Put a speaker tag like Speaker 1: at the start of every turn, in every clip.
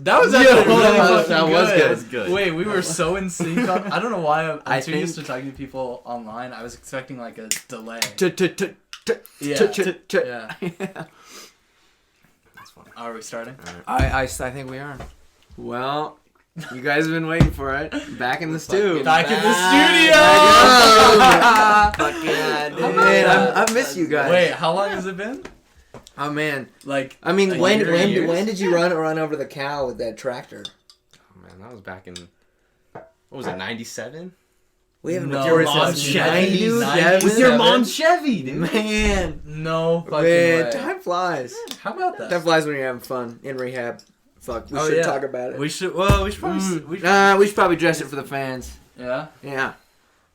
Speaker 1: That was actually really fucking
Speaker 2: that was good.
Speaker 3: That was good.
Speaker 1: Wait, we were so in sync. I don't know why I'm too
Speaker 2: think-
Speaker 1: used to talking to people online. I was expecting like a delay.
Speaker 2: Yeah.
Speaker 1: Yeah.
Speaker 3: That's funny.
Speaker 1: Are we starting?
Speaker 2: I think we are. Well, you guys have been waiting for it. Back in the stew.
Speaker 1: Back in the
Speaker 2: Fuck yeah, dude.
Speaker 1: Man,
Speaker 2: I miss you guys.
Speaker 1: Wait, how long has it been?
Speaker 2: Oh man.
Speaker 1: Like,
Speaker 2: I mean,
Speaker 1: a
Speaker 2: when
Speaker 1: year?
Speaker 2: did you run over the cow with that tractor?
Speaker 3: Oh man, that was back in what was it, 97?
Speaker 2: We haven't
Speaker 1: No,
Speaker 2: toured
Speaker 1: mom's
Speaker 2: since
Speaker 1: Chevy,
Speaker 2: 97.
Speaker 1: with your
Speaker 3: mom's Chevy, dude.
Speaker 2: Man.
Speaker 1: No fucking
Speaker 2: Man,
Speaker 1: way.
Speaker 2: time flies.
Speaker 1: How about that?
Speaker 2: Time flies when you're having fun in rehab. Fuck, we should
Speaker 1: yeah.
Speaker 2: talk about it.
Speaker 1: We should. Well, we should probably. We should,
Speaker 2: We should probably dress it for the fans.
Speaker 1: yeah.
Speaker 2: Yeah.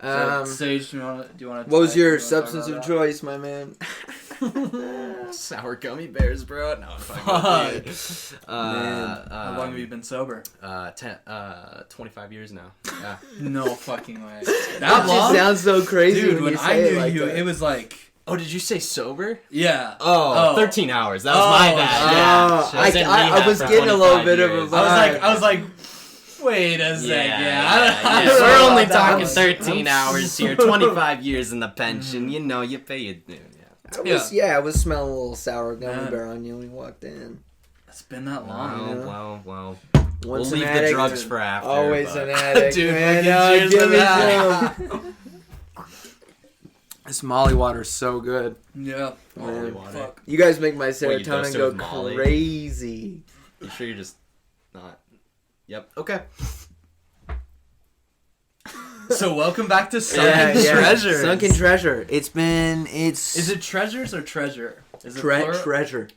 Speaker 1: So, Sage, do you want to?
Speaker 2: What was your substance of choice, my man?
Speaker 3: Sour gummy bears, bro. No,
Speaker 1: Fuck.
Speaker 2: Man.
Speaker 1: How long have you been sober?
Speaker 3: 25 years now. Yeah.
Speaker 1: No fucking way.
Speaker 2: That
Speaker 1: That
Speaker 2: just
Speaker 1: long?
Speaker 2: sounds so crazy.
Speaker 1: Dude, when
Speaker 2: you
Speaker 1: I
Speaker 2: say
Speaker 1: knew
Speaker 2: it like
Speaker 1: you,
Speaker 2: that.
Speaker 1: it was like,
Speaker 3: Oh, did you say sober?
Speaker 1: yeah.
Speaker 3: Oh, 13 hours. That was my bad.
Speaker 2: Oh,
Speaker 3: Yeah. was in
Speaker 2: I
Speaker 3: rehab
Speaker 2: was
Speaker 3: for
Speaker 2: getting a little
Speaker 3: 25
Speaker 2: bit of a
Speaker 3: years.
Speaker 2: vibe.
Speaker 1: I was like, wait a second.
Speaker 3: Yeah,
Speaker 1: I don't know
Speaker 3: We're
Speaker 1: about
Speaker 3: only
Speaker 1: that
Speaker 3: talking
Speaker 1: one.
Speaker 3: 13 hours here. 25 years in the pension. You know, you pay it.
Speaker 2: I was smelling a little sour gummy bear on you when you walked in.
Speaker 1: It's been that long.
Speaker 3: Well.
Speaker 2: Once
Speaker 3: We'll
Speaker 2: an
Speaker 3: leave
Speaker 2: addict,
Speaker 3: the drugs for after.
Speaker 2: always
Speaker 3: but-
Speaker 2: an addict.
Speaker 1: Dude,
Speaker 2: man.
Speaker 1: fucking
Speaker 2: No,
Speaker 1: cheers
Speaker 2: give
Speaker 1: to
Speaker 2: me
Speaker 1: that.
Speaker 2: some. This Molly water's so good.
Speaker 1: Yeah.
Speaker 3: Molly
Speaker 2: Man,
Speaker 3: water.
Speaker 1: Fuck.
Speaker 2: You guys make my
Speaker 3: What, you
Speaker 2: serotonin
Speaker 3: dosed it
Speaker 2: go
Speaker 3: with Molly?
Speaker 2: crazy.
Speaker 3: You sure you're just not? Yep. Okay.
Speaker 1: So welcome back to Sunken Treasure.
Speaker 2: Sunken Treasure. Is
Speaker 1: it treasures or treasure? Is it plural?
Speaker 2: treasure.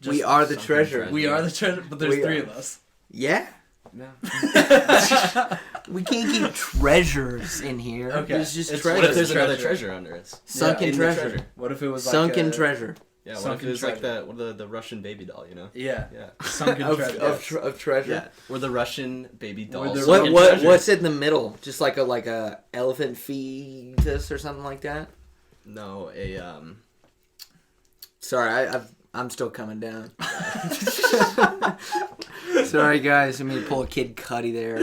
Speaker 1: Just
Speaker 2: We are the
Speaker 3: Sunken
Speaker 2: treasure.
Speaker 3: Treasure.
Speaker 1: We are the treasure, but there's
Speaker 2: We
Speaker 1: three
Speaker 2: are.
Speaker 1: of us.
Speaker 2: Yeah.
Speaker 3: Yeah.
Speaker 2: We can't keep treasures in here.
Speaker 1: Okay.
Speaker 2: There's just
Speaker 1: It's
Speaker 2: treasure.
Speaker 3: What if there's
Speaker 1: Treasure.
Speaker 3: another treasure under it?
Speaker 2: Sunken
Speaker 3: In the
Speaker 2: treasure.
Speaker 1: What if it was like
Speaker 2: Sunken
Speaker 1: a,
Speaker 2: treasure.
Speaker 3: Yeah. What if
Speaker 1: Sunken
Speaker 3: it was like
Speaker 1: treasure.
Speaker 3: the Russian baby doll? You know?
Speaker 1: Yeah.
Speaker 3: Yeah.
Speaker 1: Sunken treasure.
Speaker 2: Of treasure.
Speaker 3: Yeah. Or the Russian baby doll.
Speaker 1: Or the-
Speaker 3: Sunken
Speaker 2: What
Speaker 3: treasure.
Speaker 2: what's in the middle? Just like a elephant fetus or something like that?
Speaker 3: No,
Speaker 2: Sorry, I'm still coming down. Sorry guys, I mean to pull a Kid Cudi there.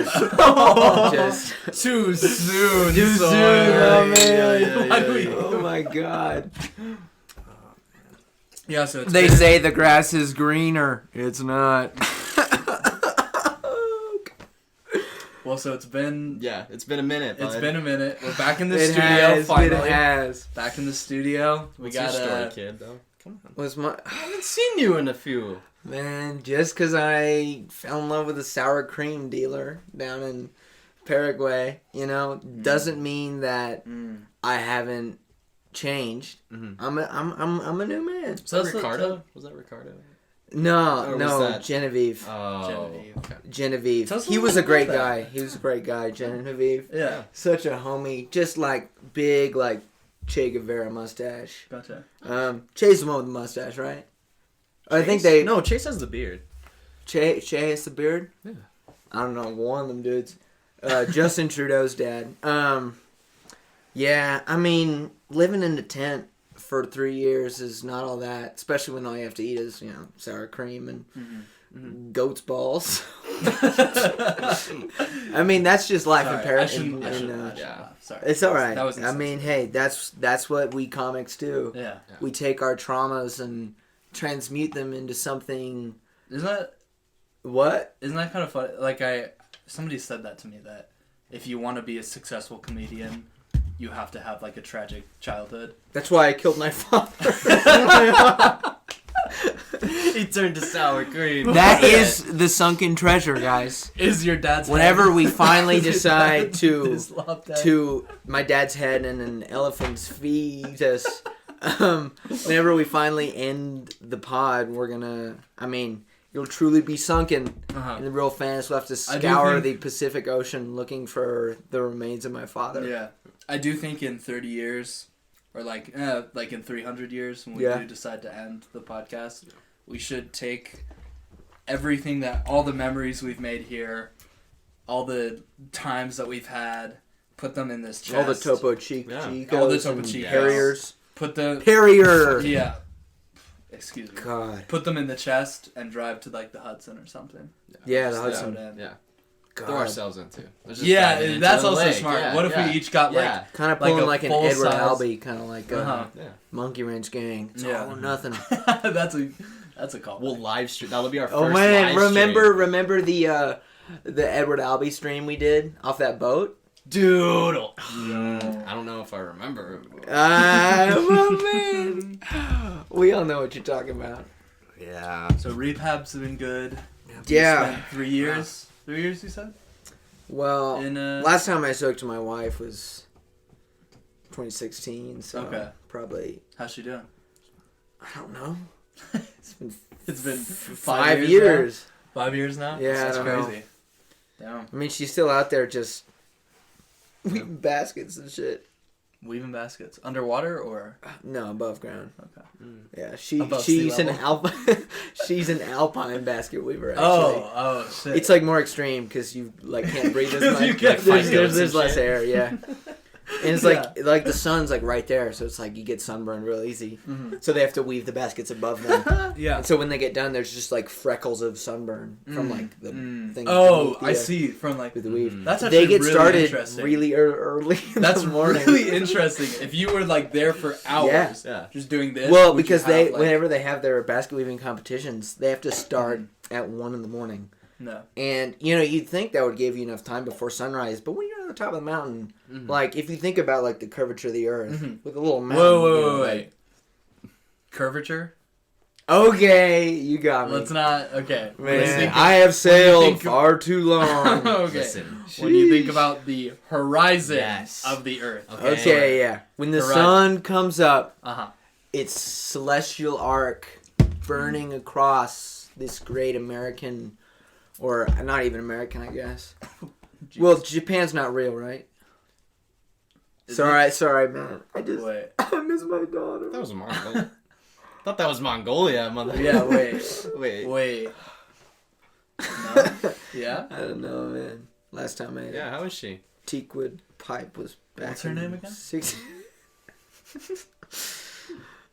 Speaker 2: Just
Speaker 1: Too soon.
Speaker 2: Too soon,
Speaker 1: sorry.
Speaker 2: oh man.
Speaker 3: Yeah.
Speaker 2: Oh my god.
Speaker 1: Yeah, so it's
Speaker 2: They
Speaker 1: been-
Speaker 2: say the grass is greener. It's not.
Speaker 1: Well, so it's been.
Speaker 3: Yeah, it's been a minute.
Speaker 1: It's
Speaker 3: bud.
Speaker 1: been a minute. We're back in the
Speaker 2: It
Speaker 1: studio
Speaker 2: has,
Speaker 1: finally.
Speaker 2: It has.
Speaker 1: Back in the studio. We
Speaker 3: What's
Speaker 1: got
Speaker 3: your story,
Speaker 1: a.
Speaker 3: kid? Though, come on.
Speaker 2: Was my
Speaker 3: I haven't seen you in a few.
Speaker 2: man, just because I fell in love with a sour cream dealer down in Paraguay, doesn't mean that I haven't changed.
Speaker 3: Mm-hmm.
Speaker 2: I'm a new man.
Speaker 3: Was that
Speaker 1: That's
Speaker 3: Ricardo? Was that Ricardo?
Speaker 2: No,
Speaker 3: Or was
Speaker 2: no,
Speaker 3: that-
Speaker 2: Genevieve.
Speaker 3: Oh.
Speaker 1: Genevieve.
Speaker 3: Okay.
Speaker 2: Genevieve.
Speaker 1: Tell us a
Speaker 2: He
Speaker 1: little
Speaker 2: was a
Speaker 1: bit
Speaker 2: great
Speaker 1: about
Speaker 2: guy.
Speaker 1: that.
Speaker 2: He was a great guy, Genevieve.
Speaker 1: Yeah.
Speaker 2: Such a homie. Just like big, like Che Guevara mustache.
Speaker 1: Gotcha.
Speaker 2: Che's the one with the mustache, right? I think they.
Speaker 3: No, Chase has the beard.
Speaker 2: Che has the beard?
Speaker 3: Yeah.
Speaker 2: I don't know, one of them dudes. Justin Trudeau's dad. Yeah, I mean, living in the tent for 3 years is not all that, especially when all you have to eat is, sour cream and goat's balls. I mean, that's just life in
Speaker 1: Sorry, I
Speaker 2: Paris.
Speaker 1: shouldn't
Speaker 3: yeah.
Speaker 1: laugh. Sorry.
Speaker 2: It's all right.
Speaker 1: That was
Speaker 2: I mean, hey, that's what we comics do.
Speaker 1: Yeah.
Speaker 2: We take our traumas and transmute them into something.
Speaker 1: Isn't that kind of funny? Like somebody said that to me, that if you want to be a successful comedian, you have to have like a tragic childhood.
Speaker 2: That's why I killed my father.
Speaker 3: He turned to sour cream.
Speaker 2: That is the sunken treasure, guys.
Speaker 1: Is your dad's
Speaker 2: Whenever
Speaker 1: head?
Speaker 2: we finally decide
Speaker 1: His lobbed head.
Speaker 2: to my dad's head and an elephant's fetus, whenever we finally end the pod, we're gonna. I mean, you'll truly be sunken.
Speaker 1: Uh-huh.
Speaker 2: And the real fans will have to
Speaker 1: I do
Speaker 2: scour
Speaker 1: think-
Speaker 2: the Pacific Ocean looking for the remains of my father.
Speaker 1: Yeah, I do think in 30 years, or like in 300 years, when we
Speaker 2: Yeah.
Speaker 1: do decide to end the podcast, we should take everything all the memories we've made here, all the times that we've had, put them in this chest.
Speaker 2: All the Topo Chico,
Speaker 3: Yeah.
Speaker 2: Chicos
Speaker 1: All the Topo
Speaker 2: and
Speaker 1: Chicos.
Speaker 2: Harriers.
Speaker 1: Put the
Speaker 2: Harrier.
Speaker 1: Yeah. Excuse me.
Speaker 2: God.
Speaker 1: Put them in the chest and drive to like the Hudson or something.
Speaker 2: Yeah, the
Speaker 1: Just
Speaker 2: Hudson.
Speaker 1: throw it in.
Speaker 3: Yeah.
Speaker 2: God.
Speaker 3: Throw ourselves into. Let's just dive
Speaker 1: Yeah,
Speaker 3: into
Speaker 1: that's
Speaker 3: the
Speaker 1: also
Speaker 3: lake.
Speaker 1: smart.
Speaker 3: Yeah,
Speaker 1: What if
Speaker 3: yeah.
Speaker 1: we each got like
Speaker 3: Yeah.
Speaker 2: Kind of
Speaker 1: like
Speaker 2: pulling
Speaker 1: a
Speaker 2: like an
Speaker 1: full
Speaker 2: Edward
Speaker 1: size-
Speaker 2: Albee, kind of like
Speaker 1: Uh-huh.
Speaker 3: Yeah.
Speaker 2: Monkey Wrench Gang. It's
Speaker 1: Yeah.
Speaker 2: all or nothing.
Speaker 1: that's a call.
Speaker 3: We'll live stream. That'll be our first
Speaker 2: Oh man,
Speaker 3: live
Speaker 2: remember the Edward Albee stream we did off that boat?
Speaker 3: Dude. I don't know if I remember.
Speaker 2: Oh man. We all know what you're talking about.
Speaker 3: Yeah.
Speaker 1: So rehab's been good.
Speaker 2: Yeah.
Speaker 1: Spent 3 years. 3 years, you said?
Speaker 2: Well,
Speaker 1: In
Speaker 2: last time I spoke to my wife was 2016, so
Speaker 1: Okay.
Speaker 2: probably,
Speaker 1: how's she doing?
Speaker 2: I don't know.
Speaker 1: It's been
Speaker 2: 5 years.
Speaker 1: Now? 5 years now?
Speaker 2: Yeah,
Speaker 1: That's
Speaker 2: I don't know.
Speaker 1: crazy. Damn.
Speaker 2: I mean, she's still out there just weaving baskets and shit.
Speaker 1: Weaving baskets. Underwater or?
Speaker 2: No, above ground.
Speaker 1: Okay.
Speaker 2: Yeah,
Speaker 1: Above
Speaker 2: she's
Speaker 1: sea
Speaker 2: an
Speaker 1: level?
Speaker 2: she's an alpine basket weaver. Actually.
Speaker 1: Oh, shit.
Speaker 2: It's like more extreme because you like can't breathe as much.
Speaker 1: You can't
Speaker 3: fight
Speaker 2: there's
Speaker 3: goats and
Speaker 2: less
Speaker 3: shit.
Speaker 2: air, yeah. And it's like the sun's like right there, so it's like you get sunburned real easy.
Speaker 1: Mm-hmm.
Speaker 2: So they have to weave the baskets above them.
Speaker 1: Yeah.
Speaker 2: And so when they get done, there's just like freckles of sunburn from like the thing.
Speaker 1: Oh,
Speaker 2: beneath the,
Speaker 1: I see. From like
Speaker 2: with the weave.
Speaker 1: that's actually
Speaker 2: They get
Speaker 1: really
Speaker 2: started
Speaker 1: interesting.
Speaker 2: really early. In
Speaker 1: That's
Speaker 2: the morning.
Speaker 1: really interesting. If you were like there for hours,
Speaker 3: Yeah.
Speaker 1: just doing this.
Speaker 2: Well,
Speaker 1: would you
Speaker 2: because
Speaker 1: have,
Speaker 2: they
Speaker 1: like,
Speaker 2: whenever they have their basket weaving competitions, they have to start at 1 a.m.
Speaker 1: no.
Speaker 2: And, you'd think that would give you enough time before sunrise. But when you're on the top of the mountain, like, if you think about, like, the curvature of the earth, with a little mountain.
Speaker 1: Wait. Curvature?
Speaker 2: Okay, you got me.
Speaker 1: Let's not. Okay.
Speaker 2: Man, I have sailed
Speaker 1: think of-
Speaker 2: far too long.
Speaker 1: Okay.
Speaker 3: Listen.
Speaker 1: When you think about the horizon
Speaker 3: Yes.
Speaker 1: of the earth.
Speaker 2: Okay, yeah. When the
Speaker 1: Horizon.
Speaker 2: sun comes up,
Speaker 1: Uh-huh.
Speaker 2: its celestial arc burning across this great American, or not even American, I guess. Well, Japan's not real, right?
Speaker 1: Is
Speaker 2: Sorry, man. I
Speaker 1: Wait.
Speaker 2: miss my daughter.
Speaker 3: That was Mongolia. I thought that was Mongolia, mother.
Speaker 1: Yeah, wait.
Speaker 3: Wait.
Speaker 1: Wait. No? Yeah?
Speaker 2: I don't know, man. Last time I
Speaker 3: Yeah, how is she?
Speaker 2: teakwood pipe was back.
Speaker 1: What's her
Speaker 2: in
Speaker 1: name again?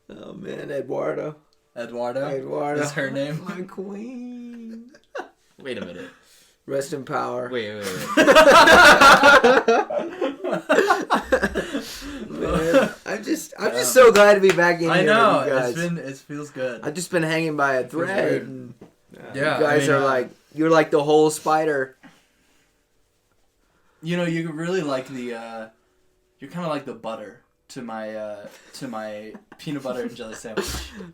Speaker 2: Oh man, Eduardo
Speaker 1: Eduardo? Is her name?
Speaker 2: my queen.
Speaker 3: Wait a minute.
Speaker 2: Rest in power.
Speaker 3: Wait.
Speaker 2: Man, I'm just so glad to be back in
Speaker 1: I
Speaker 2: here
Speaker 1: know.
Speaker 2: with you guys.
Speaker 1: It feels good.
Speaker 2: I've just been hanging by a thread.
Speaker 1: weird.
Speaker 2: And
Speaker 1: Yeah.
Speaker 2: you guys are like, you're like the whole spider.
Speaker 1: You really like the, you're kind of like the butter to my peanut butter and jelly sandwich.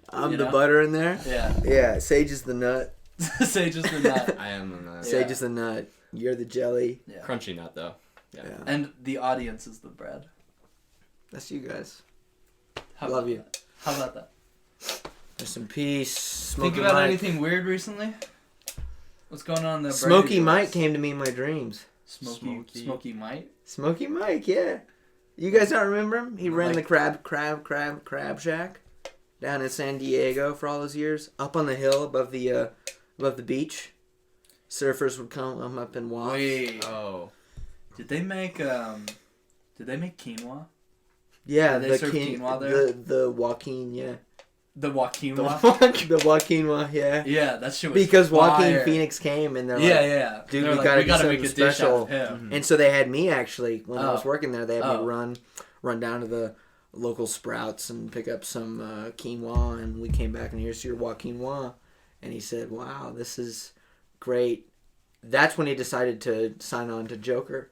Speaker 2: I'm
Speaker 1: You
Speaker 2: the
Speaker 1: know?
Speaker 2: butter in there.
Speaker 1: Yeah.
Speaker 2: Yeah, Sage is the nut.
Speaker 1: Sage is the nut.
Speaker 3: I am a nut.
Speaker 2: Sage is the nut. You're the jelly.
Speaker 1: Yeah.
Speaker 3: Crunchy nut, though. Yeah.
Speaker 2: Yeah.
Speaker 1: And the audience is the bread.
Speaker 2: That's you guys.
Speaker 1: How
Speaker 2: Love
Speaker 1: about
Speaker 2: you.
Speaker 1: that? How about that?
Speaker 2: Rest in peace.
Speaker 1: Think
Speaker 2: Smokey
Speaker 1: about
Speaker 2: Mike.
Speaker 1: anything weird recently? What's going on in the
Speaker 2: Smokey Mike came to me in my dreams.
Speaker 1: Smokey Mike?
Speaker 2: Smokey Mike, yeah. You guys don't remember him? He ran the crab shack down in San Diego for all those years. Up on the hill above the beach. Surfers would come up and watch.
Speaker 1: Wait.
Speaker 3: Oh.
Speaker 1: Did they make quinoa?
Speaker 2: Yeah,
Speaker 1: Did they serve quinoa there?
Speaker 2: the Joaquin, yeah.
Speaker 1: The Joaquin
Speaker 2: The Joaquin, yeah.
Speaker 1: Yeah, that shit was
Speaker 2: Because Joaquin
Speaker 1: fire.
Speaker 2: Phoenix came and they're
Speaker 1: Yeah,
Speaker 2: like,
Speaker 1: yeah.
Speaker 2: dude,
Speaker 1: They're
Speaker 2: we
Speaker 1: like,
Speaker 2: gotta
Speaker 1: we
Speaker 2: do
Speaker 1: gotta
Speaker 2: something
Speaker 1: make a dish
Speaker 2: special.
Speaker 1: out of him.
Speaker 2: And so they had me actually when I was
Speaker 1: Oh.
Speaker 2: working there. They had
Speaker 1: Oh.
Speaker 2: me run down to the local Sprouts and pick up some quinoa, and we came back and here's your quinoa, and he said, "Wow, this is great." That's when he decided to sign on to Joker.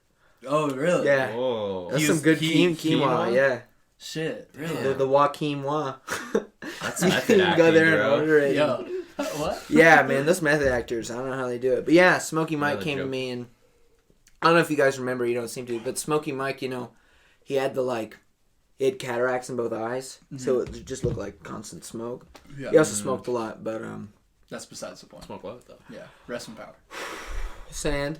Speaker 1: Oh, really?
Speaker 2: Yeah,
Speaker 3: Whoa.
Speaker 2: that's
Speaker 1: He
Speaker 2: some
Speaker 1: was-
Speaker 2: good
Speaker 1: he-
Speaker 2: quinoa.
Speaker 3: quinoa?
Speaker 2: Yeah,
Speaker 1: Shit, really?
Speaker 2: the quinoa.
Speaker 3: That's
Speaker 2: You
Speaker 3: method
Speaker 2: can go
Speaker 3: acting,
Speaker 2: there and
Speaker 3: bro.
Speaker 2: order it.
Speaker 1: Yo. What?
Speaker 2: Yeah, man, those method actors, I don't know how they do it. But yeah, Smokey Mike
Speaker 3: Another
Speaker 2: came to
Speaker 3: joke.
Speaker 2: me, and I don't know if you guys remember, you don't seem to, but Smokey Mike, he had he had cataracts in both eyes, so it just looked like constant smoke.
Speaker 1: Yeah.
Speaker 2: He also smoked a lot, but
Speaker 1: That's besides the point.
Speaker 3: Smoke what, though?
Speaker 1: Yeah. Rest in power.
Speaker 2: sand.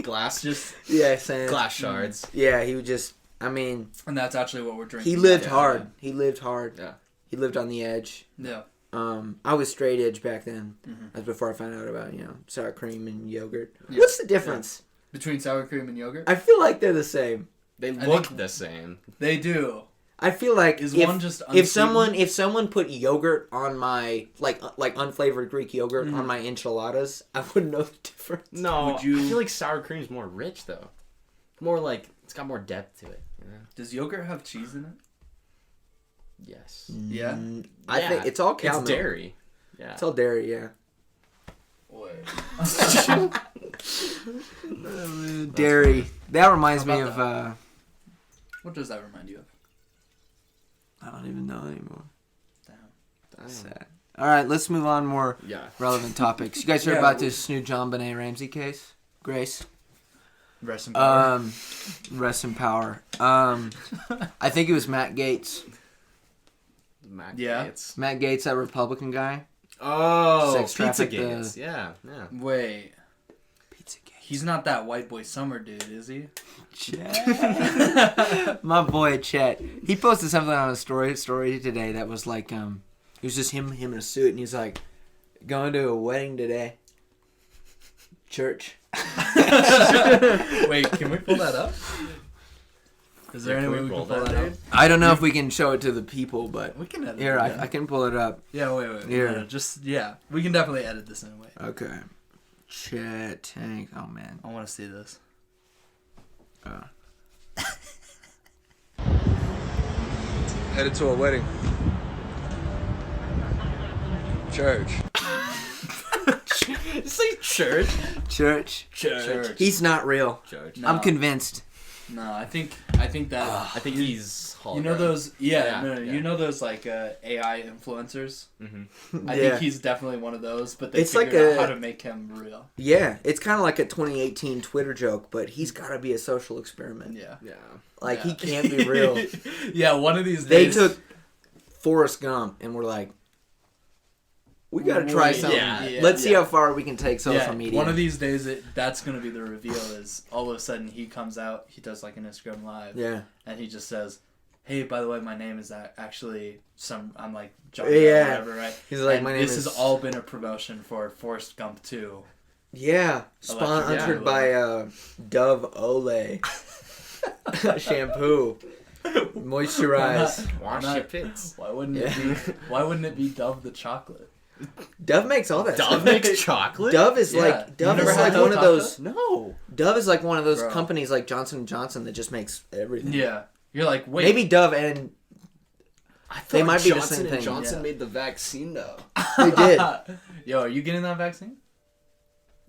Speaker 3: Glass?
Speaker 1: Just,
Speaker 2: Yeah, sand.
Speaker 3: Glass shards.
Speaker 2: Yeah, he would just, I mean,
Speaker 1: and that's actually what we're drinking.
Speaker 2: he lived
Speaker 1: Yeah.
Speaker 2: hard. He lived hard.
Speaker 3: Yeah.
Speaker 2: He lived on the edge.
Speaker 1: Yeah.
Speaker 2: I was straight edge back then.
Speaker 1: Mhm.
Speaker 2: That's before I found out about, sour cream and yogurt.
Speaker 1: Yeah.
Speaker 2: What's the difference?
Speaker 1: Between sour cream and yogurt?
Speaker 2: I feel like they're the same.
Speaker 3: They
Speaker 1: I
Speaker 3: look
Speaker 1: think-
Speaker 3: the same.
Speaker 1: They do.
Speaker 2: I feel like
Speaker 1: Is
Speaker 2: if,
Speaker 1: one just
Speaker 2: if someone put yogurt on my like unflavored Greek yogurt on my enchiladas, I wouldn't know the difference.
Speaker 3: No,
Speaker 1: Would you-
Speaker 3: I feel like sour cream is more rich though. More like it's got more depth to it. You know?
Speaker 1: Does yogurt have cheese in it?
Speaker 3: Yes.
Speaker 1: Yeah.
Speaker 2: I
Speaker 3: Yeah,
Speaker 2: think it's all cow
Speaker 3: It's
Speaker 2: milk.
Speaker 3: dairy. Yeah.
Speaker 2: It's all dairy, yeah. Dairy. That reminds
Speaker 1: How
Speaker 2: me
Speaker 1: about
Speaker 2: of.
Speaker 1: What does that remind you of?
Speaker 2: I don't even know anymore.
Speaker 1: Damn.
Speaker 2: Sad. All right, let's move on. More
Speaker 3: Yeah.
Speaker 2: relevant topics. You guys heard
Speaker 1: Yeah,
Speaker 2: about this new John Benet Ramsey case? Grace.
Speaker 1: Rest in power.
Speaker 2: Rest in power. I think it was Matt Gaetz.
Speaker 3: Mac
Speaker 1: Yeah.
Speaker 3: Gates.
Speaker 2: Matt Gaetz, that Republican guy.
Speaker 3: Oh,
Speaker 2: Sex
Speaker 3: Pizza
Speaker 2: traffic,
Speaker 3: Gates. Yeah, yeah.
Speaker 1: Wait,
Speaker 2: Pizza Gates.
Speaker 1: he's not that white boy summer dude, is he?
Speaker 2: Chet. My boy Chet. He posted something on a story today that was like, it was just him in a suit, and he's like, going to a wedding today. Church.
Speaker 1: Wait, can we pull that up? Is there any way we can pull that up?
Speaker 2: I don't know if we can show it to the people, but
Speaker 1: We can edit
Speaker 2: here,
Speaker 1: it.
Speaker 2: I can pull it up.
Speaker 1: Yeah, wait.
Speaker 2: Here.
Speaker 1: No, we can definitely edit this in a way.
Speaker 2: Okay. Chet Tank. Oh, man.
Speaker 1: I want to see this.
Speaker 4: Headed to a wedding. Church.
Speaker 3: Say church.
Speaker 2: Church.
Speaker 1: Church.
Speaker 2: He's not real.
Speaker 3: Church.
Speaker 1: No.
Speaker 2: I'm convinced.
Speaker 1: No, I think that.
Speaker 3: I think he's
Speaker 1: You know
Speaker 3: hologram.
Speaker 1: those?
Speaker 3: Yeah,
Speaker 1: No,
Speaker 3: yeah.
Speaker 1: you know those like AI influencers.
Speaker 3: Mm-hmm.
Speaker 1: I
Speaker 2: Yeah.
Speaker 1: think he's definitely one of those. But they
Speaker 2: It's like
Speaker 1: figured out
Speaker 2: a-
Speaker 1: how to make him real.
Speaker 2: Yeah, it's kind of like a 2018 Twitter joke, but he's got to be a social experiment.
Speaker 1: Yeah.
Speaker 3: Yeah.
Speaker 2: Like,
Speaker 1: Yeah.
Speaker 2: he can't be real.
Speaker 1: Yeah, one of these
Speaker 2: They
Speaker 1: days.
Speaker 2: took Forrest Gump and were like, we got to try
Speaker 1: Wait,
Speaker 2: something.
Speaker 3: yeah,
Speaker 2: Let's see how far we can take social media.
Speaker 1: One of these days, that's going to be the reveal. Is all of a sudden he comes out, he does like an Instagram live,
Speaker 2: Yeah.
Speaker 1: and he just says, "Hey, by the way, my name is actually I'm like John,
Speaker 2: Yeah.
Speaker 1: or whatever, right?"
Speaker 2: He's like,
Speaker 1: And
Speaker 2: my name
Speaker 1: this
Speaker 2: is...
Speaker 1: has all been a promotion for Forrest Gump 2.
Speaker 2: Yeah.
Speaker 1: Electric
Speaker 2: Sponsored
Speaker 1: Boogaloo.
Speaker 2: by Dove Olay. Shampoo. Moisturize.
Speaker 3: Wash
Speaker 1: Why
Speaker 3: your
Speaker 1: not?
Speaker 3: pits.
Speaker 1: Why wouldn't
Speaker 2: Yeah.
Speaker 1: it be? Why wouldn't it be Dove the chocolate?
Speaker 2: Dove makes all that
Speaker 3: Dove
Speaker 2: stuff.
Speaker 3: makes chocolate?
Speaker 2: Dove is
Speaker 1: Yeah.
Speaker 2: like
Speaker 1: You never
Speaker 2: is
Speaker 1: had
Speaker 2: like
Speaker 1: Dove
Speaker 2: one of
Speaker 1: chocolate?
Speaker 2: those
Speaker 3: No.
Speaker 2: Dove is like one of those
Speaker 1: Bro.
Speaker 2: companies like Johnson & Johnson that just makes everything.
Speaker 1: Yeah, you're like, wait,
Speaker 2: Maybe Dove and
Speaker 3: I thought
Speaker 2: They might be the
Speaker 3: Johnson
Speaker 2: same
Speaker 3: and
Speaker 2: thing.
Speaker 3: Johnson
Speaker 1: Yeah.
Speaker 3: made the vaccine though.
Speaker 2: they did.
Speaker 1: Yo, are you getting that vaccine?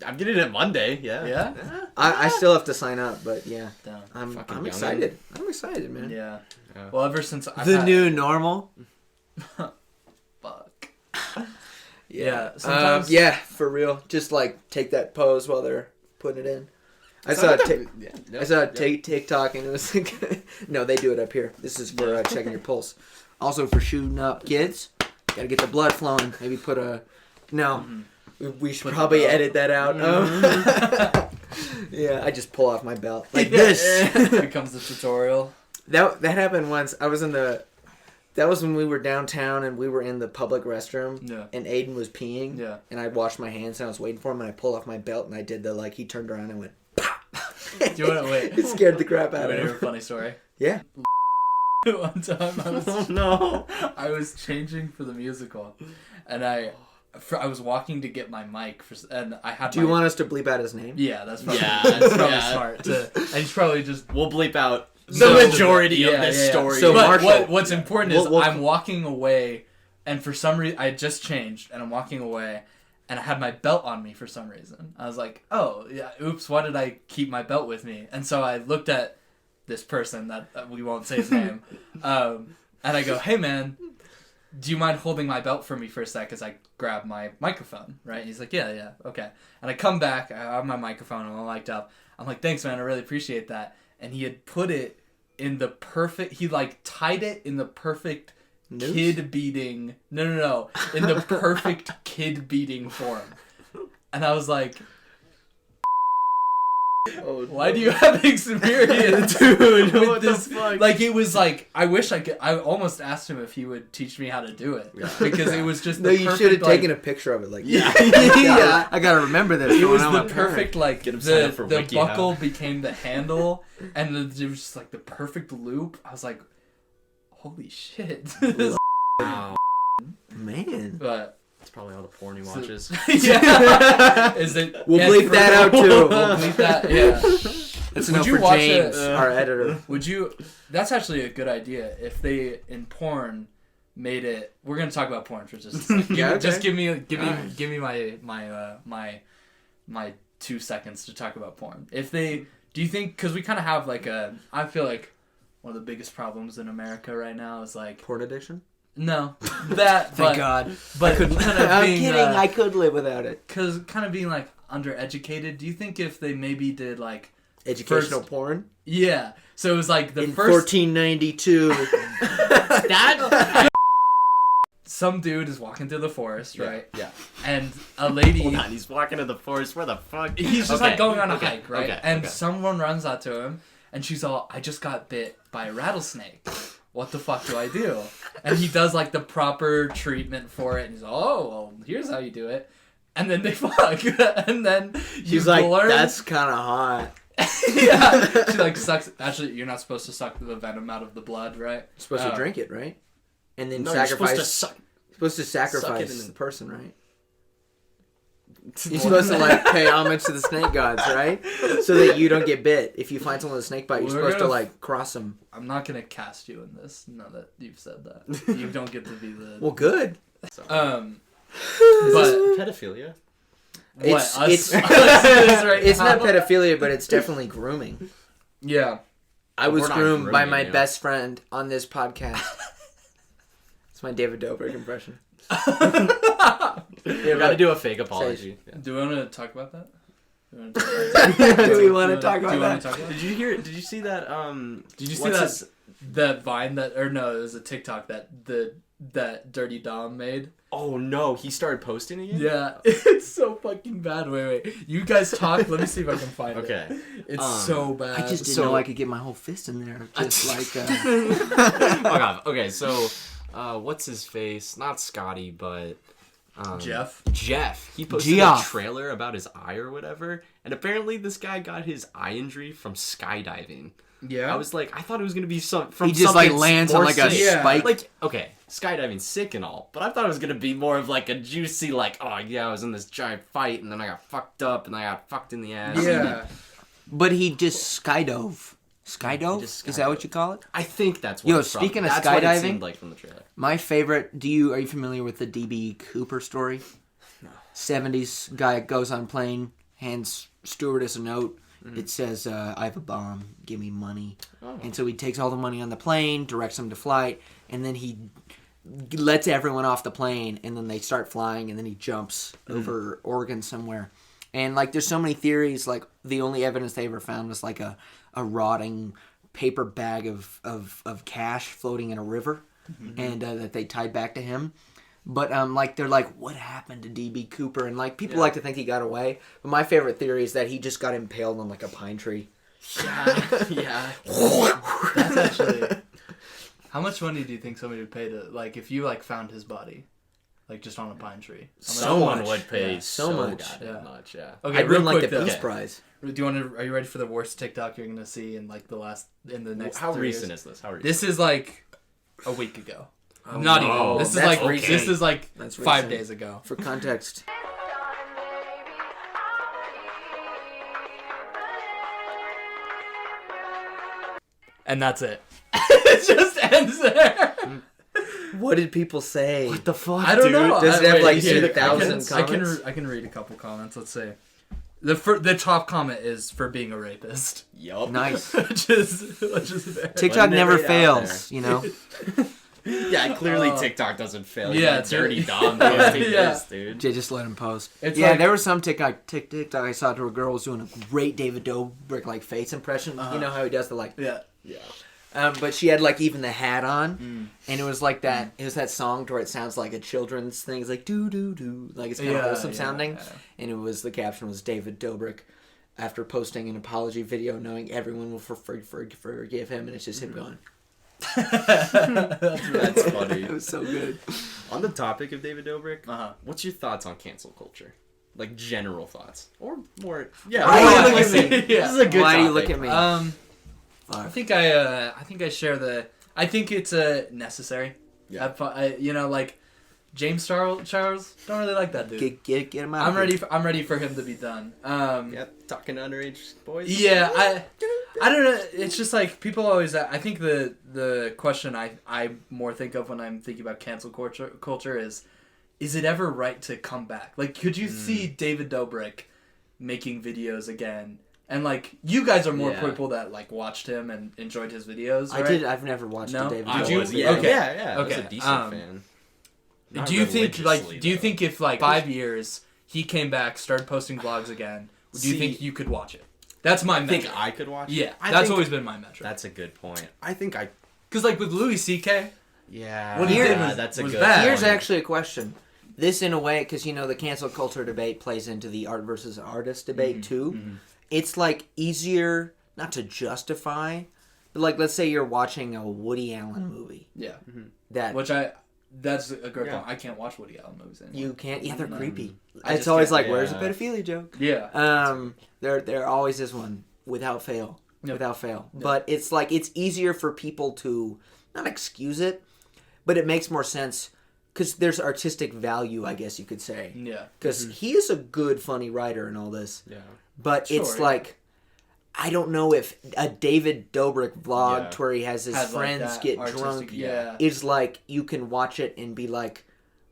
Speaker 3: I'm getting it Monday. Yeah.
Speaker 1: Yeah?
Speaker 2: I still have to sign up, but yeah.
Speaker 1: Damn.
Speaker 2: I'm
Speaker 3: Fucking
Speaker 2: I'm
Speaker 3: youngin'.
Speaker 2: excited. I'm excited, man.
Speaker 1: Yeah.
Speaker 3: Yeah.
Speaker 1: Well, ever since I've
Speaker 2: The
Speaker 1: had-
Speaker 2: new normal.
Speaker 1: fuck. Yeah.
Speaker 2: Yeah, for real. Just like take that pose while they're putting it in. I
Speaker 3: Is
Speaker 2: saw
Speaker 3: that
Speaker 2: a
Speaker 3: what
Speaker 2: tic-
Speaker 3: yeah.
Speaker 2: I saw a TikTok and it was like, no, they do it up here. This is for checking your pulse. Also for shooting up kids. Gotta get the blood flowing. Maybe put a no. We should
Speaker 1: Put the
Speaker 2: probably
Speaker 1: belt.
Speaker 2: edit that out. Yeah, I just pull off my belt like this.
Speaker 1: becomes the tutorial.
Speaker 2: That happened once. I was in the. That was when we were downtown and we were in the public restroom.
Speaker 1: Yeah.
Speaker 2: And Aiden was peeing.
Speaker 1: Yeah.
Speaker 2: And I washed my hands and I was waiting for him and I pulled off my belt and I did the like he turned around and went.
Speaker 1: Do you want to wait?
Speaker 2: It scared the crap
Speaker 1: You
Speaker 2: out
Speaker 1: want to
Speaker 2: of
Speaker 1: hear a
Speaker 2: him.
Speaker 1: funny story?
Speaker 2: Yeah.
Speaker 1: One time I was
Speaker 3: Oh no.
Speaker 1: I was changing for the musical, and I was walking to get my mic and I had.
Speaker 2: Do you want us to bleep out his name?
Speaker 1: Yeah, that's probably,
Speaker 3: Yeah,
Speaker 1: that's probably
Speaker 3: yeah.
Speaker 1: smart. And he's probably just.
Speaker 3: We'll bleep out the
Speaker 1: So-
Speaker 3: majority
Speaker 1: Yeah,
Speaker 3: of this
Speaker 1: yeah, yeah.
Speaker 3: story.
Speaker 2: So
Speaker 1: but
Speaker 2: Marshall-
Speaker 1: what's important is
Speaker 2: we'll-
Speaker 1: I'm walking away, and for some reason I had just changed, and I'm walking away, and I had my belt on me for some reason. I was like, oh yeah, oops, why did I keep my belt with me? And so I looked at this person that we won't say his name, and I go, hey man, do you mind holding my belt for me for a sec as I grab my microphone, right? He's like, yeah, okay. And I come back, I have my microphone all mic'd up. I'm like, thanks man, I really appreciate that. And he had put it in the perfect, he like tied it in the perfect
Speaker 2: Noose?
Speaker 1: kid beating, no, in the perfect kid beating form. And I was like, why do you have experience, dude, with
Speaker 3: what the
Speaker 1: this?
Speaker 3: fuck?
Speaker 1: Like, it was like, I wish I could, I almost asked him if he would teach me how to do it. Because it was just
Speaker 2: No,
Speaker 1: the
Speaker 2: you
Speaker 1: perfect,
Speaker 2: should have
Speaker 1: like,
Speaker 2: taken a picture of it. Like,
Speaker 3: Yeah.
Speaker 2: yeah, I gotta remember this.
Speaker 1: it was
Speaker 2: when I'm
Speaker 1: the
Speaker 2: a parent.
Speaker 1: perfect, like,
Speaker 3: Get him signed up for
Speaker 1: the
Speaker 3: WikiHow.
Speaker 1: buckle became the handle, and it was just like the perfect loop. I was like, Holy shit.
Speaker 3: Wow.
Speaker 2: Man.
Speaker 1: But
Speaker 3: That's probably all the porn he watches.
Speaker 1: yeah. Is it?
Speaker 2: We'll
Speaker 1: and
Speaker 2: bleep
Speaker 1: for-
Speaker 2: that out, too.
Speaker 1: We'll bleep that. Yeah.
Speaker 2: That's
Speaker 1: Would
Speaker 2: enough
Speaker 1: you
Speaker 2: for
Speaker 1: watch
Speaker 2: James,
Speaker 1: it?
Speaker 2: our editor.
Speaker 1: Would you? That's actually a good idea. If they in porn made it. We're gonna talk about porn for just a second.
Speaker 2: Yeah, okay.
Speaker 1: Just give me
Speaker 2: Alright.
Speaker 1: give me my 2 seconds to talk about porn. If they, do you think? Because we kind of have like I feel like one of the biggest problems in America right now is like
Speaker 2: Porn addiction?
Speaker 1: no that.
Speaker 2: Thank
Speaker 1: but,
Speaker 2: God.
Speaker 1: But kind of
Speaker 2: I'm
Speaker 1: being,
Speaker 2: kidding. I could live without it.
Speaker 1: Cause kind of being like undereducated. Do you think if they maybe did like
Speaker 2: Educational porn?
Speaker 1: yeah, so it was like the
Speaker 2: In
Speaker 1: first
Speaker 2: 1492.
Speaker 3: That?
Speaker 1: some dude is walking through the forest, right?
Speaker 3: Yeah.
Speaker 1: And a lady.
Speaker 3: Hold on, he's walking to the forest. Where the fuck?
Speaker 1: He's just
Speaker 3: Okay,
Speaker 1: like going on a
Speaker 3: okay,
Speaker 1: hike, right?
Speaker 3: okay,
Speaker 1: and
Speaker 3: okay.
Speaker 1: someone runs out to him, and she's all, "I just got bit by a rattlesnake. What the fuck do I do?" And he does like the proper treatment for it, and he's all, "Oh, well, here's how you do it." And then they fuck, and then
Speaker 2: She's like, that's kind of hot.
Speaker 1: yeah. She like sucks. Actually, you're not supposed to suck the venom out of the blood, right?
Speaker 2: You're supposed to drink it, right? And then
Speaker 3: No, you're
Speaker 2: sacrifice.
Speaker 3: supposed to suck.
Speaker 2: sacrifice
Speaker 3: in and-
Speaker 2: the person, right? You're supposed to like pay homage to the snake gods, right? So that you don't get bit. If you find someone with a snake bite, you're
Speaker 1: We're
Speaker 2: supposed to
Speaker 1: gonna-
Speaker 2: like cross them.
Speaker 1: I'm not gonna cast you in this. Now that you've said that, you don't get to be the.
Speaker 2: Well, good.
Speaker 3: Sorry.
Speaker 1: But
Speaker 3: Pedophilia?
Speaker 1: what?
Speaker 2: It's
Speaker 1: Us,
Speaker 2: it's
Speaker 1: us right
Speaker 2: it's
Speaker 1: now?
Speaker 2: not pedophilia, but it's definitely grooming.
Speaker 1: Yeah.
Speaker 2: I was
Speaker 3: We're not
Speaker 2: groomed by
Speaker 3: grooming
Speaker 2: my
Speaker 3: you.
Speaker 2: best friend on this podcast. It's my David Dobrik impression.
Speaker 3: You gotta do a fake apology. Yeah.
Speaker 1: Do we want to talk about that? Do we want to talk about
Speaker 2: Do we want to talk
Speaker 1: do
Speaker 2: about
Speaker 1: you want
Speaker 2: that?
Speaker 1: to talk about
Speaker 3: Did you hear? Did you see that?
Speaker 1: Did you see
Speaker 3: what's
Speaker 1: that
Speaker 3: his-
Speaker 1: that Vine that or no, it was a TikTok that Dirty Dom made?
Speaker 3: Oh no, he started posting again.
Speaker 1: Yeah, it's so fucking bad. Wait, you guys talk. Let me see if I can find it.
Speaker 3: Okay.
Speaker 1: It's so bad.
Speaker 2: I just didn't
Speaker 3: So-
Speaker 2: know I could get my whole fist in there. Just like.
Speaker 3: Oh god. Okay, so what's his face? Not Scotty, but
Speaker 1: Jeff.
Speaker 3: Jeff. He posted
Speaker 2: Geoff.
Speaker 3: a trailer about his eye or whatever, and apparently this guy got his eye injury from skydiving.
Speaker 1: Yeah.
Speaker 3: I was like, I thought it was gonna be from
Speaker 2: He just like
Speaker 3: something
Speaker 2: lands
Speaker 3: more
Speaker 2: on like a
Speaker 3: sick.
Speaker 1: Yeah.
Speaker 2: spike.
Speaker 3: Like, okay, skydiving's sick and all, but I thought it was gonna be more of like a juicy, like, oh yeah, I was in this giant fight and then I got fucked up and I got fucked in the ass.
Speaker 1: Yeah.
Speaker 2: But he just skydove. Skydove?
Speaker 3: just
Speaker 2: Is that what you call it?
Speaker 3: I think that's what
Speaker 2: Yo,
Speaker 3: it's from.
Speaker 2: speaking of
Speaker 3: That's what it
Speaker 2: skydiving-
Speaker 3: seemed like from the trailer.
Speaker 2: My favorite. Are you familiar with the DB Cooper story? No. 70s guy goes on plane, hands stewardess a note. It says, "I have a bomb. Give me money."
Speaker 3: Oh.
Speaker 2: And so he takes all the money on the plane, directs them to flight, and then he lets everyone off the plane, and then they start flying, and then he jumps over Oregon somewhere. And like, there's so many theories. Like, the only evidence they ever found was like a rotting paper bag of cash floating in a river, and that they tied back to him. But like, they're like, what happened to DB Cooper? And like, people like to think he got away. But my favorite theory is that he just got impaled on like a pine tree.
Speaker 1: Yeah. That's actually. How much money do you think somebody would pay to like if you like found his body, like just on a pine tree? How much-
Speaker 3: Someone
Speaker 2: much.
Speaker 3: would pay
Speaker 1: Yeah,
Speaker 2: so much.
Speaker 3: goddamn
Speaker 1: Yeah.
Speaker 3: much, yeah.
Speaker 1: Okay,
Speaker 2: I'd
Speaker 1: real
Speaker 2: win like
Speaker 1: quick
Speaker 2: the
Speaker 1: though.
Speaker 2: Peace
Speaker 3: Okay.
Speaker 2: Prize.
Speaker 1: Do you want to? Are you ready for the worst TikTok you're gonna see in like in the next?
Speaker 3: How
Speaker 1: 3
Speaker 3: recent
Speaker 1: years?
Speaker 3: is this? How recent?
Speaker 1: This is like a week ago. Not
Speaker 3: no.
Speaker 1: even. This is
Speaker 2: That's
Speaker 1: like
Speaker 2: recent.
Speaker 1: this is like
Speaker 2: That's
Speaker 1: 5
Speaker 2: recent.
Speaker 1: days ago.
Speaker 2: For context,
Speaker 1: And that's it. It just ends there.
Speaker 2: what did people say?
Speaker 3: What the fuck,
Speaker 1: I don't
Speaker 3: dude?
Speaker 1: know.
Speaker 2: Does it have, like,
Speaker 1: here,
Speaker 2: 8,000
Speaker 1: I can
Speaker 2: comments?
Speaker 1: I can read a couple comments. Let's see. The top comment is for being a rapist.
Speaker 3: Yup.
Speaker 2: Nice.
Speaker 1: which is very-
Speaker 2: TikTok
Speaker 3: Letting it
Speaker 2: never
Speaker 3: right out
Speaker 2: fails, you know?
Speaker 3: Yeah, clearly TikTok doesn't fail.
Speaker 1: yeah,
Speaker 3: Yeah,
Speaker 1: it's
Speaker 3: dirty
Speaker 1: really-
Speaker 3: Dom posting
Speaker 1: Yeah.
Speaker 3: this, dude.
Speaker 2: They just let him post.
Speaker 1: It's
Speaker 2: yeah,
Speaker 1: like-
Speaker 2: there was some TikTok I saw to a girl was doing a great David Dobrik like face impression. You know how he does the like.
Speaker 1: Yeah.
Speaker 3: Yeah.
Speaker 2: But she had like even the hat on, and it was like that. It was that song where it sounds like a children's thing. It's like doo doo doo, like it's kind of wholesome sounding.
Speaker 1: yeah.
Speaker 2: And it was the caption was David Dobrik after posting an apology video, knowing everyone will forgive him, and it's just him going.
Speaker 3: That's funny.
Speaker 2: It was so good.
Speaker 3: On the topic of David Dobrik,
Speaker 1: Uh-huh.
Speaker 3: what's your thoughts on cancel culture? Like general thoughts, or more? Yeah.
Speaker 2: Why do you
Speaker 3: like
Speaker 2: look
Speaker 3: I
Speaker 2: at
Speaker 3: said,
Speaker 1: me?
Speaker 3: This is a good.
Speaker 2: Why do you
Speaker 3: topic.
Speaker 2: look at me?
Speaker 1: I think I share the. I think it's necessary.
Speaker 3: Yeah.
Speaker 1: Like James Charles. Don't really like that dude.
Speaker 2: Get him out.
Speaker 1: I'm ready for him to be done.
Speaker 3: Talking to underage boys.
Speaker 1: Yeah, I don't know. It's just like people always. I think the question I more think of when I'm thinking about cancel culture is it ever right to come back? Like, could you see David Dobrik making videos again? And like, you guys are more people that like watched him and enjoyed his videos. Right?
Speaker 2: I did. I've never watched a David.
Speaker 3: I
Speaker 1: Did
Speaker 3: was,
Speaker 1: you?
Speaker 3: yeah,
Speaker 1: Okay.
Speaker 3: yeah. I was
Speaker 1: Okay.
Speaker 3: a decent fan. Not
Speaker 1: Do you think
Speaker 3: religiously, though.
Speaker 1: if like 5 years he came back, started posting vlogs again? Do you think you could watch it? That's my metric.
Speaker 3: think I could watch it?
Speaker 1: Yeah,
Speaker 3: I
Speaker 1: that's
Speaker 3: think
Speaker 1: always been my metric.
Speaker 3: That's a good point. I think I...
Speaker 1: Because like with Louis C.K.,
Speaker 3: Yeah.
Speaker 1: What he did
Speaker 3: that's a
Speaker 1: was
Speaker 3: good
Speaker 1: bad.
Speaker 2: Here's
Speaker 3: point.
Speaker 2: actually a question. This, in a way, because the cancel culture debate plays into the art versus artist debate too.
Speaker 1: Mm-hmm.
Speaker 2: It's like easier not to justify, but like let's say you're watching a Woody Allen movie
Speaker 1: yeah,
Speaker 2: that
Speaker 1: that's a great
Speaker 3: Yeah.
Speaker 1: point. I can't watch Woody Allen movies anymore.
Speaker 2: you can't. Yeah, they're creepy.
Speaker 1: I
Speaker 2: It's
Speaker 1: just
Speaker 2: always
Speaker 1: can't,
Speaker 2: like, where's the
Speaker 3: yeah.
Speaker 2: pedophilia joke?
Speaker 1: Yeah,
Speaker 2: There always is one without fail.
Speaker 1: Yep.
Speaker 2: Without fail. But it's like it's easier for people to not excuse it, but it makes more sense because there's artistic value, I guess you could say.
Speaker 1: yeah.
Speaker 2: Because he is a good, funny writer and all this.
Speaker 3: Yeah.
Speaker 2: But
Speaker 1: Sure,
Speaker 2: it's
Speaker 1: yeah.
Speaker 2: like, I don't know if a David Dobrik vlog
Speaker 3: Yeah.
Speaker 2: where he has his
Speaker 1: Has, like,
Speaker 2: friends
Speaker 1: that
Speaker 2: get
Speaker 1: artistic-
Speaker 2: drunk
Speaker 1: yeah.
Speaker 2: is like, you can watch it and be like,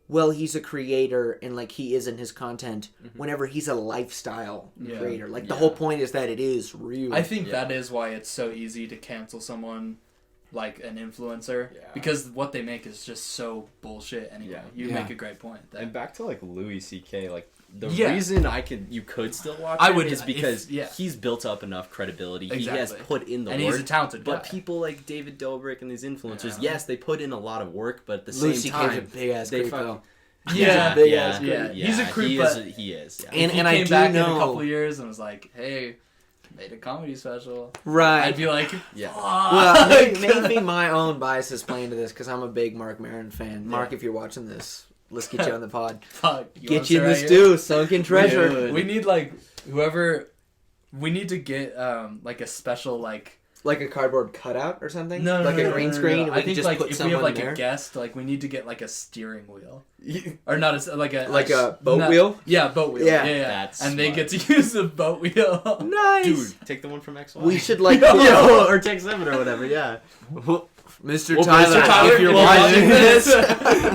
Speaker 2: well, he's a creator and like he is in his content whenever he's a lifestyle
Speaker 1: Yeah.
Speaker 2: creator. Like the
Speaker 3: Yeah.
Speaker 2: whole point is that it is real.
Speaker 1: I think
Speaker 3: Yeah.
Speaker 1: that is why it's so easy to cancel someone like an influencer
Speaker 3: Yeah.
Speaker 1: because what they make is just so bullshit anyway.
Speaker 3: Yeah.
Speaker 1: You
Speaker 2: Yeah.
Speaker 1: make a great point.
Speaker 3: And back to like Louis C.K. Like the
Speaker 1: Yeah.
Speaker 3: reason you could still watch
Speaker 1: I
Speaker 3: it
Speaker 1: would,
Speaker 3: is because
Speaker 1: if-
Speaker 3: he's built up enough credibility. He has
Speaker 1: Exactly.
Speaker 3: put in the
Speaker 1: and
Speaker 3: work.
Speaker 1: he's a talented guy.
Speaker 3: But people like David Dobrik and these influencers,
Speaker 1: Yeah.
Speaker 3: yes, they put in a lot of work, but at the
Speaker 2: Louis
Speaker 3: same
Speaker 2: C.K.'s a
Speaker 3: time,
Speaker 2: big ass
Speaker 3: they
Speaker 2: creep
Speaker 3: fuck-
Speaker 2: though.
Speaker 1: Yeah.
Speaker 2: big
Speaker 3: yeah,
Speaker 2: ass creep.
Speaker 1: Yeah. He's a creep,
Speaker 3: He
Speaker 1: but-
Speaker 3: is. Yeah.
Speaker 2: And
Speaker 1: if he
Speaker 2: I
Speaker 1: came
Speaker 2: do
Speaker 1: back in a
Speaker 2: know-
Speaker 1: couple of years and was like, "Hey, made a comedy special,"
Speaker 2: Right.
Speaker 1: I'd be like,
Speaker 3: Yeah.
Speaker 2: Well,
Speaker 1: "Fuck."
Speaker 2: maybe my own biases play into this because I'm a big Mark Maron fan. Mark,
Speaker 1: Yeah.
Speaker 2: if you're watching this, let's get you on the pod.
Speaker 1: Fuck,
Speaker 2: Get you in
Speaker 1: wanna
Speaker 2: the
Speaker 1: sit right
Speaker 2: stew, Sunken
Speaker 1: here?
Speaker 2: Treasure.
Speaker 1: We need like whoever. We need to get like a special like.
Speaker 2: Like a cardboard cutout or something?
Speaker 1: No,
Speaker 2: like
Speaker 1: no,
Speaker 2: a
Speaker 1: no,
Speaker 2: green
Speaker 1: no, no,
Speaker 2: screen?
Speaker 1: no.
Speaker 2: And
Speaker 1: I
Speaker 2: we can
Speaker 1: think
Speaker 2: just
Speaker 1: like
Speaker 2: put
Speaker 1: if we have
Speaker 2: someone
Speaker 1: like
Speaker 2: there?
Speaker 1: a guest, like we need to get like a steering wheel, or not like a
Speaker 2: boat wheel?
Speaker 1: Yeah, boat wheel.
Speaker 2: Yeah.
Speaker 1: Yeah.
Speaker 3: That's
Speaker 1: and they
Speaker 3: smart.
Speaker 1: get to use the boat wheel.
Speaker 2: Nice!
Speaker 3: Dude, take the one from XY.
Speaker 2: We should like...
Speaker 3: Yo, or take 7 or whatever, yeah.
Speaker 2: Mr.
Speaker 1: Well,
Speaker 2: Tyler,
Speaker 1: Mr. Tyler,
Speaker 2: if you're
Speaker 1: well,
Speaker 2: watching this...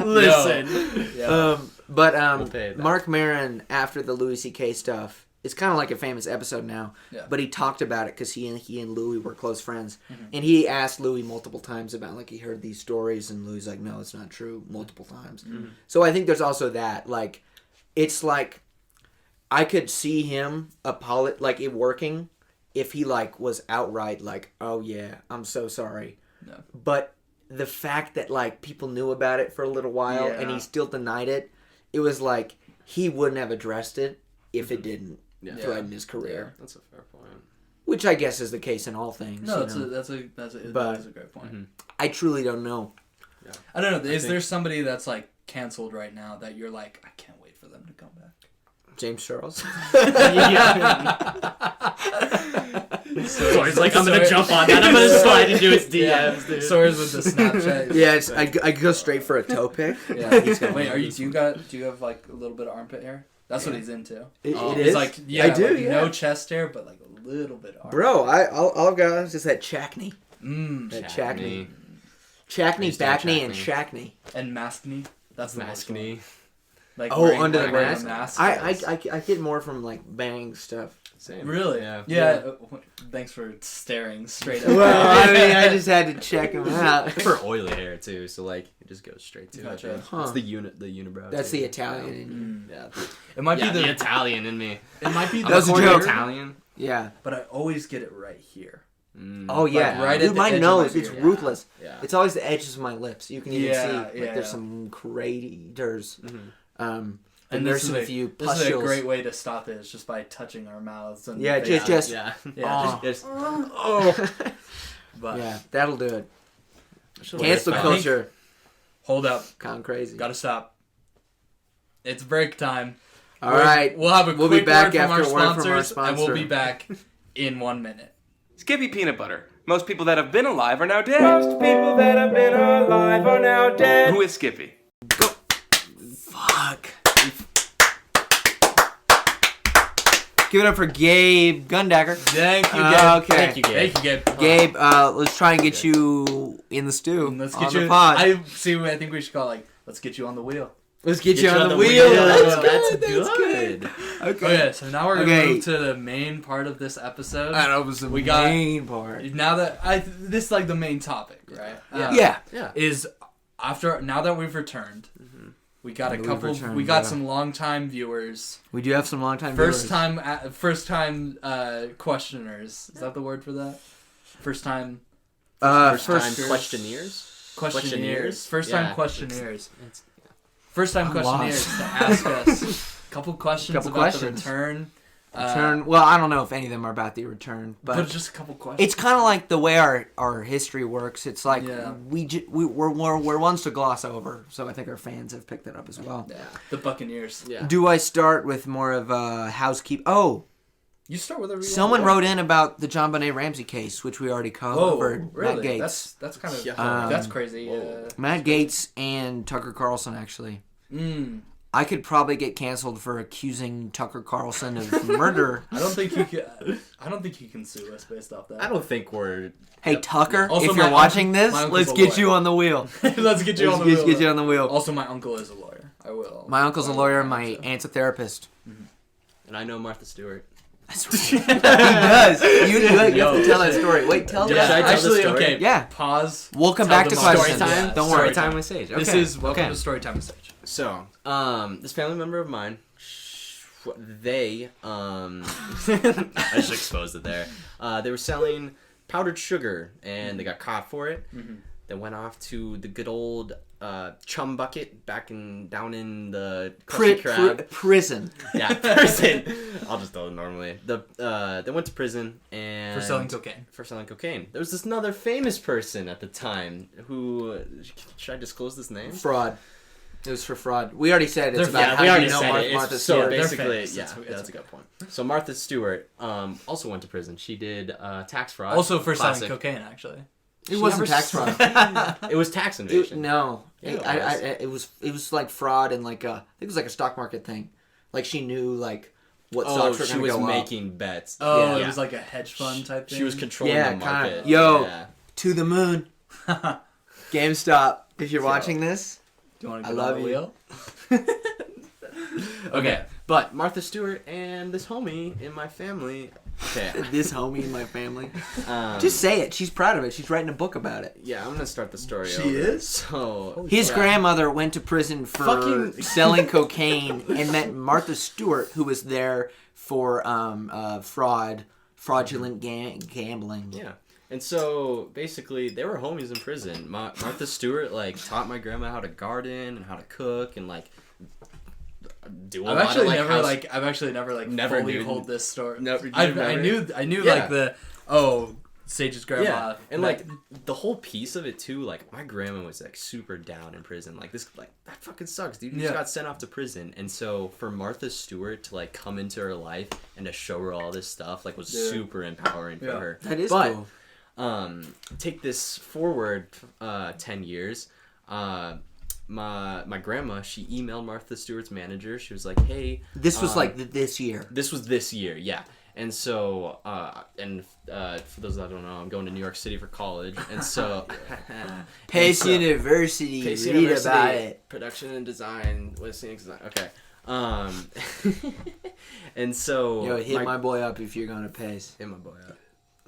Speaker 3: Listen.
Speaker 1: Yeah.
Speaker 3: We'll pay that.
Speaker 2: Mark Maron, after the Louis C.K. stuff, it's kind of like a famous episode now,
Speaker 1: Yeah.
Speaker 2: but he talked about it because he and Louis were close friends, and he asked Louis multiple times about like he heard these stories, and Louis like, no, it's not true, multiple times. So I think there's also that like, it's like I could see him like it working if he like was outright like, oh yeah, I'm so sorry,
Speaker 1: No.
Speaker 2: but the fact that like people knew about it for a little while and
Speaker 1: Yeah.
Speaker 2: he still denied it, it was like he wouldn't have addressed it if it didn't
Speaker 3: Yeah.
Speaker 2: threaten his career.
Speaker 3: That's a fair point.
Speaker 2: Which I guess is the case in all things.
Speaker 1: No,
Speaker 2: you know.
Speaker 1: that's a great point.
Speaker 2: I truly don't know.
Speaker 1: I don't know. Is there somebody that's like canceled right now that you're like, I can't wait for them to come back?
Speaker 2: James Charles.
Speaker 3: So he's like, I'm gonna jump on that. I'm gonna slide into his DMs, dude.
Speaker 1: Soars with the Snapchat.
Speaker 2: Yeah, I go straight for a toe pick.
Speaker 1: Yeah.
Speaker 2: He's gonna
Speaker 1: Wait,
Speaker 2: lose.
Speaker 1: do you have like a little bit of armpit hair? That's what he's into.
Speaker 2: It
Speaker 1: He's
Speaker 2: is?
Speaker 1: like, yeah,
Speaker 2: I do,
Speaker 1: like,
Speaker 2: yeah.
Speaker 1: no chest hair, but like a little bit of armpit.
Speaker 2: Bro, all I've got is just that Chackney. That
Speaker 3: Chackney.
Speaker 2: Chackney,
Speaker 3: Used to have
Speaker 2: Backney, and Shackney.
Speaker 1: And maskney. That's the worst one.
Speaker 3: Maskney.
Speaker 1: Like
Speaker 2: Oh,
Speaker 1: wearing,
Speaker 2: under the
Speaker 1: like, wearing a
Speaker 2: mask?
Speaker 1: mask.
Speaker 2: I get more from like bang stuff.
Speaker 3: Same.
Speaker 1: Really?
Speaker 3: Yeah.
Speaker 1: Yeah. Thanks for staring straight at
Speaker 2: Well, I mean, I just had to check him out.
Speaker 3: For oily hair too, so like it just goes straight to
Speaker 1: Gotcha.
Speaker 3: it.
Speaker 2: Huh.
Speaker 3: It's the unibrow.
Speaker 2: That's
Speaker 3: too.
Speaker 2: the Italian in you.
Speaker 3: Yeah.
Speaker 1: It might
Speaker 3: Yeah,
Speaker 1: be
Speaker 3: the Italian in me.
Speaker 1: It might be
Speaker 2: That was a
Speaker 1: corner,
Speaker 2: joke.
Speaker 3: Italian.
Speaker 2: Yeah.
Speaker 1: but I always get it right here.
Speaker 2: Oh yeah.
Speaker 1: right at
Speaker 2: Dude,
Speaker 1: the
Speaker 2: my
Speaker 1: edge of
Speaker 2: nose,
Speaker 1: my
Speaker 2: it's
Speaker 1: beard.
Speaker 2: ruthless.
Speaker 3: Yeah.
Speaker 2: It's always the edges of my lips. You can even
Speaker 1: Yeah,
Speaker 2: see like
Speaker 1: yeah.
Speaker 2: there's some craters. And
Speaker 1: And
Speaker 2: there's
Speaker 1: this
Speaker 2: some
Speaker 1: is
Speaker 2: few
Speaker 1: this is a
Speaker 2: pustules.
Speaker 1: great way to stop it. Is just by touching our mouths and
Speaker 2: Yeah,
Speaker 1: faces.
Speaker 2: just-
Speaker 3: Yeah.
Speaker 1: Yeah,
Speaker 3: Just,
Speaker 1: But
Speaker 2: Yeah, that'll do it.
Speaker 3: just
Speaker 2: Cancel
Speaker 1: I think-
Speaker 2: culture.
Speaker 1: hold up,
Speaker 2: Gone crazy.
Speaker 1: gotta stop. It's break time.
Speaker 2: All right.
Speaker 1: We'll have a
Speaker 2: We'll be
Speaker 1: quick
Speaker 2: back
Speaker 1: word from
Speaker 2: after
Speaker 1: our
Speaker 2: a word from our
Speaker 1: sponsors, and we'll
Speaker 2: sponsor.
Speaker 1: be back in 1 minute.
Speaker 5: Skippy Peanut Butter. Most people that have been alive are now dead.
Speaker 6: Most people that have been alive are now dead.
Speaker 5: Who is Skippy?
Speaker 2: Fuck. Give it up for Gabe Gundagger.
Speaker 1: Thank you, Gabe.
Speaker 2: Okay.
Speaker 3: Thank you, Gabe.
Speaker 1: Thank you, Gabe.
Speaker 2: Gabe, let's try and get you in the stew.
Speaker 1: Let's
Speaker 2: on
Speaker 1: get
Speaker 2: the
Speaker 1: you.
Speaker 2: pod.
Speaker 1: I think we should call it, like, let's get you on the wheel.
Speaker 2: Let's get you on the wheel.
Speaker 1: wheel.
Speaker 2: That's
Speaker 3: That's
Speaker 2: good. Okay.
Speaker 1: Okay, so now we're gonna
Speaker 2: Okay.
Speaker 1: move to the main part of this episode.
Speaker 2: That was the
Speaker 1: We got-
Speaker 2: main part.
Speaker 1: Now that this is like the main topic, right?
Speaker 2: Yeah.
Speaker 1: Is now that we've returned, we got
Speaker 2: Now
Speaker 1: a
Speaker 2: that we've
Speaker 1: couple.
Speaker 2: returned,
Speaker 1: We got
Speaker 2: yeah.
Speaker 1: some longtime viewers.
Speaker 2: We do have some long time
Speaker 1: First time questioners. Is that the word for that? First time
Speaker 3: First time
Speaker 1: First-
Speaker 3: questionnaires.
Speaker 1: questionnaires. First time
Speaker 3: Yeah.
Speaker 1: questionnaires.
Speaker 3: It's-
Speaker 1: First time
Speaker 2: I'm
Speaker 1: questionnaires
Speaker 2: lost.
Speaker 1: to ask us a couple questions
Speaker 2: Couple
Speaker 1: about
Speaker 2: questions.
Speaker 1: the return.
Speaker 2: return. Well, I don't know if any of them are about the return,
Speaker 1: But
Speaker 2: but
Speaker 1: just a couple questions.
Speaker 2: it's kind of like the way our history works. It's like
Speaker 1: Yeah.
Speaker 2: we're ones to gloss over. So I think our fans have picked that up as well.
Speaker 3: Yeah.
Speaker 1: the Buccaneers.
Speaker 3: Yeah.
Speaker 2: Do I start with more of a housekeep? Oh,
Speaker 1: You start with a
Speaker 2: someone wrote in about the John Benet Ramsey case, which we already
Speaker 1: Oh,
Speaker 2: covered.
Speaker 1: really?
Speaker 2: Matt Gates,
Speaker 1: That's kind of
Speaker 3: Yeah.
Speaker 1: that's crazy.
Speaker 3: Whoa.
Speaker 2: Matt Gates, and Tucker Carlson. Actually,
Speaker 1: Mm.
Speaker 2: I could probably get canceled for accusing Tucker Carlson of murder.
Speaker 1: I don't think he can sue us based off that.
Speaker 3: I don't think we're.
Speaker 2: Hey Tucker,
Speaker 1: Also,
Speaker 2: if you're
Speaker 1: my
Speaker 2: watching
Speaker 1: uncle-
Speaker 2: this,
Speaker 1: my uncle's
Speaker 2: let's
Speaker 1: a
Speaker 2: get
Speaker 1: lawyer.
Speaker 2: you on the wheel.
Speaker 1: Let's get you on the
Speaker 2: Let's
Speaker 1: wheel.
Speaker 2: get you on the wheel.
Speaker 1: Also, my uncle is a lawyer. I will.
Speaker 2: My uncle's a lawyer. My aunt's a therapist.
Speaker 3: And I know Martha Stewart.
Speaker 2: He does. You have
Speaker 3: Yo,
Speaker 2: to tell that story. Wait, tell
Speaker 3: Yeah,
Speaker 2: that.
Speaker 3: should I tell the
Speaker 1: Actually,
Speaker 3: story?
Speaker 1: okay.
Speaker 2: Yeah.
Speaker 1: Pause.
Speaker 2: We'll come
Speaker 1: Tell
Speaker 2: back to
Speaker 1: them all.
Speaker 2: questions.
Speaker 1: Story time.
Speaker 2: Don't
Speaker 1: Yeah,
Speaker 2: worry.
Speaker 3: Story time on stage.
Speaker 1: This
Speaker 3: Okay.
Speaker 1: is welcome
Speaker 3: Okay.
Speaker 1: to Storytime Message.
Speaker 3: So, this family member of mine, they, I just exposed it there. They were selling powdered sugar, and they got caught for it.
Speaker 1: Mm-hmm.
Speaker 3: They went off to the good old chum bucket down in the Krusty Krab.
Speaker 2: Prison.
Speaker 3: Yeah, prison. I'll just tell it normally. They went to prison and
Speaker 1: For selling cocaine.
Speaker 3: For selling cocaine. There was this another famous person at the time who, should I disclose this name?
Speaker 2: Fraud. It was for fraud. We already said it's
Speaker 1: They're-
Speaker 2: about
Speaker 1: yeah,
Speaker 2: how
Speaker 3: we
Speaker 2: you
Speaker 3: already
Speaker 2: know
Speaker 3: said it.
Speaker 2: Martha
Speaker 3: It's so
Speaker 2: Stewart.
Speaker 1: They're
Speaker 3: basically,
Speaker 1: famous.
Speaker 3: yeah,
Speaker 1: It's-
Speaker 3: that's a good point. So Martha Stewart also went to prison. She did tax fraud.
Speaker 1: Also for
Speaker 3: Classic.
Speaker 1: selling cocaine, actually.
Speaker 2: It wasn't
Speaker 3: never
Speaker 2: tax fraud.
Speaker 3: It was tax
Speaker 2: It,
Speaker 3: invasion.
Speaker 2: no,
Speaker 3: Yeah,
Speaker 2: it was like fraud and like I think it was like a stock market thing. Like she knew like what
Speaker 3: Oh,
Speaker 2: stocks were
Speaker 3: she
Speaker 2: going to
Speaker 3: was
Speaker 2: go up.
Speaker 3: making bets.
Speaker 1: Oh,
Speaker 3: Yeah.
Speaker 1: it was like a hedge fund type thing.
Speaker 3: She was controlling
Speaker 2: Yeah,
Speaker 3: the market.
Speaker 2: kinda. Yo.
Speaker 3: Yeah.
Speaker 2: To the moon. GameStop. If you're watching this,
Speaker 1: Do you want to
Speaker 2: I
Speaker 1: get
Speaker 2: love
Speaker 1: on the
Speaker 2: you.
Speaker 1: wheel?
Speaker 3: Okay, but Martha Stewart and this homie in my family. Okay,
Speaker 2: this homie in my family.
Speaker 3: um,
Speaker 2: Just say it. She's proud of it. She's writing a book about it.
Speaker 3: yeah, I'm gonna start the story.
Speaker 1: She
Speaker 3: over.
Speaker 1: is?
Speaker 3: So
Speaker 2: His
Speaker 3: yeah.
Speaker 2: grandmother went to prison for
Speaker 3: Fucking-
Speaker 2: selling cocaine and met Martha Stewart, who was there for fraudulent gambling.
Speaker 3: Yeah. And so basically, they were homies in prison. Martha Stewart like taught my grandma how to garden and how to cook and like do a
Speaker 1: I've
Speaker 3: lot
Speaker 1: actually
Speaker 3: of,
Speaker 1: never
Speaker 3: house-
Speaker 1: I've actually never
Speaker 3: Never
Speaker 1: fully
Speaker 3: knew-
Speaker 1: hold this story.
Speaker 3: Never-
Speaker 1: I
Speaker 3: never-
Speaker 1: knew
Speaker 3: Yeah.
Speaker 1: like the Sage's grandma.
Speaker 3: Yeah, and
Speaker 1: like
Speaker 3: like the whole piece of it too, like my grandma was like super down in prison. Like this, like that fucking sucks, dude. You
Speaker 1: Yeah.
Speaker 3: just got sent off to prison, and so for Martha Stewart to like come into her life and to show her all this stuff, like was
Speaker 1: Yeah.
Speaker 3: super empowering for
Speaker 1: Yeah.
Speaker 3: her.
Speaker 2: That is
Speaker 3: But,
Speaker 2: cool.
Speaker 3: Take this forward 10 years. My grandma, she emailed Martha Stewart's manager. She was like, "Hey,
Speaker 2: This was like this year.
Speaker 3: this was this year, yeah." And so, for those that don't know, I'm going to New York City for college, and so
Speaker 2: Pace
Speaker 3: so-
Speaker 2: University.
Speaker 3: Pace
Speaker 2: Read
Speaker 3: University,
Speaker 2: about it.
Speaker 3: production and design, listening design. Okay, and so
Speaker 2: Yo, hit my boy up if you're going to Pace.
Speaker 3: hit my boy up.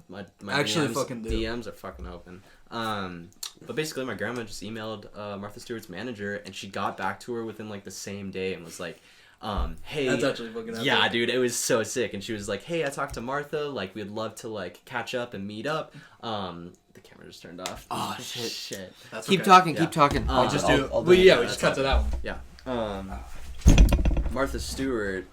Speaker 3: My
Speaker 1: Actually
Speaker 3: DMs,
Speaker 1: fucking do.
Speaker 3: DMs are fucking open. But basically, my grandma just emailed Martha Stewart's manager, and she got back to her within like the same day and was like, "Hey,
Speaker 1: that's actually fucking epic.
Speaker 3: yeah, dude, it was so sick." And she was like, "Hey, I talked to Martha. Like, we'd love to like catch up and meet up." The camera just turned off.
Speaker 2: Oh, shit.
Speaker 3: Shit.
Speaker 1: That's
Speaker 2: Keep
Speaker 1: okay.
Speaker 2: talking,
Speaker 3: Yeah.
Speaker 2: keep talking.
Speaker 3: I'll
Speaker 1: Just
Speaker 3: I'll-
Speaker 1: do.
Speaker 2: I'll
Speaker 1: we
Speaker 2: it.
Speaker 1: just cut to that one.
Speaker 3: Yeah. Martha Stewart.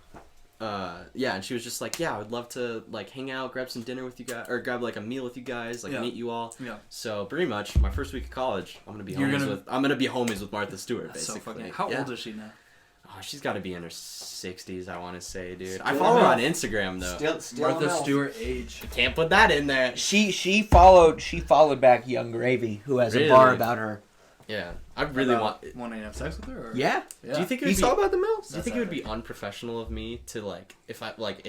Speaker 3: Yeah, and she was just like, "Yeah, I would love to like hang out, grab some dinner with you guys, or grab like a meal with you guys, like
Speaker 1: Yeah.
Speaker 3: meet you all."
Speaker 1: Yeah.
Speaker 3: So pretty much, my first week of college, I'm gonna be homies with Martha Stewart,
Speaker 1: That's so
Speaker 3: basically.
Speaker 1: fucking. How
Speaker 3: Yeah.
Speaker 1: old is she now?
Speaker 3: Oh, she's got to be in her 60s, I want to say, dude. I follow her on Instagram, though.
Speaker 2: Still
Speaker 1: Martha
Speaker 2: no.
Speaker 1: Stewart age.
Speaker 3: Can't put that in there.
Speaker 2: She followed back Young Gravy, who has a bar
Speaker 3: Really?
Speaker 2: about her.
Speaker 3: Yeah. I really want...
Speaker 1: Wanting to have sex with her? Or?
Speaker 2: Yeah.
Speaker 1: Yeah.
Speaker 3: Do you think it would
Speaker 2: He's
Speaker 3: be...
Speaker 2: all about the mills.
Speaker 3: Do you think it would be unprofessional of me to if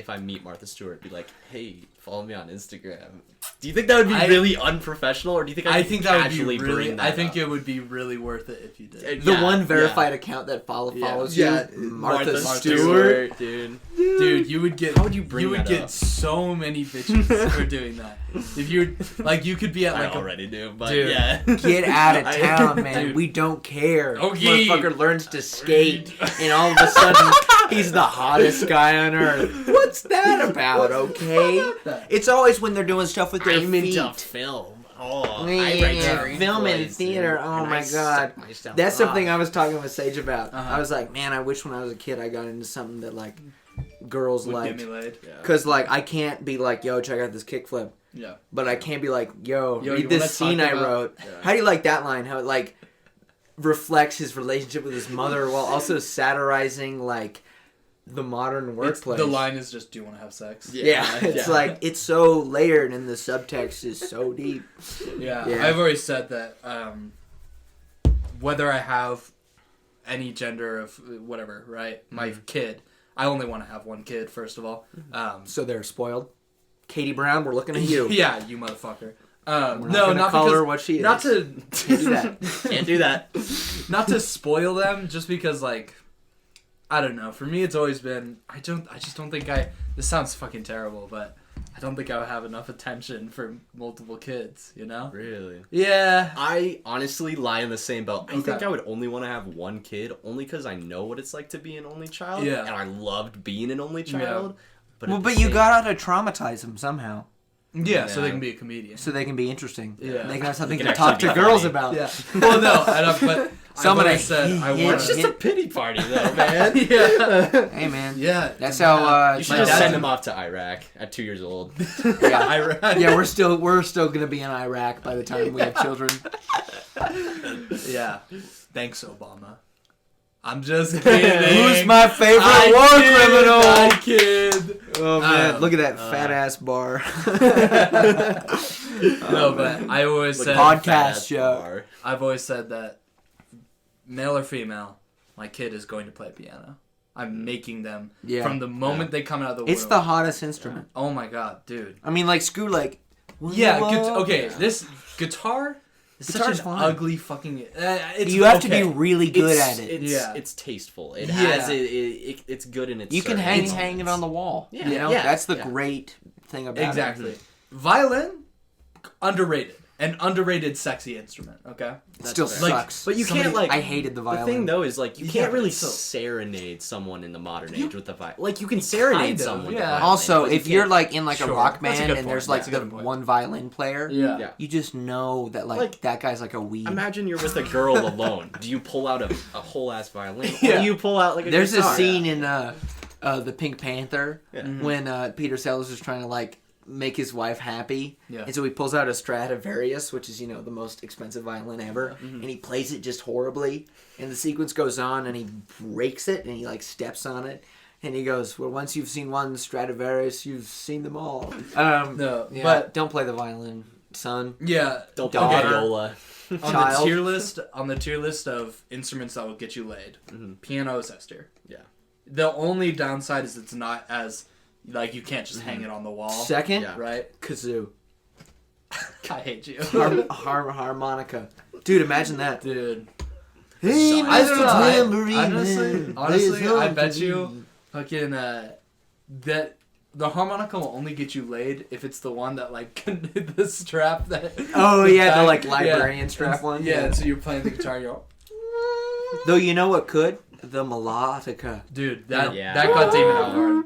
Speaker 3: I meet Martha Stewart, be like, hey, follow me on Instagram? Do you think that would be really unprofessional, or do you think
Speaker 1: I
Speaker 3: could
Speaker 1: think that would be
Speaker 3: casually bring
Speaker 1: really.
Speaker 3: that
Speaker 1: I think
Speaker 3: up?
Speaker 1: it would be really worth it if you did.
Speaker 2: The
Speaker 3: Yeah,
Speaker 2: one
Speaker 3: yeah.
Speaker 2: verified account that follows
Speaker 1: Yeah.
Speaker 2: you, Martha
Speaker 1: Martha
Speaker 2: Stewart.
Speaker 3: dude.
Speaker 1: Dude, you would get.
Speaker 3: How would you bring
Speaker 1: You would
Speaker 3: that
Speaker 1: get
Speaker 3: up?
Speaker 1: so many bitches for doing that. If you you could be at
Speaker 3: I
Speaker 1: like
Speaker 3: already do, but
Speaker 1: Dude.
Speaker 3: yeah.
Speaker 2: Get out of town, man.
Speaker 1: Dude.
Speaker 2: We don't care.
Speaker 1: Okay.
Speaker 2: Motherfucker learns to skate, and all of a sudden, he's the hottest guy on earth. What's that about, okay? It's always when they're doing stuff with their
Speaker 3: I'm
Speaker 2: feet.
Speaker 3: into film. Oh,
Speaker 2: Yeah, film and theater. Oh my god, that's something I was talking with Sage about.
Speaker 1: Uh-huh.
Speaker 2: I was like, man, I wish when I was a kid I got into something that like girls
Speaker 1: would
Speaker 2: liked.
Speaker 1: get me laid.
Speaker 2: Cause like I can't be like, yo, check out this kickflip,
Speaker 1: Yeah.
Speaker 2: but I can't be like, yo,
Speaker 1: Yo,
Speaker 2: read
Speaker 1: you
Speaker 2: this
Speaker 1: wanna
Speaker 2: scene
Speaker 1: talk
Speaker 2: I
Speaker 1: about-
Speaker 2: wrote.
Speaker 3: Yeah.
Speaker 2: How do you like that line? How it like reflects his relationship with his mother while also satirizing like the modern workplace.
Speaker 1: The line is just, "Do you want to have sex?"
Speaker 2: Yeah, it's like it's so layered and the subtext is so deep.
Speaker 1: Yeah,
Speaker 2: Yeah.
Speaker 1: I've always said that whether I have any gender of whatever, right? My kid, I only want to have one kid, first of all.
Speaker 2: So they're spoiled. Katie Brown, we're looking at you.
Speaker 1: Yeah, you motherfucker.
Speaker 2: We're not
Speaker 1: No,
Speaker 2: gonna
Speaker 1: not
Speaker 2: call
Speaker 1: because,
Speaker 2: her what she is.
Speaker 1: not to
Speaker 2: Can't do that.
Speaker 3: Can't do that.
Speaker 1: not to spoil them, just because like I don't know. For me, it's always been I just don't think this sounds fucking terrible, but I don't think I would have enough attention for multiple kids. You know?
Speaker 3: Really?
Speaker 1: Yeah.
Speaker 3: I honestly lie in the same boat. I
Speaker 1: Okay.
Speaker 3: think I would only want to have one kid, only because I know what it's like to be an only child.
Speaker 1: Yeah.
Speaker 3: And I loved being an only child. But
Speaker 2: Well,
Speaker 3: at the
Speaker 2: but you
Speaker 3: same-
Speaker 2: gotta traumatize them somehow,
Speaker 1: Yeah. So they
Speaker 3: Yeah.
Speaker 1: can be a comedian.
Speaker 2: so they can be interesting.
Speaker 1: Yeah.
Speaker 2: They can have something
Speaker 3: They
Speaker 2: to
Speaker 3: can
Speaker 2: talk
Speaker 3: actually
Speaker 2: to
Speaker 3: be
Speaker 2: girls
Speaker 3: funny.
Speaker 2: about.
Speaker 1: Yeah. Well, no, but
Speaker 2: Someone
Speaker 1: I said I
Speaker 2: yeah,
Speaker 1: want.
Speaker 3: It's just a pity party, though, man.
Speaker 1: yeah.
Speaker 2: Hey man,
Speaker 1: Yeah.
Speaker 2: that's how.
Speaker 3: You should
Speaker 1: My
Speaker 3: just
Speaker 1: dad-
Speaker 3: send him off to Iraq at 2 years old.
Speaker 2: Yeah.
Speaker 1: Iraq.
Speaker 2: Yeah, we're still gonna be in Iraq by the time we have children.
Speaker 1: Yeah. Thanks, Obama. I'm just kidding.
Speaker 2: Who's my favorite
Speaker 1: I
Speaker 2: war
Speaker 1: kid,
Speaker 2: criminal?
Speaker 1: I kid.
Speaker 2: Oh man, look at that
Speaker 3: uh,
Speaker 2: fat ass bar.
Speaker 1: No, but I always
Speaker 3: Look
Speaker 1: said
Speaker 3: at that
Speaker 2: podcast
Speaker 3: fat-ass
Speaker 2: show.
Speaker 3: bar.
Speaker 1: I've always said that male or female, my kid is going to play piano. I'm making them
Speaker 2: Yeah.
Speaker 1: from the moment they come out of the womb.
Speaker 2: It's the hottest instrument.
Speaker 1: Oh my god, dude.
Speaker 2: I mean, like Screw, like.
Speaker 1: Yeah.
Speaker 2: Whoa.
Speaker 1: Okay. This guitar is such
Speaker 2: Guitar's
Speaker 1: an
Speaker 2: fine.
Speaker 1: ugly fucking. It's
Speaker 2: You have to
Speaker 1: okay.
Speaker 2: be really good
Speaker 3: It's-
Speaker 2: at it.
Speaker 3: It's,
Speaker 1: Yeah.
Speaker 3: it's tasteful. It
Speaker 1: Yeah.
Speaker 3: has it's good in its.
Speaker 2: You can
Speaker 3: certain
Speaker 2: hang it
Speaker 3: moments.
Speaker 2: on the wall.
Speaker 3: Yeah.
Speaker 2: You know,
Speaker 3: Yeah.
Speaker 2: that's the
Speaker 3: Yeah.
Speaker 2: great thing about it.
Speaker 1: Exactly. Violin, underrated. An underrated sexy instrument, okay?
Speaker 2: Still
Speaker 3: fair.
Speaker 2: sucks.
Speaker 3: But you can't
Speaker 1: Somebody-
Speaker 3: like.
Speaker 2: I hated the violin.
Speaker 3: The thing though is like you
Speaker 1: Yeah,
Speaker 3: can't
Speaker 1: but
Speaker 3: really
Speaker 1: it's so-
Speaker 3: serenade someone in the modern age with the violin. Like you can serenade
Speaker 1: Kind of,
Speaker 3: someone. with
Speaker 1: yeah.
Speaker 3: the violin,
Speaker 2: Also,
Speaker 3: but you
Speaker 2: if you're
Speaker 3: can't-
Speaker 2: like in like a
Speaker 1: Sure.
Speaker 2: rock
Speaker 1: That's a
Speaker 2: band
Speaker 1: good
Speaker 2: and
Speaker 1: point.
Speaker 2: there's like
Speaker 1: That's a
Speaker 2: the
Speaker 1: good point.
Speaker 2: one violin player,
Speaker 3: Yeah.
Speaker 2: you just know that like that guy's like a weed.
Speaker 3: Imagine you're with a girl alone. Do you pull out a whole ass violin? Or
Speaker 1: Yeah.
Speaker 3: do you pull out like a
Speaker 2: There's
Speaker 3: guitar?
Speaker 2: a scene in the Pink Panther
Speaker 3: Yeah.
Speaker 2: when Peter Sellers is trying to like make his wife happy,
Speaker 1: Yeah.
Speaker 2: and so he pulls out a Stradivarius, which is the most expensive violin ever, and he plays it just horribly. And the sequence goes on, and he breaks it, and he like steps on it, and he goes, "Well, once you've seen one Stradivarius, you've seen them all."
Speaker 1: No,
Speaker 2: Yeah,
Speaker 1: but
Speaker 2: don't play the violin, son.
Speaker 1: yeah,
Speaker 3: Don't play
Speaker 2: Daughter.
Speaker 3: viola.
Speaker 2: Child.
Speaker 1: on the tier list of instruments that will get you laid,
Speaker 3: Mhm.
Speaker 1: piano is S tier.
Speaker 3: Yeah.
Speaker 1: The only downside is it's not as like you can't just hang it on the wall.
Speaker 2: Second,
Speaker 3: Yeah.
Speaker 1: Right?
Speaker 2: kazoo,
Speaker 1: I hate you,
Speaker 2: harmonica. Dude, imagine that.
Speaker 1: dude.
Speaker 2: Hey,
Speaker 1: I don't know.
Speaker 2: Mr.
Speaker 1: Honestly,
Speaker 2: Tambourine
Speaker 1: I
Speaker 2: Man,
Speaker 1: bet
Speaker 2: play
Speaker 1: you
Speaker 2: something.
Speaker 1: fucking that the harmonica will only get you laid if it's the one that like the strap that.
Speaker 2: Oh yeah, the like
Speaker 1: Yeah.
Speaker 2: librarian strap one.
Speaker 1: Yeah, and so you're playing the guitar, you're
Speaker 2: Though you know what could? The melodica.
Speaker 1: dude, that
Speaker 3: Yeah.
Speaker 1: that got David Albarn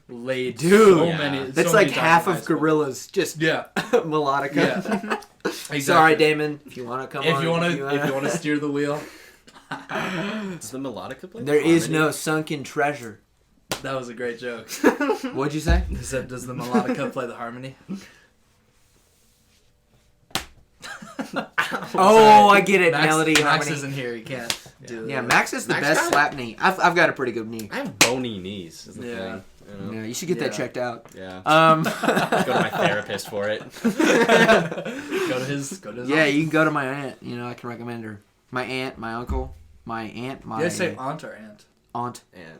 Speaker 1: laid
Speaker 2: Dude.
Speaker 1: so
Speaker 3: Yeah.
Speaker 1: many.
Speaker 2: That's
Speaker 1: so
Speaker 2: like
Speaker 1: many times
Speaker 2: half
Speaker 1: in high
Speaker 2: of
Speaker 1: school.
Speaker 2: Gorillas, just
Speaker 1: Yeah,
Speaker 2: melodica.
Speaker 1: yeah. Exactly.
Speaker 2: Sorry, Damon. If you want to come
Speaker 1: If
Speaker 2: on,
Speaker 1: you want to steer the wheel,
Speaker 3: Does the melodica play?
Speaker 2: there is
Speaker 3: harmony?
Speaker 2: no sunken treasure.
Speaker 1: that was a great joke.
Speaker 2: What'd you say?
Speaker 1: He said, "Does the melodica play the harmony?"
Speaker 2: Oh, I get it.
Speaker 1: Max,
Speaker 2: Melody
Speaker 1: Max
Speaker 2: harmony.
Speaker 1: isn't here. He can't. do
Speaker 2: Yeah,
Speaker 1: that.
Speaker 2: Max is the
Speaker 3: Max
Speaker 2: best
Speaker 3: got it.
Speaker 2: slap knee. I've got a pretty good knee.
Speaker 3: I have bony knees. Is the
Speaker 1: Yeah.
Speaker 3: thing. You know?
Speaker 2: Yeah, you should get that
Speaker 1: Yeah.
Speaker 2: checked out.
Speaker 3: Yeah.
Speaker 2: Um,
Speaker 3: Go to my therapist for it.
Speaker 1: Go to his.
Speaker 2: yeah, you can go to my aunt. You know, I can recommend her. My aunt, my uncle, my aunt, my
Speaker 1: You guys say aunt or aunt?
Speaker 2: aunt.
Speaker 3: And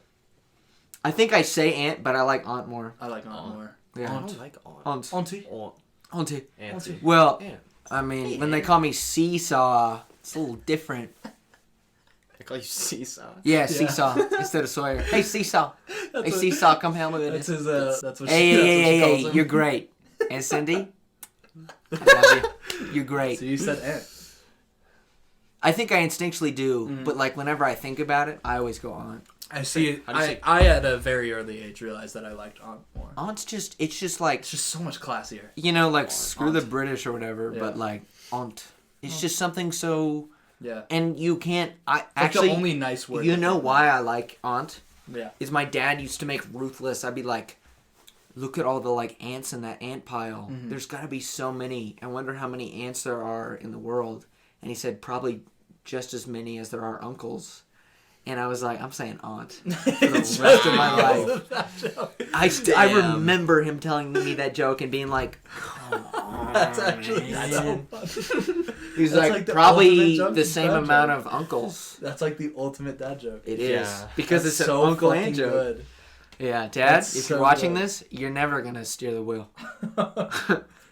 Speaker 2: I think I say aunt, but I like aunt more.
Speaker 1: I like aunt more.
Speaker 2: Yeah.
Speaker 3: I
Speaker 1: Aunt.
Speaker 3: don't like aunt.
Speaker 2: Aunt.
Speaker 1: Auntie.
Speaker 3: Aunt.
Speaker 2: Auntie.
Speaker 3: Auntie.
Speaker 2: Well,
Speaker 3: Aunt.
Speaker 2: I mean,
Speaker 3: Hey,
Speaker 2: when they
Speaker 3: aunt.
Speaker 2: call me Seesaw, it's a little different.
Speaker 3: I call you Seesaw.
Speaker 2: Yeah, Seesaw instead of Sawyer. Hey, Seesaw. Hey,
Speaker 1: what-
Speaker 2: Seesaw, come help me with
Speaker 1: That's
Speaker 2: this.
Speaker 1: his. That's what.
Speaker 2: Hey,
Speaker 1: she, that's
Speaker 2: hey,
Speaker 1: what she
Speaker 2: hey,
Speaker 1: calls
Speaker 2: hey,
Speaker 1: him.
Speaker 2: you're great. And Cindy, I love you. You're great.
Speaker 1: So you said aunt.
Speaker 2: I think I instinctually do,
Speaker 1: Mm-hmm.
Speaker 2: but like whenever I think about it, I always go aunt.
Speaker 1: I see.
Speaker 3: How do you say-
Speaker 1: I at a very early age realized that I liked aunt more.
Speaker 2: Aunt's just, it's just like,
Speaker 1: It's just so much classier.
Speaker 2: you know, like screw the
Speaker 1: Aunt.
Speaker 2: British or whatever,
Speaker 1: Yeah.
Speaker 2: but like aunt. It's just something so,
Speaker 1: Yeah.
Speaker 2: and you can't, I
Speaker 1: Like
Speaker 2: actually,
Speaker 1: the only nice word.
Speaker 2: you know why I like aunt?
Speaker 1: Yeah.
Speaker 2: Is my dad used to make Ruthless. I'd be like, look at all the like ants in that ant pile.
Speaker 1: Mm-hmm.
Speaker 2: There's got to be so many. I wonder how many ants there are in the world. And he said probably just as many as there are uncles. And I was like, I'm saying aunt for the rest of my life. I
Speaker 3: Damn.
Speaker 2: remember him telling me that joke and being like, come on,
Speaker 1: That's actually
Speaker 2: man.
Speaker 1: so funny.
Speaker 2: He's
Speaker 1: That's
Speaker 2: like,
Speaker 1: like the
Speaker 2: probably
Speaker 1: ultimate joke,
Speaker 2: the same
Speaker 1: dad
Speaker 2: amount
Speaker 1: joke.
Speaker 2: of uncles.
Speaker 1: That's like the ultimate dad joke.
Speaker 2: It is
Speaker 3: Yeah.
Speaker 2: because
Speaker 1: That's
Speaker 2: it's
Speaker 1: so
Speaker 2: an uncle
Speaker 1: fucking
Speaker 2: and joke.
Speaker 1: good.
Speaker 2: Yeah, Dad,
Speaker 1: That's
Speaker 2: if
Speaker 1: so
Speaker 2: you're watching
Speaker 1: good.
Speaker 2: this, you're never gonna steer the wheel.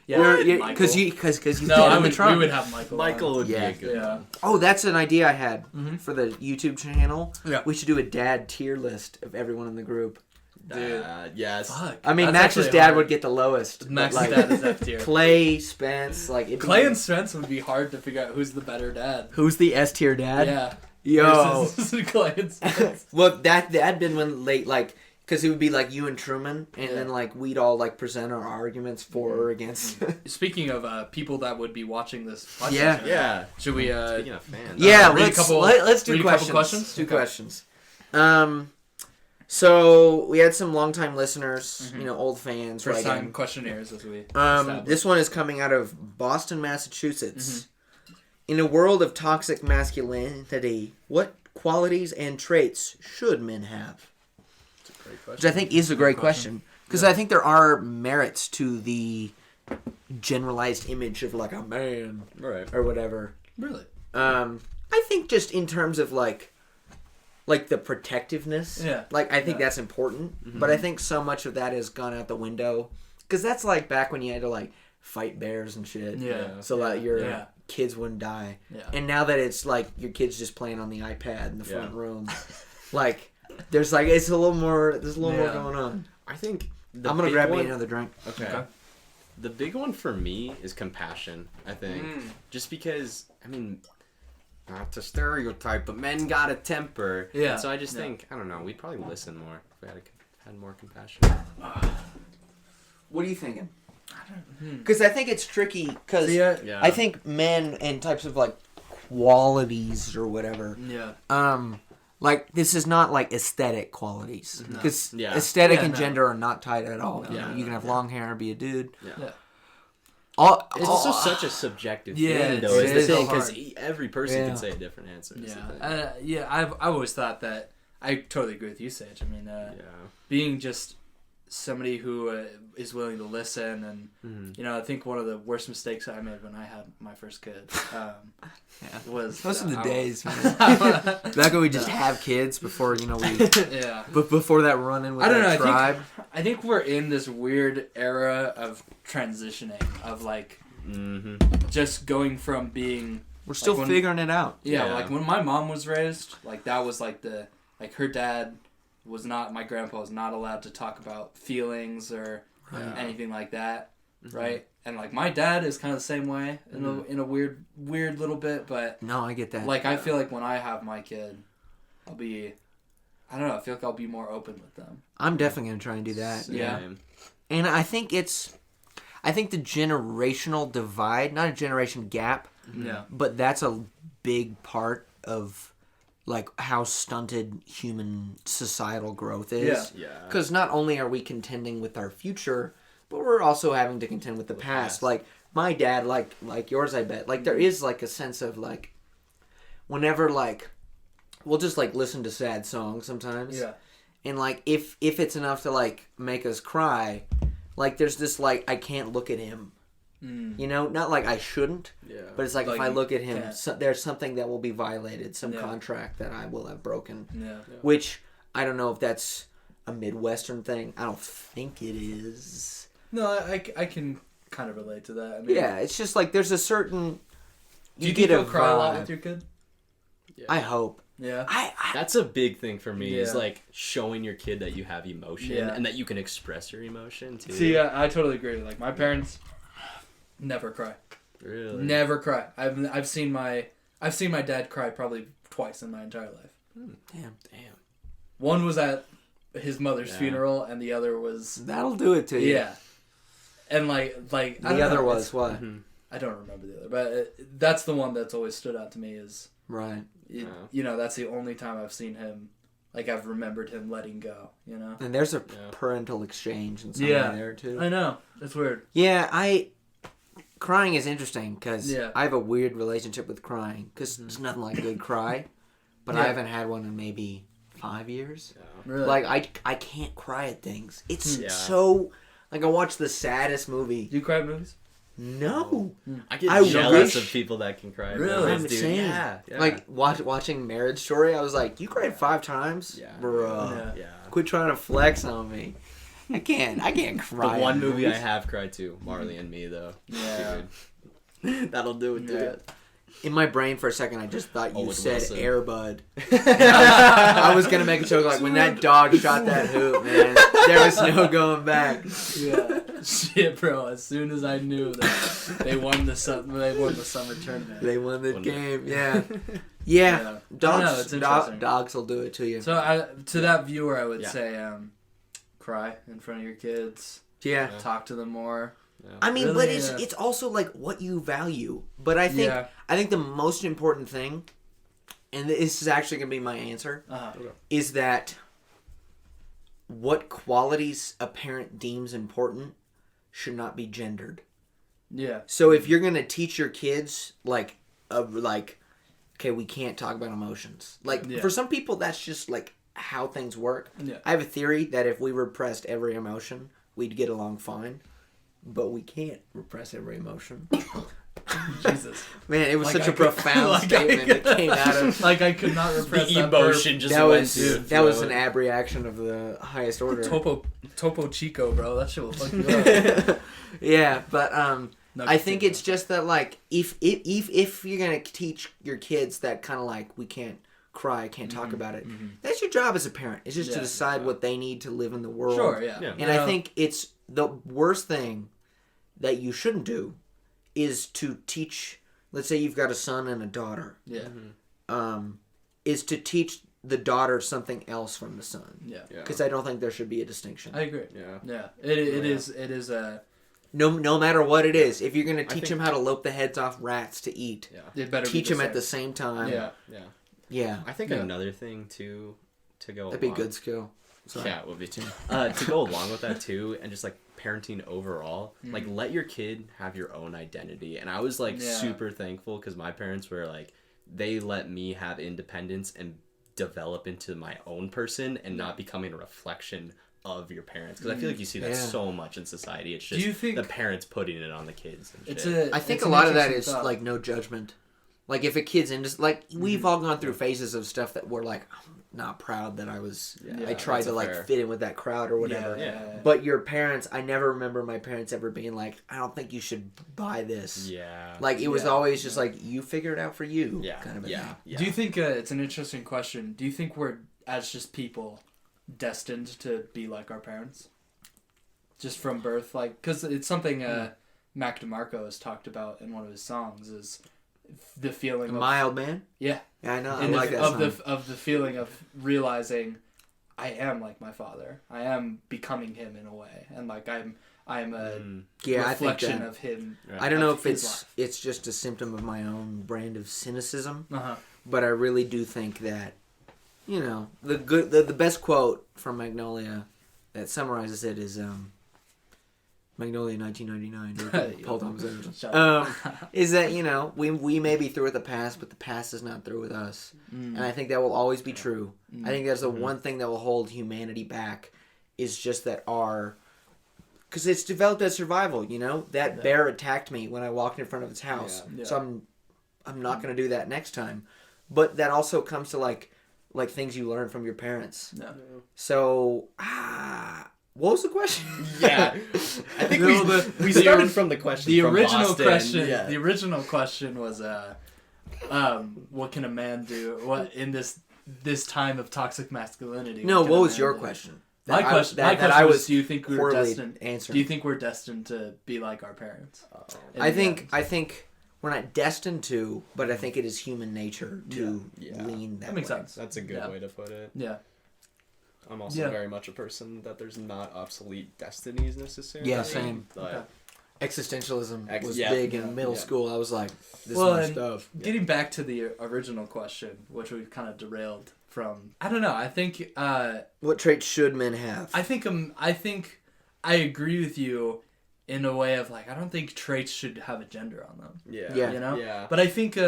Speaker 1: Yeah.
Speaker 2: Because you
Speaker 1: Michael.
Speaker 2: did
Speaker 1: No,
Speaker 2: in
Speaker 1: I
Speaker 2: the
Speaker 1: would.
Speaker 2: trunk.
Speaker 1: We would have Michael.
Speaker 3: Michael
Speaker 1: on.
Speaker 3: would
Speaker 2: Yeah.
Speaker 3: be a good
Speaker 1: Yeah.
Speaker 3: one.
Speaker 2: Oh, that's an idea I had
Speaker 1: Mm-hmm.
Speaker 2: for the YouTube channel.
Speaker 1: Yeah.
Speaker 2: We should do a dad tier list of everyone in the group.
Speaker 1: Dude.
Speaker 3: Yes.
Speaker 1: Fuck.
Speaker 2: I mean,
Speaker 1: That's
Speaker 2: Max's
Speaker 1: actually
Speaker 2: dad
Speaker 1: hard.
Speaker 2: would get the lowest. but,
Speaker 1: Max's
Speaker 2: like,
Speaker 1: dad is F tier.
Speaker 2: Clay, Spence, like it'd be-
Speaker 1: Clay and Spence would be hard to figure out who's the better dad.
Speaker 2: who's the S tier dad?
Speaker 1: Yeah.
Speaker 2: Yo.
Speaker 1: Versus Clay and Spence.
Speaker 2: Well, that'd been when late like. Because it would be like you and Truman, and
Speaker 1: Yeah.
Speaker 2: then like we'd all like present our arguments for or against.
Speaker 1: Speaking of people that would be watching this podcast,
Speaker 2: Yeah.
Speaker 1: right?
Speaker 3: Yeah.
Speaker 1: Should we?
Speaker 3: Speaking of fans.
Speaker 2: Yeah,
Speaker 1: read a
Speaker 2: let's
Speaker 1: couple-
Speaker 2: let's do
Speaker 1: read a couple
Speaker 2: questions.
Speaker 1: questions?
Speaker 2: Two
Speaker 1: Okay.
Speaker 2: questions. So we had some longtime listeners, you know, old fans.
Speaker 1: First
Speaker 2: write
Speaker 1: time
Speaker 2: in.
Speaker 1: questionnaires as we established.
Speaker 2: This one is coming out of Boston, Massachusetts. In a world of toxic masculinity, what qualities and traits should men have? Which I think is a great question. Because I think there are merits to the generalized image of like a man
Speaker 3: Right.
Speaker 2: or whatever.
Speaker 1: Really?
Speaker 2: I think just in terms of like the protectiveness.
Speaker 1: Yeah.
Speaker 2: Like I think
Speaker 1: Yeah.
Speaker 2: that's important, but I think so much of that has gone out the window because that's like back when you had to like fight bears and shit.
Speaker 1: Yeah.
Speaker 2: So that your
Speaker 1: Yeah.
Speaker 2: kids wouldn't die.
Speaker 1: Yeah.
Speaker 2: And now that it's like your kids just playing on the iPad in the front
Speaker 3: Yeah.
Speaker 2: room, like there's like it's a little more. There's a little more
Speaker 1: Yeah.
Speaker 2: going on.
Speaker 3: I think
Speaker 2: I'm gonna
Speaker 3: big
Speaker 2: grab
Speaker 3: one,
Speaker 2: me another drink.
Speaker 3: Okay. The big one for me is compassion, I think. Just because, I mean, not to stereotype, but men got a temper.
Speaker 1: Yeah.
Speaker 3: And so I just
Speaker 1: Yeah.
Speaker 3: think, I don't know, we'd probably listen more if we had more compassion.
Speaker 2: What are you thinking? Because I think it's tricky. Because
Speaker 1: Yeah.
Speaker 3: Yeah.
Speaker 2: I think men and types of like qualities or whatever.
Speaker 1: Yeah.
Speaker 2: Like this is not like aesthetic qualities because
Speaker 3: Yeah.
Speaker 2: aesthetic
Speaker 1: Yeah,
Speaker 2: and
Speaker 1: no.
Speaker 2: gender are not tied at all. You
Speaker 3: Yeah.
Speaker 2: know, you can have long hair and be a dude.
Speaker 1: Yeah.
Speaker 3: It's also such a subjective
Speaker 1: Yeah,
Speaker 3: thing, though.
Speaker 1: it
Speaker 3: Is the
Speaker 1: is
Speaker 3: thing
Speaker 1: so
Speaker 3: because
Speaker 1: hard.
Speaker 3: every person
Speaker 2: Yeah.
Speaker 3: can say a different answer. is the thing.
Speaker 1: Yeah. I've always thought that. I totally agree with you, Sage. I mean,
Speaker 3: Yeah.
Speaker 1: being just somebody who is willing to listen, and
Speaker 3: Mm-hmm.
Speaker 1: you know, I think one of the worst mistakes I made when I had my first kid was
Speaker 2: Those are the
Speaker 1: I-
Speaker 2: days, man. Back when we just have kids before you know we,
Speaker 1: Yeah.
Speaker 2: but before that run in with
Speaker 1: I don't
Speaker 2: that
Speaker 1: know.
Speaker 2: tribe.
Speaker 1: I think we're in this weird era of transitioning, of like
Speaker 3: Mm-hmm.
Speaker 1: just going from being
Speaker 2: We're still
Speaker 1: when-
Speaker 2: figuring it out.
Speaker 1: yeah,
Speaker 3: Yeah.
Speaker 1: like when my mom was raised, like that was like her dad was not, my grandpa was not allowed to talk about feelings or anything like that, right? And like my dad is kind of the same way in a weird little bit, but
Speaker 2: No, I get that.
Speaker 1: like I feel like when I have my kid, I don't know, I feel like I'll be more open with them.
Speaker 2: I'm definitely gonna try and do that.
Speaker 1: Yeah.
Speaker 2: And I think the generational divide, not a generation gap,
Speaker 1: Yeah.
Speaker 2: but that's a big part of like how stunted human societal growth is.
Speaker 3: Yeah.
Speaker 2: Because not only are we contending with our future, but we're also having to contend with the past. Like my dad, like yours, I bet. Like there is like a sense of like, whenever like we'll just like listen to sad songs sometimes.
Speaker 1: Yeah.
Speaker 2: And like if it's enough to like make us cry, like there's this like I can't look at him. You know, not like I shouldn't, but it's like if I look at him, there's something that will be violated, some contract that I will have broken. Which I don't know if that's a Midwestern thing. I don't think it is.
Speaker 1: No, I can kind of relate to that. I mean,
Speaker 2: yeah, it's just like there's a certain.
Speaker 1: Do you think you'll cry a lot with your kid?
Speaker 3: Yeah.
Speaker 2: I hope.
Speaker 1: Yeah.
Speaker 3: That's a big thing for me.
Speaker 1: Yeah.
Speaker 3: Is like showing your kid that you have emotion and that you can express your emotion too.
Speaker 1: See, I totally agree. Like my parents never cry.
Speaker 3: Really?
Speaker 1: Never cry. I've seen my dad cry probably twice in my entire life.
Speaker 2: Damn.
Speaker 1: One was at his mother's funeral, and the other was
Speaker 2: That'll do it to you.
Speaker 1: yeah. And like
Speaker 2: The other was what?
Speaker 1: I don't remember the other, but that's the one that's always stood out to me. Is
Speaker 2: Right.
Speaker 1: you know, that's the only time I've seen him. Like I've remembered him letting go. You know.
Speaker 2: And there's a parental exchange and something there too.
Speaker 1: I know. It's weird.
Speaker 2: Yeah, crying is interesting because
Speaker 1: Yeah.
Speaker 2: I have a weird relationship with crying because there's nothing like a good cry, but I haven't had one in maybe 5 years.
Speaker 1: Really.
Speaker 2: Like I can't cry at things. It's so like I watched the saddest movie.
Speaker 1: Do you cry at movies?
Speaker 2: No,
Speaker 3: I get
Speaker 2: I
Speaker 3: jealous
Speaker 2: wish-
Speaker 3: of people that can cry.
Speaker 1: Really?
Speaker 2: I'm
Speaker 3: dude.
Speaker 2: saying.
Speaker 3: Yeah.
Speaker 2: Like watching Marriage Story, I was like, you cried 5 times,
Speaker 3: Yeah.
Speaker 2: bro.
Speaker 3: Yeah.
Speaker 2: Quit trying to flex on me. I can't cry.
Speaker 3: The one
Speaker 2: at
Speaker 3: movie I
Speaker 2: movies.
Speaker 3: have cried to, Marley and Me, though.
Speaker 1: Yeah.
Speaker 3: Dude. That'll do it, dude.
Speaker 2: In my brain for a second, I just thought you
Speaker 3: Owen
Speaker 2: said
Speaker 3: Wilson.
Speaker 2: Air Bud. I was gonna make a joke like when that dog shot that hoop, man. There was no going back.
Speaker 1: Yeah. Shit, bro. As soon as I knew that they won the summer tournament.
Speaker 2: They won the
Speaker 3: Won
Speaker 2: game.
Speaker 1: Yeah.
Speaker 2: Yeah.
Speaker 1: I don't know,
Speaker 2: Dogs.
Speaker 1: it's interesting.
Speaker 2: Dogs will do it to you.
Speaker 1: So to that viewer, I would say, cry in front of your kids.
Speaker 2: Yeah.
Speaker 1: Talk to them more.
Speaker 2: I mean,
Speaker 1: Really,
Speaker 2: but it's also like what you value. But I think the most important thing, and this is actually gonna be my answer, is that what qualities a parent deems important should not be gendered.
Speaker 1: Yeah.
Speaker 2: So if you're gonna teach your kids okay, we can't talk about emotions. For some people, that's just like how things work.
Speaker 1: Yeah.
Speaker 2: I have a theory that if we repressed every emotion, we'd get along fine. But we can't repress every emotion.
Speaker 1: Jesus.
Speaker 2: Man, it was
Speaker 1: Like
Speaker 2: such
Speaker 1: I
Speaker 2: a
Speaker 1: could-
Speaker 2: profound
Speaker 1: like I
Speaker 2: statement
Speaker 1: could-
Speaker 2: that came out of.
Speaker 1: Like I could not repress
Speaker 3: The
Speaker 1: that
Speaker 3: emotion just
Speaker 2: That
Speaker 3: went
Speaker 2: was
Speaker 3: through.
Speaker 2: that was an ab reaction of the highest order.
Speaker 1: Topo Chico, bro. That shit will fuck you up.
Speaker 2: Yeah, but
Speaker 1: No,
Speaker 2: I think it's just that like if you're gonna teach your kids that kind of like we can't cry, can't talk about it. That's your job as a parent. It's just to decide what they need to live in the world.
Speaker 1: Sure, yeah.
Speaker 2: And I think it's the worst thing that you shouldn't do is to teach. Let's say you've got a son and a daughter.
Speaker 1: Yeah.
Speaker 2: Is to teach the daughter something else from the son.
Speaker 1: Yeah.
Speaker 2: Because I don't think there should be a distinction.
Speaker 1: I agree.
Speaker 3: Yeah.
Speaker 1: Yeah. It is a.
Speaker 2: No matter what it is, if you're going to teach them how to lope the heads off rats to eat,
Speaker 1: It better
Speaker 2: teach
Speaker 1: be
Speaker 2: them at the same time.
Speaker 1: Yeah.
Speaker 2: Yeah.
Speaker 3: I think another thing too to go
Speaker 2: That'd be a
Speaker 3: along-
Speaker 2: good skill. Sorry.
Speaker 3: Yeah, it would be too. To go along with that too, and just like parenting overall, like let your kid have your own identity. And I was like super thankful because my parents were like, they let me have independence and develop into my own person and not becoming a reflection of your parents. Because I feel like you see that so much in society. It's just
Speaker 1: you think-
Speaker 3: the parents putting it on the kids. And
Speaker 1: It's
Speaker 3: shit.
Speaker 1: a.
Speaker 2: I think
Speaker 1: it's
Speaker 2: a
Speaker 1: an
Speaker 2: lot of that
Speaker 1: interesting
Speaker 2: is
Speaker 1: thought.
Speaker 2: like no judgment. Like if a kid's into like we've all gone through phases of stuff that we're like I'm not proud that I tried
Speaker 3: that's
Speaker 2: to like
Speaker 3: fair.
Speaker 2: fit in with that crowd or whatever.
Speaker 1: Yeah.
Speaker 2: But your parents, I never remember my parents ever being like, I don't think you should buy this.
Speaker 3: Yeah.
Speaker 2: Like it was always just like you figure it out for you.
Speaker 3: Yeah.
Speaker 2: Kind of a
Speaker 3: yeah.
Speaker 2: thing.
Speaker 3: Yeah.
Speaker 1: Do you think it's an interesting question? Do you think we're as just people destined to be like our parents, just from birth? Like, because it's something Mac DeMarco has talked about in one of his songs is the feeling
Speaker 2: A
Speaker 1: of
Speaker 2: mild man.
Speaker 1: yeah,
Speaker 2: Yeah, I know. I
Speaker 1: and
Speaker 2: like that
Speaker 1: of
Speaker 2: song.
Speaker 1: the feeling of realizing I am like my father. I am becoming him in a way, and like I'm a
Speaker 2: Yeah, I think
Speaker 1: reflection
Speaker 2: that.
Speaker 1: of him.
Speaker 2: I don't know
Speaker 1: of
Speaker 2: if
Speaker 1: his
Speaker 2: it's just a symptom of my own brand of cynicism,
Speaker 1: Uh-huh.
Speaker 2: but I really do think that, you know, the best quote from Magnolia that summarizes it is, Magnolia 1999. Paul Thomas Anderson.
Speaker 1: Shut up.
Speaker 2: Is that, we may be through with the past, but the past is not through with us. And I think that will always be true. I think that's the one thing that will hold humanity back is just that because it's developed as survival, That bear attacked me when I walked in front of its house.
Speaker 1: Yeah.
Speaker 2: So I'm not going to do that next time. But that also comes to like things you learn from your parents.
Speaker 1: No.
Speaker 2: So, what was the question?
Speaker 3: Yeah, I think we started from the question.
Speaker 1: The
Speaker 3: from
Speaker 1: original
Speaker 3: Boston.
Speaker 1: question.
Speaker 3: Yeah.
Speaker 1: The original question was, what can a man do? What in this time of toxic masculinity?
Speaker 2: No,
Speaker 1: can
Speaker 2: what
Speaker 1: a
Speaker 2: was
Speaker 1: man
Speaker 2: your
Speaker 1: do?
Speaker 2: question?
Speaker 1: My question was, do you think we're
Speaker 2: poorly
Speaker 1: destined?
Speaker 2: answered.
Speaker 1: Do you think we're destined to be like our parents?
Speaker 2: I think we're not destined to, but I think it is human nature to
Speaker 3: Yeah.
Speaker 2: lean that
Speaker 1: That makes
Speaker 2: way.
Speaker 1: sense.
Speaker 3: That's a good way to put it.
Speaker 1: Yeah.
Speaker 3: I'm also very much a person that there's not obsolete destinies necessarily.
Speaker 2: Yeah, same.
Speaker 3: But
Speaker 2: Existentialism was
Speaker 3: yeah,
Speaker 2: big in middle
Speaker 3: yeah.
Speaker 2: school. I was like, this
Speaker 1: Well,
Speaker 2: is
Speaker 1: and
Speaker 2: my stuff.
Speaker 1: getting back to the original question, which we've kind of derailed from. I don't know. I think.
Speaker 2: What traits should men have?
Speaker 1: I think I agree with you in a way of like I don't think traits should have a gender on them.
Speaker 3: yeah,
Speaker 2: Yeah.
Speaker 1: You know.
Speaker 3: yeah.
Speaker 1: But I think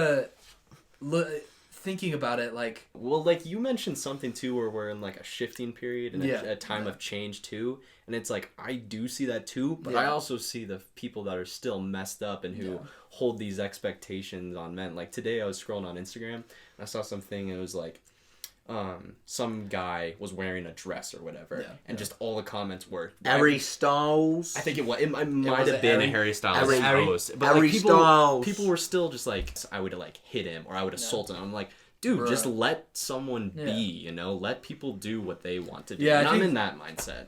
Speaker 1: thinking about it, like
Speaker 3: Well, like you mentioned something too, where we're in like a shifting period and a time of change too, and it's like I do see that too, but I also see the people that are still messed up and who hold these expectations on men. Like today, I was scrolling on Instagram and I saw something. And it was like, some guy was wearing a dress or whatever, and just all the comments were
Speaker 2: Harry Styles.
Speaker 3: I think it might have been a Harry Styles
Speaker 2: Harry-
Speaker 3: post, but
Speaker 2: Harry
Speaker 3: like
Speaker 2: Styles.
Speaker 3: people were still just like, I would like hit him or I would assault him. I'm like, dude, just let someone be, let people do what they want to do.
Speaker 1: Yeah,
Speaker 3: and
Speaker 1: I
Speaker 3: I'm
Speaker 1: think-
Speaker 3: in that mindset,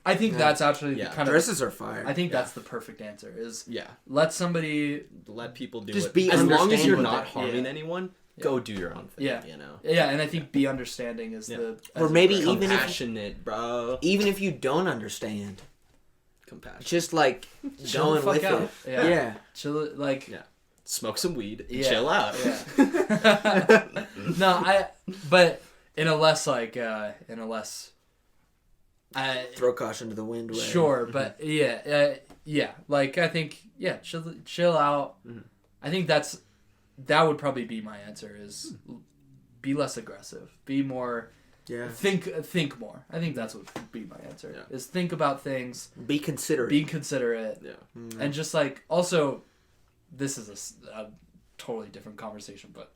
Speaker 1: I think that's actually the kind of
Speaker 2: Dresses are fire.
Speaker 1: I think that's the perfect answer is
Speaker 3: yeah,
Speaker 1: let somebody
Speaker 3: let people do
Speaker 2: Just
Speaker 3: it.
Speaker 2: be
Speaker 3: As long as
Speaker 2: understanding
Speaker 3: you're
Speaker 2: with
Speaker 3: not
Speaker 2: it.
Speaker 3: harming anyone, go do your own thing.
Speaker 1: Yeah.
Speaker 3: You know,
Speaker 1: and I think be understanding is the
Speaker 2: Or maybe even if
Speaker 3: compassionate, bro.
Speaker 2: even if you don't understand,
Speaker 3: Compassion.
Speaker 2: just like
Speaker 1: Chill the
Speaker 2: going
Speaker 1: fuck
Speaker 2: with
Speaker 1: out.
Speaker 2: it.
Speaker 1: Yeah. chill like
Speaker 3: Yeah. Smoke some weed and
Speaker 1: Yeah.
Speaker 3: chill out.
Speaker 1: Yeah. No, but in a less
Speaker 2: Throw caution to the wind. Way.
Speaker 1: sure, but like I think chill out. I think that would probably be my answer is be less aggressive, be more think more. I think that's what would be my answer is think about things,
Speaker 2: Be considerate.
Speaker 1: be considerate, and just like also this is a totally different conversation, but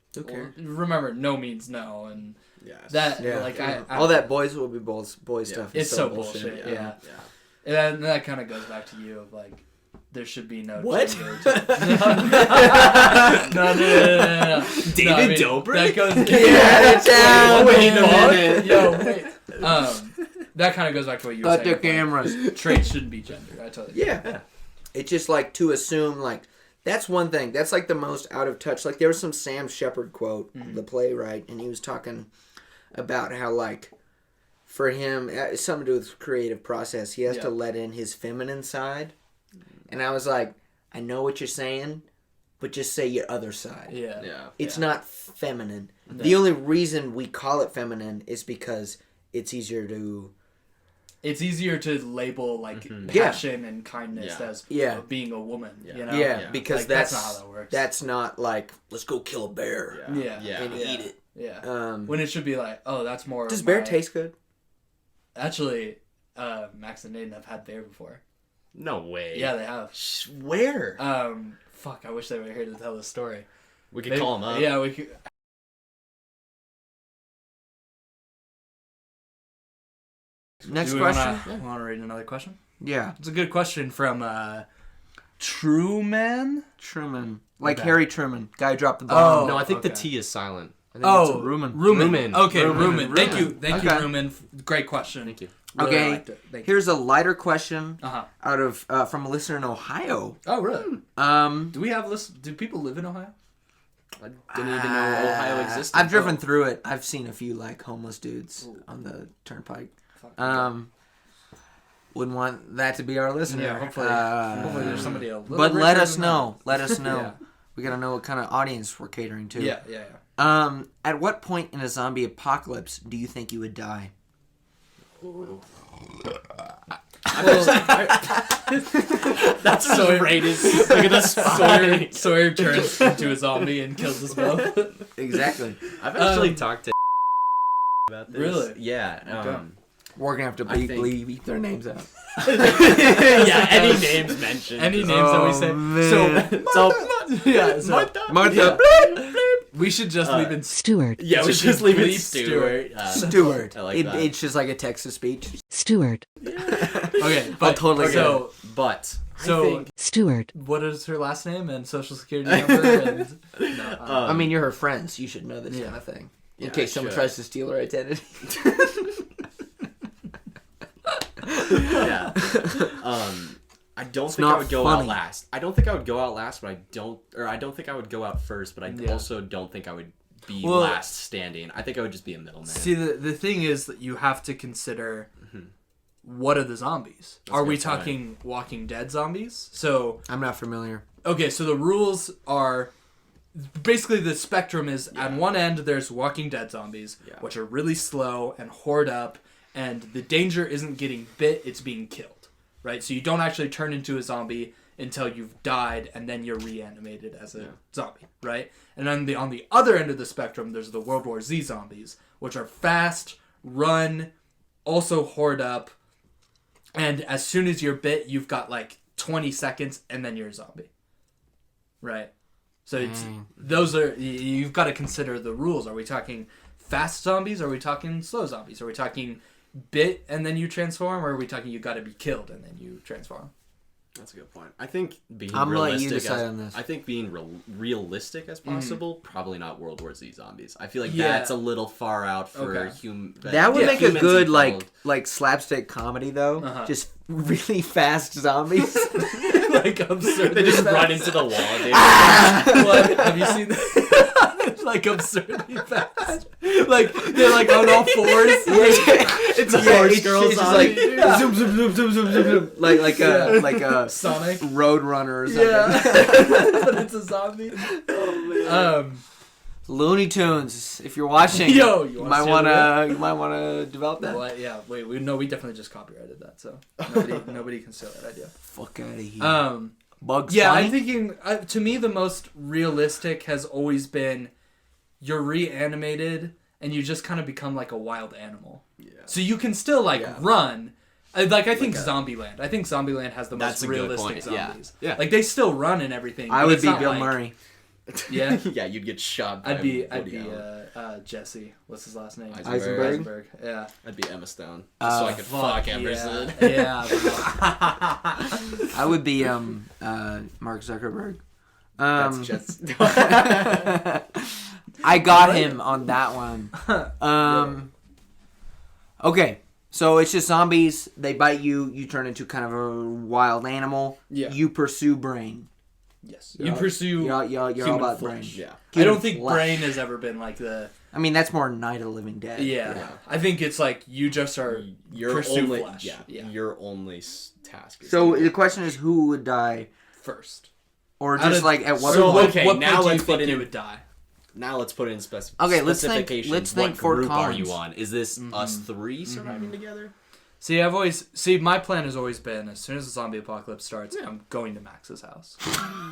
Speaker 1: remember no means no, and that like I
Speaker 2: all that boys will be boys stuff.
Speaker 1: it's
Speaker 2: is
Speaker 1: so bullshit. Yeah. And that kind of goes back to you of like there should be no
Speaker 2: What?
Speaker 1: gender no.
Speaker 3: David Dobrik?
Speaker 1: That goes
Speaker 2: Wait a minute.
Speaker 1: Yo, wait. That kind of goes back to what you were
Speaker 2: Cut
Speaker 1: saying.
Speaker 2: the cameras.
Speaker 1: Traits shouldn't be gendered. I totally agree.
Speaker 2: Yeah. It's just like to assume like that's one thing. That's like the most out of touch. Like there was some Sam Shepard quote, the playwright, and he was talking about how like for him it's something to do with creative process. He has to let in his feminine side. And I was like, I know what you're saying, but just say your other side.
Speaker 1: Yeah.
Speaker 2: It's not feminine. No. The only reason we call it feminine is because it's easier to
Speaker 1: label like passion and kindness as being a woman. You know?
Speaker 2: Yeah, because
Speaker 1: like, that's not how that works.
Speaker 2: That's not like let's go kill a bear.
Speaker 1: And
Speaker 2: eat it.
Speaker 1: Yeah. When it should be like, oh, that's more.
Speaker 2: Does bear taste good?
Speaker 1: Actually, Max and Naden have had bear before.
Speaker 3: No way.
Speaker 1: Yeah, they have.
Speaker 3: Where?
Speaker 1: Fuck, I wish they were here to tell the story.
Speaker 3: We could call them up.
Speaker 1: Yeah, we could.
Speaker 2: Next question.
Speaker 1: Want to read another question?
Speaker 2: Yeah.
Speaker 1: It's a good question from Truman.
Speaker 2: Like
Speaker 1: Okay.
Speaker 2: Harry Truman. Guy dropped the bomb.
Speaker 1: Oh,
Speaker 3: No, I think the
Speaker 1: okay.
Speaker 3: T is silent.
Speaker 2: I think it's a Rumen.
Speaker 1: Rumen. Okay,
Speaker 2: Rumen.
Speaker 1: Rumen. Thank you,
Speaker 2: Okay.
Speaker 1: Rumen. Great question.
Speaker 3: Thank you.
Speaker 1: Really
Speaker 2: Okay,
Speaker 1: liked it. Thank you.
Speaker 2: here's a lighter question
Speaker 1: Uh-huh.
Speaker 2: out of from a listener in Ohio.
Speaker 1: Oh, really? Do we have Do people live in Ohio?
Speaker 3: I didn't even know Ohio existed.
Speaker 2: I've driven through it. I've seen a few like homeless dudes on the turnpike. Wouldn't want that to be our listener.
Speaker 1: Yeah, hopefully there's somebody a little.
Speaker 2: But let
Speaker 1: richer
Speaker 2: us
Speaker 1: than
Speaker 2: know. Let us know.
Speaker 1: Yeah.
Speaker 2: We gotta know what kind of audience we're catering to.
Speaker 1: Yeah.
Speaker 2: At what point in a zombie apocalypse do you think you would die?
Speaker 3: That's
Speaker 1: Sawyer-
Speaker 3: greatest. Look at this
Speaker 1: Sawyer turns into a zombie and kills us both.
Speaker 2: Exactly.
Speaker 3: I've actually talked to about this.
Speaker 1: Really?
Speaker 3: Yeah.
Speaker 1: Okay.
Speaker 2: We're gonna have to beep their names out.
Speaker 3: Yeah. Any names mentioned?
Speaker 1: Any names that we say.
Speaker 2: Man.
Speaker 3: So
Speaker 1: Yeah, so
Speaker 2: Martha.
Speaker 1: we should just leave in
Speaker 7: Stewart,
Speaker 3: yeah, we
Speaker 1: Should
Speaker 3: should just leave it
Speaker 1: bleep
Speaker 3: Stewart.
Speaker 2: Stewart.
Speaker 3: I like that.
Speaker 2: It's just like a Texas speech.
Speaker 7: Stewart,
Speaker 1: Okay, but
Speaker 2: I'll totally get
Speaker 1: so
Speaker 3: But
Speaker 1: so
Speaker 3: I think,
Speaker 7: Stewart,
Speaker 1: what is her last name and social security number? And, no,
Speaker 2: I mean, you're her friends. You should know this
Speaker 1: Yeah.
Speaker 2: kind of thing. In
Speaker 3: Yeah,
Speaker 2: case
Speaker 3: I
Speaker 2: someone
Speaker 3: should.
Speaker 2: tries to steal her identity.
Speaker 3: yeah. I don't think I
Speaker 2: not
Speaker 3: would go out
Speaker 2: funny.
Speaker 3: last. I don't think I would go out last, but I don't think I would go out first, but I
Speaker 1: Yeah.
Speaker 3: also don't think I would be
Speaker 1: Well-
Speaker 3: last standing. I think I would just be a middleman.
Speaker 1: see, the thing is that you have to consider what are the zombies?
Speaker 3: That's
Speaker 1: Are
Speaker 3: a
Speaker 1: we
Speaker 3: good point.
Speaker 1: talking Walking Dead zombies? So
Speaker 2: I'm not familiar.
Speaker 1: okay, so the rules are basically the spectrum is at one end there's Walking Dead zombies,
Speaker 3: Yeah.
Speaker 1: which are really slow and hoard up, and the danger isn't getting bit, it's being killed, right? So you don't actually turn into a zombie until you've died, and then you're reanimated as a zombie, right? And on the other end of the spectrum, there's the World War Z zombies, which are fast, run, also hoard up, and as soon as you're bit, you've got like 20 seconds, and then you're a zombie, right? So it's, those are, you've got to consider the rules. Are we talking fast zombies? Are we talking slow zombies? Are we talking bit and then you transform? Or are we talking you got to be killed and then you transform?
Speaker 3: That's a good point. I think being
Speaker 2: I'm gonna let you
Speaker 3: realistic
Speaker 2: decide
Speaker 3: as,
Speaker 2: on this.
Speaker 3: I think being realistic as possible, probably not World War Z zombies. I feel like
Speaker 1: Yeah.
Speaker 3: that's a little far out for
Speaker 1: Okay.
Speaker 2: That would
Speaker 1: Yeah,
Speaker 2: make a
Speaker 3: humans
Speaker 2: good
Speaker 3: involved.
Speaker 2: like slapstick comedy though.
Speaker 1: Uh-huh.
Speaker 2: Just really fast zombies.
Speaker 1: Like absurd.
Speaker 3: They just run into the wall, dude.
Speaker 1: What? Have you seen that? Like absurdly fast. Like they're like on all fours.
Speaker 3: It's a horse girl
Speaker 2: it's just
Speaker 3: zombie.
Speaker 2: like zoom zoom zoom zoom zoom zoom zoom like a
Speaker 1: Sonic.
Speaker 2: road runner or something.
Speaker 1: Yeah. But it's a zombie.
Speaker 2: Looney Tunes. If you're watching,
Speaker 1: Yo, you
Speaker 2: you
Speaker 1: wanna
Speaker 2: might
Speaker 1: see
Speaker 2: wanna develop that.
Speaker 1: Well, yeah. Wait. We definitely just copyrighted that, so nobody can steal that idea.
Speaker 2: Fuck out of here. Bugs
Speaker 1: Yeah,
Speaker 2: Bunny?
Speaker 1: I'm thinking. To me, the most realistic has always been you're reanimated and you just kind of become like a wild animal. Yeah. So you can still run. Like I think Zombieland. I think Zombieland has the
Speaker 3: That's
Speaker 1: most
Speaker 3: a good
Speaker 1: realistic
Speaker 3: point, yeah.
Speaker 1: zombies.
Speaker 3: Yeah.
Speaker 1: Like they still run and everything.
Speaker 2: I
Speaker 1: but
Speaker 2: would
Speaker 1: it's
Speaker 2: be
Speaker 1: not
Speaker 2: Bill
Speaker 1: like-
Speaker 2: Murray.
Speaker 1: Yeah.
Speaker 3: Yeah, you'd get shot by
Speaker 1: I'd be
Speaker 3: Woody Allen.
Speaker 1: Jesse. What's his last name?
Speaker 2: Eisenberg?
Speaker 1: Eisenberg. Yeah.
Speaker 3: I'd be Emma Stone. Just so I could fuck Emerson.
Speaker 1: Yeah. Bro.
Speaker 2: I would be Mark Zuckerberg.
Speaker 3: That's just...
Speaker 2: I got him on that one. Okay, so it's just zombies. They bite you. You turn into kind of a wild animal.
Speaker 1: Yeah.
Speaker 2: You pursue brain.
Speaker 1: Yes. You pursue.
Speaker 2: You're all
Speaker 1: human
Speaker 2: about
Speaker 1: flesh.
Speaker 2: brain.
Speaker 3: Yeah.
Speaker 1: I don't think
Speaker 2: flesh.
Speaker 1: brain has ever been like the.
Speaker 2: I mean, that's more Night of the Living Dead.
Speaker 1: Yeah. I think it's like you just are
Speaker 3: Your
Speaker 1: pursue
Speaker 3: only,
Speaker 1: flesh.
Speaker 3: yeah, your only task is
Speaker 2: So
Speaker 3: to-
Speaker 2: the question is, who would die,
Speaker 1: First.
Speaker 2: or
Speaker 1: Out
Speaker 2: just
Speaker 1: of-
Speaker 2: like at what
Speaker 3: So,
Speaker 2: point?
Speaker 3: okay,
Speaker 1: what
Speaker 3: now
Speaker 1: point do
Speaker 3: let's
Speaker 1: you think
Speaker 3: put it
Speaker 1: you
Speaker 3: in-
Speaker 1: would die?
Speaker 3: Now let's put it in
Speaker 2: Okay, let's think-
Speaker 3: specifications.
Speaker 2: let's think
Speaker 3: what
Speaker 2: Fort
Speaker 3: group are
Speaker 2: Collins.
Speaker 3: you on? Is this us three surviving together?
Speaker 1: See, my plan has always been as soon as the zombie apocalypse starts, I'm going to Max's house.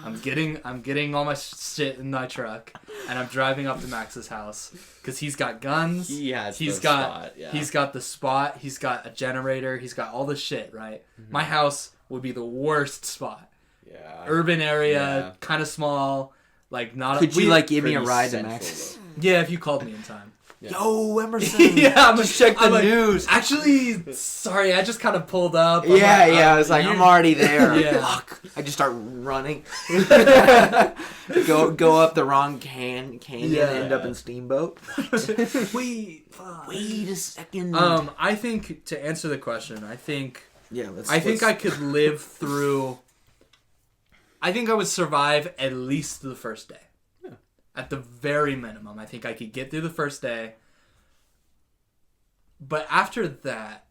Speaker 1: I'm getting all my shit in my truck, and I'm driving up to Max's house because he's got guns.
Speaker 3: He has
Speaker 1: He's
Speaker 3: the
Speaker 1: got
Speaker 3: spot, yeah.
Speaker 1: he's got the spot. He's got a generator. He's got all the shit. Right. My house would be the worst spot.
Speaker 3: Yeah.
Speaker 1: Urban area,
Speaker 3: Yeah.
Speaker 1: kind of small. Like not.
Speaker 2: Could you like give me a
Speaker 3: Pretty
Speaker 2: ride to
Speaker 3: central,
Speaker 2: Max?
Speaker 1: Yeah, if you called me in time.
Speaker 2: Yo, Emerson.
Speaker 1: Yeah,
Speaker 2: just check the news.
Speaker 1: Actually, sorry, I just kind of pulled up. I'm
Speaker 2: Yeah,
Speaker 1: like,
Speaker 2: I was like, I'm already there.
Speaker 1: Yeah.
Speaker 2: Fuck. I just start running. go up the wrong canyon,
Speaker 1: Yeah.
Speaker 2: end up in Steamboat.
Speaker 1: Wait, fuck.
Speaker 2: Wait a second.
Speaker 1: I think to answer the question, I think
Speaker 2: yeah, let's.
Speaker 1: I could live through. I think I would survive at least the first day. At the very minimum, I think I could get through the first day. But after that,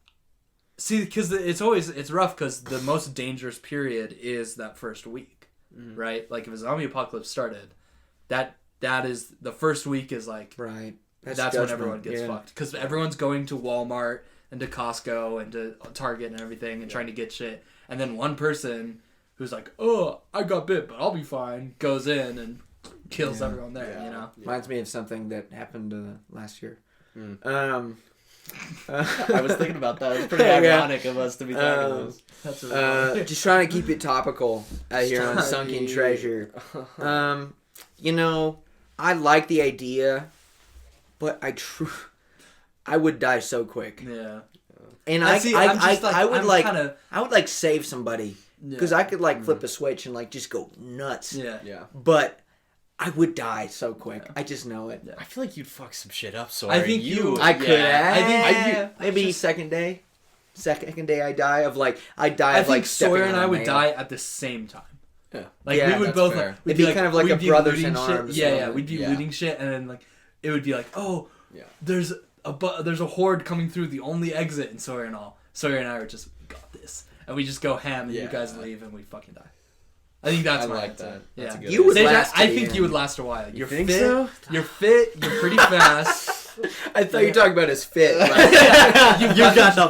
Speaker 1: see, because it's rough because the most dangerous period is that first week, right? Like if a zombie apocalypse started, that is the first week is like
Speaker 2: Right.
Speaker 1: that's when everyone gets fucked because everyone's going to Walmart and to Costco and to Target and everything and trying to get shit. And then one person who's like, oh, I got bit, but I'll be fine, goes in and kills everyone there, you know?
Speaker 2: Reminds me of something that happened last year.
Speaker 3: I was thinking about that. It's pretty ironic of us to be talking about this.
Speaker 1: That's really
Speaker 2: just trying to keep it topical out here on Sunken Treasure. You know, I like the idea, but I would die so quick.
Speaker 1: Yeah.
Speaker 2: And I would like save somebody because I could like flip a switch and like just go nuts.
Speaker 1: Yeah.
Speaker 2: But I would die so quick. I just know it.
Speaker 3: I feel like you'd fuck some shit up. So
Speaker 1: I think you.
Speaker 2: I could.
Speaker 1: I think
Speaker 2: maybe second day. Second day I die of like
Speaker 1: I
Speaker 2: of
Speaker 1: think
Speaker 2: like
Speaker 1: Sawyer and I would
Speaker 2: nail.
Speaker 1: die at the same time.
Speaker 3: Yeah.
Speaker 1: Like
Speaker 2: Yeah,
Speaker 1: we would
Speaker 3: that's
Speaker 1: both
Speaker 3: fair.
Speaker 1: like we'd
Speaker 2: It'd be kind of like
Speaker 1: we'd
Speaker 2: a
Speaker 1: be
Speaker 2: brothers
Speaker 1: looting
Speaker 2: in
Speaker 1: shit.
Speaker 2: arms
Speaker 1: Yeah,
Speaker 2: moment.
Speaker 1: we'd be looting shit, and then like it would be like, oh,
Speaker 3: Yeah.
Speaker 1: there's a horde coming through the only exit in Sawyer and all. Sawyer and I are just got this, and we just go ham, and you guys leave, and we fucking die. I think that's
Speaker 3: I
Speaker 1: my
Speaker 3: like
Speaker 1: answer.
Speaker 3: that.
Speaker 1: Yeah,
Speaker 3: That's a good
Speaker 2: You would
Speaker 1: Sage,
Speaker 2: last
Speaker 1: I
Speaker 2: to the
Speaker 1: think
Speaker 2: end.
Speaker 1: you would last a while. You're
Speaker 3: think
Speaker 1: fit.
Speaker 3: so?
Speaker 1: You're fit. You're pretty fast.
Speaker 2: I thought you were talking about his fit. But
Speaker 1: you got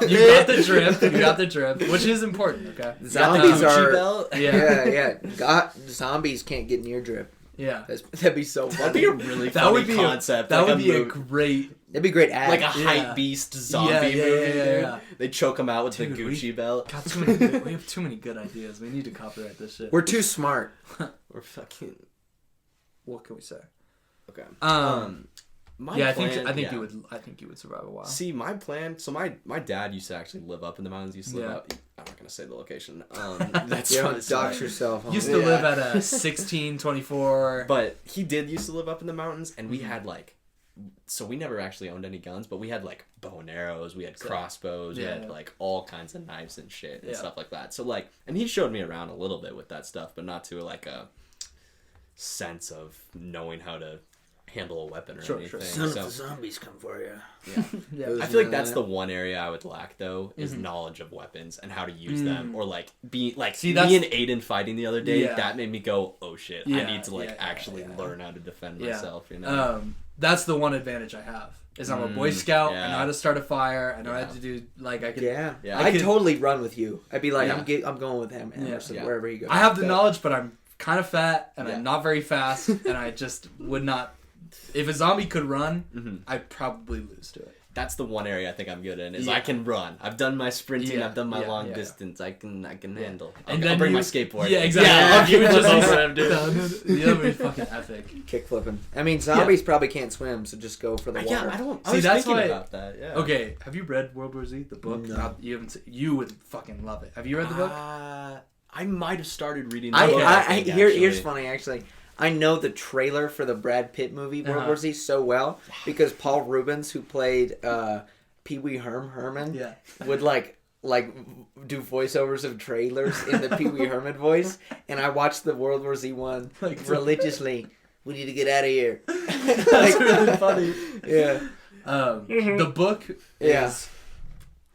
Speaker 1: the drip. You got the drip, which is important. Okay.
Speaker 2: zombies
Speaker 3: Gucci
Speaker 2: are.
Speaker 3: belt?
Speaker 1: Yeah.
Speaker 2: Zombies can't get near drip.
Speaker 1: Yeah.
Speaker 2: That'd be so
Speaker 3: That'd
Speaker 2: funny.
Speaker 3: be a really
Speaker 1: That
Speaker 3: funny
Speaker 1: would be
Speaker 3: concept.
Speaker 1: that
Speaker 3: like
Speaker 1: would be a
Speaker 3: movie-
Speaker 1: great.
Speaker 2: That'd be a great ad.
Speaker 3: like a
Speaker 1: Yeah.
Speaker 3: hype beast zombie
Speaker 1: Yeah,
Speaker 3: movie.
Speaker 1: yeah.
Speaker 3: They choke him out with
Speaker 1: Dude,
Speaker 3: the Gucci belt.
Speaker 1: Got too many. We have too many good ideas. We need to copyright this shit.
Speaker 2: We're too smart.
Speaker 3: Or fucking
Speaker 1: What can we say?
Speaker 3: okay.
Speaker 1: Yeah,
Speaker 3: My
Speaker 1: I think
Speaker 3: plan-
Speaker 1: you would. I think you would survive a while.
Speaker 3: See, my plan. So my dad used to actually live up in the mountains. He used to live
Speaker 1: Yeah.
Speaker 3: up. I'm not gonna say the location. That's
Speaker 2: You
Speaker 3: fine.
Speaker 2: don't dox yourself.
Speaker 1: Used
Speaker 2: homie.
Speaker 1: to live at a 1624.
Speaker 3: But he did used to live up in the mountains, and we had like, so we never actually owned any guns, but we had like bow and arrows, we had crossbows, we had like all kinds of knives and shit and stuff like that. So like, and he showed me around a little bit with that stuff, but not to like a sense of knowing how to handle a weapon or anything.
Speaker 2: Son
Speaker 3: So
Speaker 2: of the zombies come for you.
Speaker 3: yeah. I feel like that's the one area I would lack though is knowledge of weapons and how to use them, or like be like
Speaker 1: See,
Speaker 3: me and Aiden fighting the other day.
Speaker 1: Yeah.
Speaker 3: That made me go, oh shit, I
Speaker 1: Yeah,
Speaker 3: need to like
Speaker 1: yeah,
Speaker 3: actually learn how to defend
Speaker 1: Yeah.
Speaker 3: myself. You know.
Speaker 1: That's the one advantage I have. Is I'm a Boy Scout.
Speaker 3: yeah.
Speaker 1: I know how to start a fire. I know how to do like I can.
Speaker 2: Yeah.
Speaker 3: Yeah.
Speaker 2: I'd
Speaker 1: could-
Speaker 2: totally run with you. I'd be like,
Speaker 1: Yeah.
Speaker 2: I'm going with him, Anderson,
Speaker 3: Yeah.
Speaker 2: wherever he goes.
Speaker 1: I have the
Speaker 2: But-
Speaker 1: knowledge, but I'm kind of fat and
Speaker 3: Yeah.
Speaker 1: I'm not very fast, and I just would not. If a zombie could run, I'd probably lose to it.
Speaker 3: That's the one area I think I'm good in is
Speaker 1: Yeah.
Speaker 3: I can run. I've done my sprinting.
Speaker 1: Yeah,
Speaker 3: I've done my
Speaker 1: yeah,
Speaker 3: long
Speaker 1: yeah.
Speaker 3: distance. I can handle.
Speaker 1: And
Speaker 3: I'll
Speaker 1: then
Speaker 3: bring my
Speaker 1: you-
Speaker 3: skateboard.
Speaker 1: Yeah, exactly.
Speaker 3: Yeah,
Speaker 1: you would just
Speaker 3: that's
Speaker 1: be
Speaker 3: what I'm doing.
Speaker 1: Yeah, would be fucking epic.
Speaker 2: kick flipping. I mean, zombies probably can't swim, so just go for the water.
Speaker 3: Yeah, I don't. I
Speaker 1: See,
Speaker 3: was
Speaker 1: that's
Speaker 3: thinking
Speaker 1: why-
Speaker 3: about that. Yeah.
Speaker 1: Okay, have you read World War Z, the book?
Speaker 2: No.
Speaker 1: You haven't. You would fucking love it. Have you read the book?
Speaker 3: I might have started reading. The
Speaker 2: I,
Speaker 3: book, think,
Speaker 2: here's
Speaker 3: actually.
Speaker 2: funny actually. I know the trailer for the Brad Pitt movie World
Speaker 1: Uh-huh.
Speaker 2: War Z so well because Paul Rubens, who played Pee Wee Herman,
Speaker 1: Yeah.
Speaker 2: would like do voiceovers of trailers in the Pee Wee Herman voice, and I watched the World War Z one
Speaker 1: Like-
Speaker 2: religiously. We need to get out of here.
Speaker 1: That's really funny.
Speaker 2: Yeah.
Speaker 1: The book
Speaker 2: Yeah.
Speaker 1: is.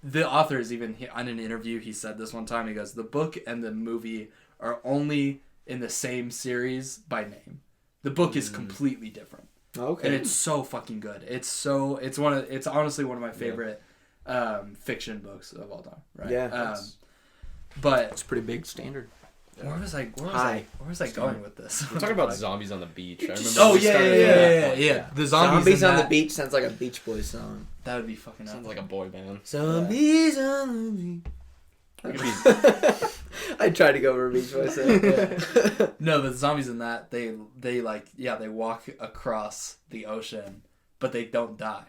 Speaker 1: The author is even on an interview. He said this one time. He goes, "The book and the movie are only in the same series by name. The book is completely different,
Speaker 2: Okay.
Speaker 1: and it's so fucking good. It's honestly one of my favorite fiction books of all time. Right?
Speaker 2: Yeah.
Speaker 1: But
Speaker 2: It's pretty big standard.
Speaker 1: where was I going with this?
Speaker 3: We're talking about zombies on the beach. I remember.
Speaker 1: Oh
Speaker 3: we
Speaker 1: yeah,
Speaker 3: started
Speaker 1: yeah.
Speaker 3: with that.
Speaker 1: The
Speaker 2: Zombies
Speaker 1: in
Speaker 2: on the
Speaker 1: that-
Speaker 2: Beach sounds like a Beach Boys song.
Speaker 1: That would be fucking.
Speaker 3: Sounds
Speaker 1: Epic.
Speaker 3: like a boy band.
Speaker 2: Zombies on the beach.
Speaker 3: It could be-
Speaker 2: I tried to go over Beach Boys. So.
Speaker 1: No, the zombies in that they they walk across the ocean, but they don't die.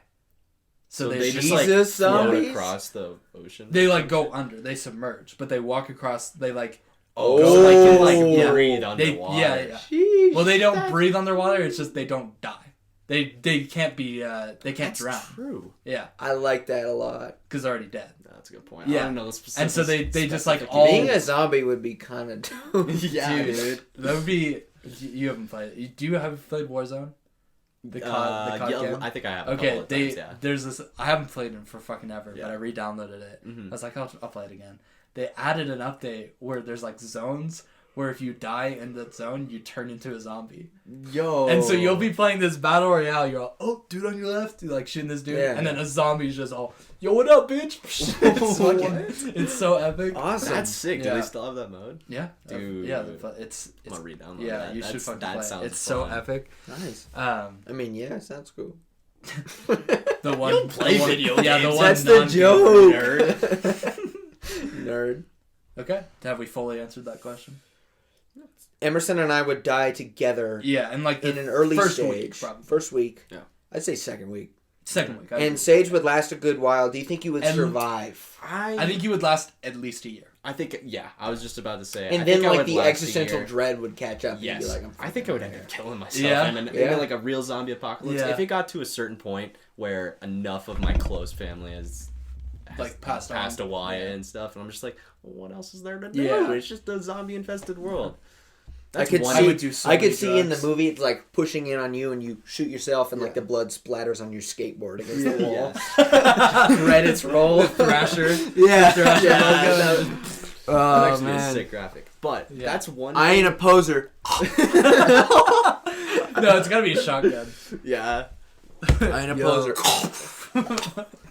Speaker 1: So,
Speaker 3: they
Speaker 1: just
Speaker 3: just like
Speaker 2: Jesus
Speaker 3: float
Speaker 2: zombies?
Speaker 3: across the ocean.
Speaker 1: they like go under. They submerge, but they walk across. They like
Speaker 3: so they can like
Speaker 1: yeah.
Speaker 3: breathe
Speaker 1: they
Speaker 3: underwater.
Speaker 1: yeah.
Speaker 2: Sheesh.
Speaker 1: Well, they don't breathe underwater. It's just they don't die. They can't be they can't
Speaker 3: That's
Speaker 1: drown.
Speaker 3: true.
Speaker 1: Yeah,
Speaker 2: I like that a lot.
Speaker 1: because they're already dead.
Speaker 3: That's a good point.
Speaker 1: Yeah.
Speaker 3: I don't know the specifics.
Speaker 1: And so they just, like,
Speaker 3: specific-
Speaker 1: all-
Speaker 2: Being a zombie would be kind of dope.
Speaker 3: Yeah, dude.
Speaker 1: That would be. You haven't played. Do you have played Warzone? The COD
Speaker 3: yeah,
Speaker 1: game?
Speaker 3: I think I have. A
Speaker 1: Okay,
Speaker 3: couple of times, yeah.
Speaker 1: there's this. I haven't played it for fucking ever,
Speaker 3: Yeah.
Speaker 1: but I re-downloaded it.
Speaker 3: Mhm.
Speaker 1: I was like, I'll play it again. They added an update where there's like zones where if you die in that zone, you turn into a zombie.
Speaker 2: Yo.
Speaker 1: And so you'll be playing this battle royale. You're all, oh, dude on your left, you're like shooting this dude,
Speaker 2: Yeah.
Speaker 1: and then a zombie's just all, yo, what up, bitch? It's so epic.
Speaker 2: Awesome.
Speaker 3: That's sick. Do
Speaker 1: Yeah.
Speaker 3: they still have that mode?
Speaker 1: Yeah,
Speaker 3: Dude.
Speaker 1: Yeah, but it's
Speaker 3: I'm gonna re-download
Speaker 1: yeah.
Speaker 3: that.
Speaker 1: You should fucking
Speaker 3: that
Speaker 1: play.
Speaker 3: sounds
Speaker 1: It's so
Speaker 3: fun.
Speaker 1: epic.
Speaker 2: Nice.
Speaker 1: I
Speaker 2: mean, sounds cool.
Speaker 1: The one
Speaker 3: don't play
Speaker 1: the one-
Speaker 3: video
Speaker 1: Yeah, the
Speaker 3: games.
Speaker 1: one
Speaker 2: That's the
Speaker 1: non-gamer
Speaker 2: joke.
Speaker 1: nerd.
Speaker 2: Nerd.
Speaker 1: Okay, have we fully answered that question?
Speaker 2: Emerson and I would die together
Speaker 1: Yeah, and like the
Speaker 2: in an early
Speaker 1: first
Speaker 2: stage.
Speaker 1: week, probably.
Speaker 2: First week.
Speaker 3: Yeah.
Speaker 2: I'd say second week.
Speaker 1: Second week.
Speaker 2: And Sage would last a good while. Do you think you would
Speaker 1: And-
Speaker 2: survive?
Speaker 1: I think you would last at least a year.
Speaker 3: I think, yeah, I was just about to say.
Speaker 2: And
Speaker 3: I
Speaker 2: then,
Speaker 3: think I
Speaker 2: like,
Speaker 3: would
Speaker 2: the
Speaker 3: last a
Speaker 2: existential
Speaker 3: year.
Speaker 2: dread would catch up.
Speaker 3: Yes,
Speaker 2: And you'd be like,
Speaker 3: I think I would end up killing myself.
Speaker 1: Yeah.
Speaker 3: And then
Speaker 2: Yeah.
Speaker 3: maybe like a real zombie apocalypse.
Speaker 1: Yeah.
Speaker 3: If it got to a certain point where enough of my close family has
Speaker 1: Like, passed
Speaker 3: away
Speaker 1: Yeah.
Speaker 3: and stuff, and I'm just like, well, what else is there to do?
Speaker 1: Yeah.
Speaker 3: It's just a zombie infested world.
Speaker 2: I could
Speaker 3: one-
Speaker 2: see.
Speaker 1: I would do so
Speaker 2: I could
Speaker 1: many
Speaker 2: see in the
Speaker 1: drugs.
Speaker 2: movie it's like pushing in on you, and you shoot yourself, and like
Speaker 3: Yeah.
Speaker 2: the blood splatters on your skateboard against the wall.
Speaker 3: Yes.
Speaker 2: Credits roll.
Speaker 1: Thrasher.
Speaker 2: Yeah.
Speaker 1: Thrasher
Speaker 2: Yeah,
Speaker 1: logo.
Speaker 2: that was-
Speaker 3: That's
Speaker 2: Oh
Speaker 3: actually a
Speaker 2: man.
Speaker 3: sick graphic. But
Speaker 1: Yeah.
Speaker 3: that's one.
Speaker 2: I ain't a poser.
Speaker 1: No, it's gotta be a shotgun.
Speaker 3: Yeah.
Speaker 2: I ain't a
Speaker 1: Yo.
Speaker 2: poser.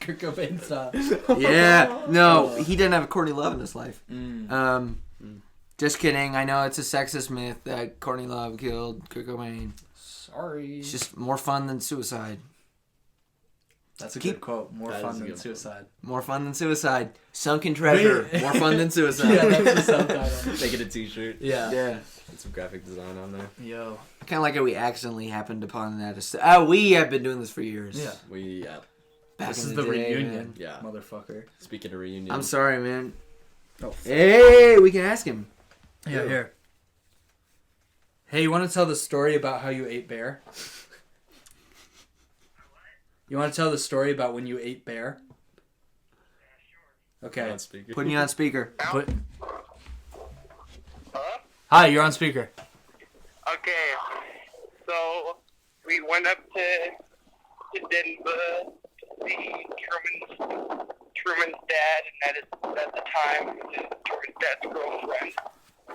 Speaker 1: Kurt Cobain style.
Speaker 2: Yeah. No, he didn't have Courtney Love in his life.
Speaker 1: Mm.
Speaker 2: Just kidding. I know it's a sexist myth that Courtney Love killed Kurt Cobain.
Speaker 1: Sorry.
Speaker 2: It's just more fun than suicide.
Speaker 1: That's a
Speaker 2: Keep-
Speaker 1: good quote. More
Speaker 3: That is
Speaker 1: fun
Speaker 3: a
Speaker 1: than
Speaker 3: good
Speaker 1: suicide.
Speaker 2: More fun than suicide. Sunken Treasure.
Speaker 1: Wait.
Speaker 2: More fun than suicide.
Speaker 1: Yeah, that's the subtitle.
Speaker 3: Make it a t-shirt.
Speaker 1: Yeah.
Speaker 2: Yeah.
Speaker 3: Get some graphic design on there.
Speaker 1: Yo.
Speaker 2: Kind of like how we accidentally happened upon that. We have been doing this for years.
Speaker 1: Yeah.
Speaker 2: Back
Speaker 1: This
Speaker 2: in
Speaker 1: is the
Speaker 2: day,
Speaker 1: reunion.
Speaker 2: man.
Speaker 3: Yeah.
Speaker 1: Motherfucker.
Speaker 3: Speaking of reunion.
Speaker 2: I'm sorry, man.
Speaker 1: Oh.
Speaker 2: Hey, we can ask him.
Speaker 1: Yeah, here. Hey, you want to tell the story about how you ate bear? You want to tell the story about when you ate bear? Okay.
Speaker 3: On speaker.
Speaker 2: Putting you on speaker.
Speaker 1: Put... Hi, you're on speaker.
Speaker 7: Okay, so we went up to Denver to see Truman's dad, and at the time, Truman's dad's girlfriend.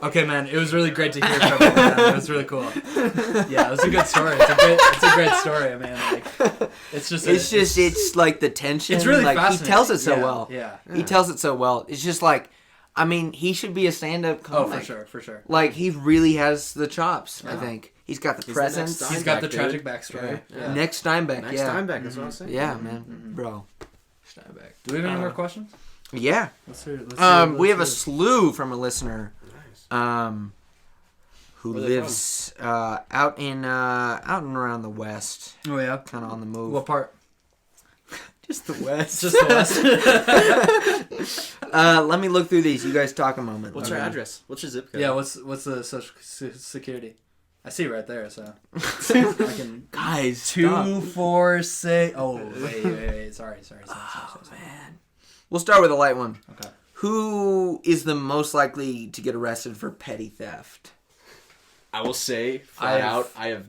Speaker 1: Okay, man, it was really great to hear from you, man. It was really cool. Yeah, it was a good story. It's a great story. I mean, like,
Speaker 2: It's like the tension.
Speaker 1: It's really
Speaker 2: like
Speaker 1: fascinating.
Speaker 2: he tells it so
Speaker 1: Yeah,
Speaker 2: well.
Speaker 1: yeah.
Speaker 2: He tells it so well. It's just like, I mean, he should be a stand-up
Speaker 1: Oh,
Speaker 2: comic.
Speaker 1: for sure.
Speaker 2: Like he really has the chops. I
Speaker 1: Yeah.
Speaker 2: think he's got the
Speaker 3: He's the
Speaker 2: presence.
Speaker 3: next
Speaker 1: He's got the
Speaker 3: Steinbeck,
Speaker 1: tragic
Speaker 3: dude.
Speaker 1: backstory.
Speaker 3: Yeah.
Speaker 2: Next Steinbeck.
Speaker 3: Next
Speaker 2: yeah.
Speaker 3: time back, that's what I was saying.
Speaker 2: Yeah, man, bro. Steinbeck.
Speaker 1: Do we have any more questions?
Speaker 2: Yeah.
Speaker 1: Let's hear
Speaker 2: We have a slew from a listener.
Speaker 3: Nice.
Speaker 2: Who
Speaker 3: Where are they
Speaker 2: lives out and around the west,
Speaker 1: Oh, yeah.
Speaker 2: kind of on the move.
Speaker 1: What part?
Speaker 2: Just the west.
Speaker 1: Just the west.
Speaker 2: Let me look through these. You guys talk a moment.
Speaker 3: What's your address? What's your zip code?
Speaker 1: Yeah, what's the social security? I see right there, so I can.
Speaker 2: Guys, stop.
Speaker 1: 246. Oh, wait. Sorry.
Speaker 2: Man. We'll start with a light one.
Speaker 1: Okay.
Speaker 2: Who is the most likely to get arrested for petty theft?
Speaker 3: I will say, flat out, I have.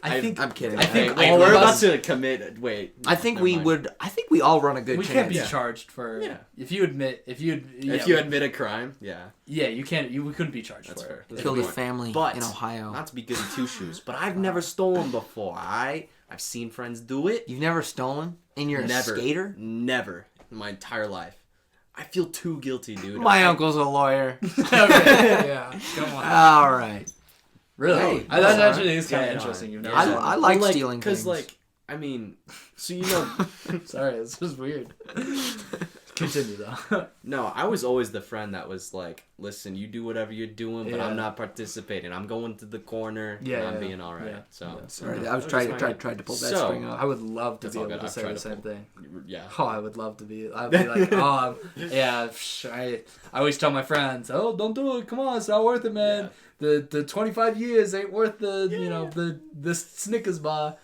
Speaker 1: I think
Speaker 2: I'm kidding.
Speaker 1: I think
Speaker 3: Wait,
Speaker 1: all
Speaker 3: we're
Speaker 1: of
Speaker 3: about
Speaker 1: us.
Speaker 3: to commit. Wait.
Speaker 2: I think
Speaker 3: never
Speaker 2: we
Speaker 3: mind.
Speaker 2: would. I think we all run a good
Speaker 1: We
Speaker 2: chance.
Speaker 1: can't be
Speaker 3: Yeah.
Speaker 1: charged for.
Speaker 3: Yeah.
Speaker 1: If you admit,
Speaker 3: If you admit a crime, yeah.
Speaker 1: Yeah, you can't. We couldn't be charged
Speaker 3: That's
Speaker 1: for
Speaker 3: fair.
Speaker 1: it.
Speaker 3: That's
Speaker 2: Killed
Speaker 3: a
Speaker 2: his
Speaker 3: point.
Speaker 2: family
Speaker 3: But
Speaker 2: in Ohio.
Speaker 3: not to be goody two shoes, but I've never stolen before. I've seen friends do it.
Speaker 2: You've never stolen, and you're
Speaker 3: Never.
Speaker 2: a skater.
Speaker 3: Never in my entire life. I feel too guilty, dude.
Speaker 2: My uncle's a lawyer.
Speaker 1: Okay, yeah, come on.
Speaker 2: All right.
Speaker 1: Really?
Speaker 2: Hey,
Speaker 1: That
Speaker 2: that's
Speaker 1: actually is kind of
Speaker 3: Yeah,
Speaker 1: interesting. You've never
Speaker 3: yeah.
Speaker 1: said
Speaker 2: I
Speaker 1: that.
Speaker 2: like
Speaker 3: Well,
Speaker 2: stealing things.
Speaker 3: because, like, I mean, so you know,
Speaker 1: Sorry, this was weird. Continue though.
Speaker 3: no, I was always the friend that was like, listen, you do whatever you're doing, but
Speaker 1: Yeah.
Speaker 3: I'm not participating. I'm going to the corner,
Speaker 1: Yeah,
Speaker 3: and I'm
Speaker 1: yeah,
Speaker 3: being all right.
Speaker 1: yeah,
Speaker 3: So,
Speaker 1: yeah.
Speaker 2: Sorry, I was
Speaker 3: That's
Speaker 2: tried
Speaker 3: fine.
Speaker 2: to pull that
Speaker 3: So,
Speaker 2: string off.
Speaker 1: I would love to
Speaker 3: That's
Speaker 1: be
Speaker 3: all
Speaker 1: able
Speaker 3: good.
Speaker 1: to
Speaker 3: I've
Speaker 1: say
Speaker 3: tried
Speaker 1: the
Speaker 3: to
Speaker 1: same
Speaker 3: pull-
Speaker 1: thing.
Speaker 3: yeah.
Speaker 1: Oh, I would love to be. I'd be like, oh, yeah. I always tell my friends, oh, don't do it. Come on, it's not worth it, man. The 25 years ain't worth the Snickers bar.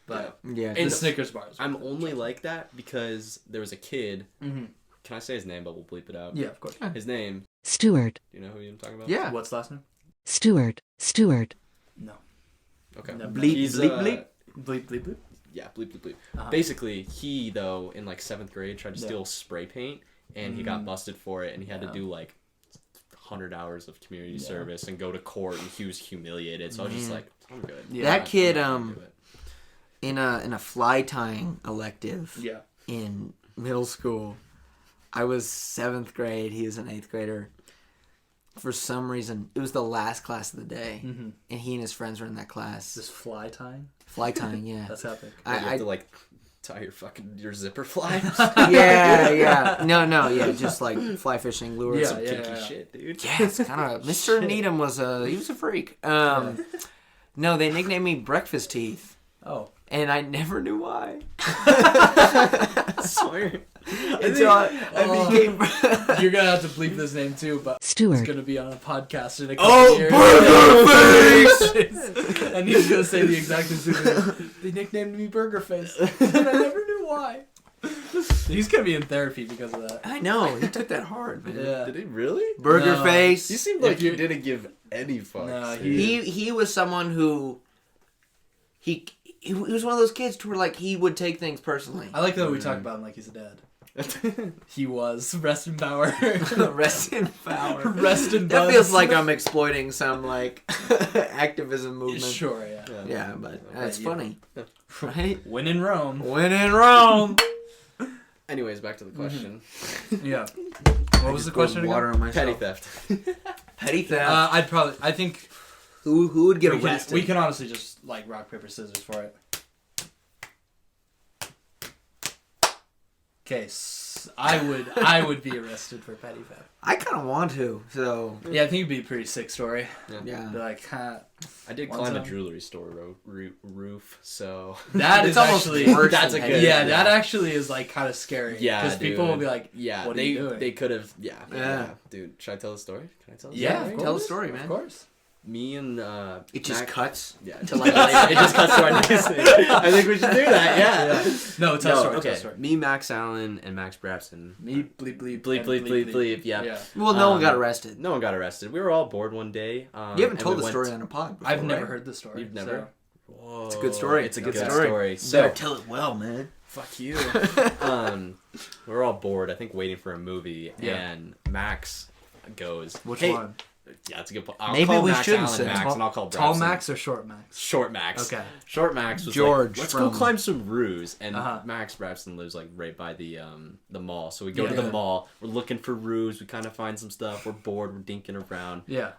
Speaker 1: But
Speaker 2: Yeah.
Speaker 1: the
Speaker 3: And
Speaker 1: Snickers bars.
Speaker 3: I'm only like that because there was a kid.
Speaker 1: Mm-hmm.
Speaker 3: Can I say his name, but we'll bleep it out?
Speaker 1: Yeah, of course.
Speaker 3: His name.
Speaker 8: Stewart,
Speaker 3: Do you know who I'm talking about?
Speaker 2: Yeah.
Speaker 1: What's the last name?
Speaker 8: Stewart,
Speaker 1: No.
Speaker 3: Okay.
Speaker 1: No.
Speaker 2: Bleep,
Speaker 3: He's,
Speaker 2: bleep, bleep.
Speaker 1: Bleep, bleep, bleep.
Speaker 3: Yeah, bleep, bleep, bleep.
Speaker 1: Uh-huh.
Speaker 3: Basically, he, though, in, like, 7th grade, tried to
Speaker 1: Yeah.
Speaker 3: steal spray paint, and he got busted for it, and he had to do, like, 100 hours of community service and go to court, and he was humiliated. So I was just like, I'm good.
Speaker 2: Yeah. That kid, in a fly tying elective in middle school, I was 7th grade, he was an 8th grader. For some reason, it was the last class of the day, and he and his friends were in that class.
Speaker 1: This fly tying?
Speaker 2: Fly tying, yeah.
Speaker 1: That's epic.
Speaker 3: You have to like tie your zipper flies.
Speaker 2: Yeah. No, just like fly fishing lures.
Speaker 3: Some kinky shit, dude.
Speaker 2: Yeah, it's kind of. Mr. Needham was he was a freak. No, they nicknamed me Breakfast Teeth.
Speaker 1: Oh.
Speaker 2: And I never knew why.
Speaker 3: I swear.
Speaker 2: Until I became.
Speaker 1: You're gonna have to bleep this name too, but
Speaker 8: Stuart.
Speaker 1: It's gonna be on a podcast in a couple years. Burger Face! And he's gonna say the exact same thing. They nicknamed me Burger Face, and I never knew why. He's gonna be in therapy because of that.
Speaker 2: I know, he took that hard, man.
Speaker 1: Yeah.
Speaker 3: Did he really?
Speaker 2: Burger Face.
Speaker 3: He seemed like he didn't give any fucks.
Speaker 1: No,
Speaker 2: he was someone who he was one of those kids who were like he would take things personally.
Speaker 1: I like that we talk about him like he's a dad. He was. Rest in power.
Speaker 2: Rest in power.
Speaker 1: Rest in
Speaker 2: That
Speaker 1: buzz.
Speaker 2: feels like I'm exploiting some like activism movement.
Speaker 1: Sure, yeah.
Speaker 2: Yeah, but it's funny, right?
Speaker 1: When in Rome.
Speaker 2: When in Rome.
Speaker 3: Anyways, back to the question.
Speaker 1: Yeah. What was the question
Speaker 2: Water
Speaker 1: again?
Speaker 2: on myself.
Speaker 3: Petty theft.
Speaker 2: Petty theft.
Speaker 1: I think
Speaker 2: who would get
Speaker 1: we
Speaker 2: arrested?
Speaker 1: can honestly just like rock, paper, scissors for it. Okay, I would be arrested for petty theft.
Speaker 2: I kind of want to, so
Speaker 1: Yeah, I think it'd be a pretty sick story.
Speaker 2: yeah.
Speaker 1: Be like,
Speaker 3: I did
Speaker 1: One
Speaker 3: climb a
Speaker 1: time.
Speaker 3: jewelry store roof, so
Speaker 1: that
Speaker 2: It's
Speaker 1: is
Speaker 2: almost
Speaker 1: actually
Speaker 2: worse
Speaker 3: that's
Speaker 2: than
Speaker 3: a
Speaker 2: petty
Speaker 3: good-
Speaker 1: yeah, that actually is like kind of scary.
Speaker 3: yeah,
Speaker 1: because people will be like,
Speaker 3: yeah,
Speaker 1: what are
Speaker 3: they
Speaker 1: you doing?
Speaker 3: they could have,
Speaker 2: Yeah.
Speaker 3: dude. Should I tell the story? Can I tell? The
Speaker 1: Yeah,
Speaker 3: story?
Speaker 1: of
Speaker 2: Tell the
Speaker 1: course.
Speaker 2: story, man.
Speaker 1: Of course.
Speaker 3: Me and
Speaker 2: It just
Speaker 3: Mac-
Speaker 2: cuts.
Speaker 3: Yeah,
Speaker 2: to like
Speaker 3: it just cuts to our next thing. I think we should do that. Yeah.
Speaker 1: No, tell story.
Speaker 3: Okay.
Speaker 1: Tell story.
Speaker 3: Me, Max Allen, and Max Brabson.
Speaker 1: Me bleep bleep
Speaker 3: Bleep, bleep, bleep, bleep, yeah.
Speaker 2: Well, no one got arrested.
Speaker 3: No one got arrested. We were all bored one day.
Speaker 2: You haven't
Speaker 3: and
Speaker 2: told
Speaker 3: we
Speaker 2: the
Speaker 3: went-
Speaker 2: story on a pod before,
Speaker 1: I've never
Speaker 2: right?
Speaker 1: heard the story.
Speaker 3: You've never? Whoa.
Speaker 2: It's a good story.
Speaker 3: It's a
Speaker 2: Good
Speaker 3: good
Speaker 2: story.
Speaker 3: story.
Speaker 2: You
Speaker 3: So
Speaker 2: better tell it well, man.
Speaker 3: fuck you. We were all bored. I think waiting for a movie,
Speaker 1: Yeah.
Speaker 3: and Max goes.
Speaker 1: Which
Speaker 3: "Hey."
Speaker 1: one?
Speaker 3: Yeah, it's a good point. I'll
Speaker 2: Maybe
Speaker 3: call
Speaker 2: we
Speaker 3: Max
Speaker 2: shouldn't
Speaker 3: Allen
Speaker 2: say.
Speaker 3: Max, and I'll call
Speaker 1: Tall
Speaker 3: Brabson.
Speaker 1: Max or short Max?
Speaker 3: Short Max.
Speaker 1: Okay.
Speaker 3: Short Max was
Speaker 2: George
Speaker 3: like, let's
Speaker 2: from-
Speaker 3: go climb some roofs. And
Speaker 1: Uh-huh.
Speaker 3: Max Brabson lives like right by the mall. So we go to
Speaker 1: Yeah.
Speaker 3: the mall. We're looking for roofs. We kind of find some stuff. We're bored. We're dinking around.
Speaker 1: Yeah.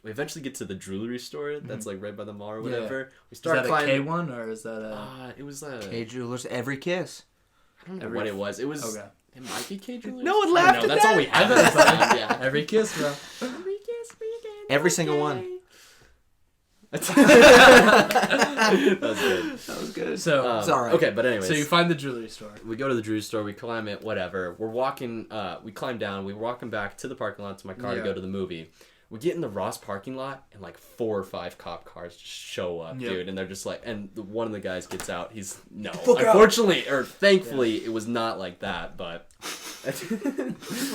Speaker 3: We eventually get to the jewelry store that's like right by the mall or
Speaker 1: Yeah.
Speaker 3: whatever. We
Speaker 1: Is
Speaker 3: start
Speaker 1: that a
Speaker 3: climbing.
Speaker 1: K1 or is that a...
Speaker 3: It was a.
Speaker 2: K Jewelers, every kiss.
Speaker 3: I don't know what it was. It was.
Speaker 1: Okay.
Speaker 3: It might be K Jewelers.
Speaker 2: No one
Speaker 3: I don't
Speaker 2: laughed
Speaker 3: know.
Speaker 2: at
Speaker 3: That's
Speaker 2: that.
Speaker 3: all we
Speaker 1: I
Speaker 3: have.
Speaker 1: bet it's like
Speaker 3: Yeah.
Speaker 1: every kiss, bro.
Speaker 2: Every single one.
Speaker 3: That was good.
Speaker 2: That was good.
Speaker 1: So,
Speaker 2: It's all right.
Speaker 3: Okay, but anyways.
Speaker 1: so you find the jewelry store.
Speaker 3: We go to the jewelry store, we climb it, whatever. We're walking, we climb down, we're walking back to the parking lot to my car to
Speaker 1: Yeah.
Speaker 3: go to the movie. We get in the Ross parking lot, and like 4 or 5 cop cars just show up,
Speaker 1: Yep.
Speaker 3: dude. And they're just like, and one of the guys gets out. He's, no.
Speaker 2: Fuck out.
Speaker 3: Unfortunately, or thankfully, it was not like that, but.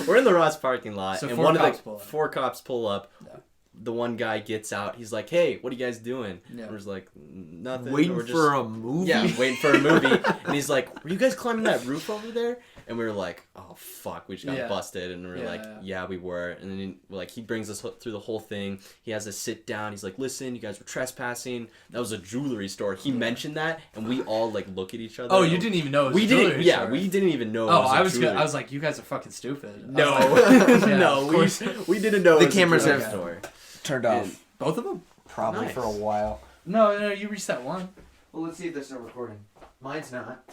Speaker 3: We're in the Ross parking lot,
Speaker 1: So
Speaker 3: and
Speaker 1: 4
Speaker 3: one of
Speaker 1: cops
Speaker 3: the
Speaker 1: pull up.
Speaker 3: 4 cops pull up.
Speaker 1: Yeah.
Speaker 3: The one guy gets out. He's like, "Hey, what are you guys doing?"
Speaker 1: Yeah.
Speaker 3: And we're just like, "Nothing."
Speaker 2: Waiting
Speaker 3: We're just,
Speaker 2: for a movie.
Speaker 3: yeah, waiting for a movie. And he's like, "Were you guys climbing that roof over there?" And we were like, "Oh fuck, we just got
Speaker 1: Yeah.
Speaker 3: busted." And we were
Speaker 1: Yeah,
Speaker 3: like,
Speaker 1: yeah.
Speaker 3: "Yeah, we were." And then like he brings us through the whole thing. He has us sit down. He's like, "Listen, you guys were trespassing. That was a jewelry store." He mentioned that, and we all like look at each other.
Speaker 1: Oh, you didn't even know it was
Speaker 3: We
Speaker 1: a
Speaker 3: didn't.
Speaker 1: jewelry
Speaker 3: Yeah,
Speaker 1: store.
Speaker 3: we didn't even know.
Speaker 1: Oh,
Speaker 3: it was
Speaker 1: I
Speaker 3: a
Speaker 1: was
Speaker 3: jewelry.
Speaker 1: I was like, you guys are fucking stupid. I
Speaker 3: No,
Speaker 1: was like, yeah,
Speaker 3: no,
Speaker 1: of course.
Speaker 3: we didn't know.
Speaker 2: The
Speaker 3: it was a
Speaker 2: cameras
Speaker 3: jewelry
Speaker 2: have-
Speaker 3: store.
Speaker 2: Turned
Speaker 3: And-
Speaker 1: Both of them?
Speaker 2: Probably
Speaker 3: Nice.
Speaker 2: for a while.
Speaker 1: No, you reset one.
Speaker 2: Well, let's see if there's no recording. Mine's not.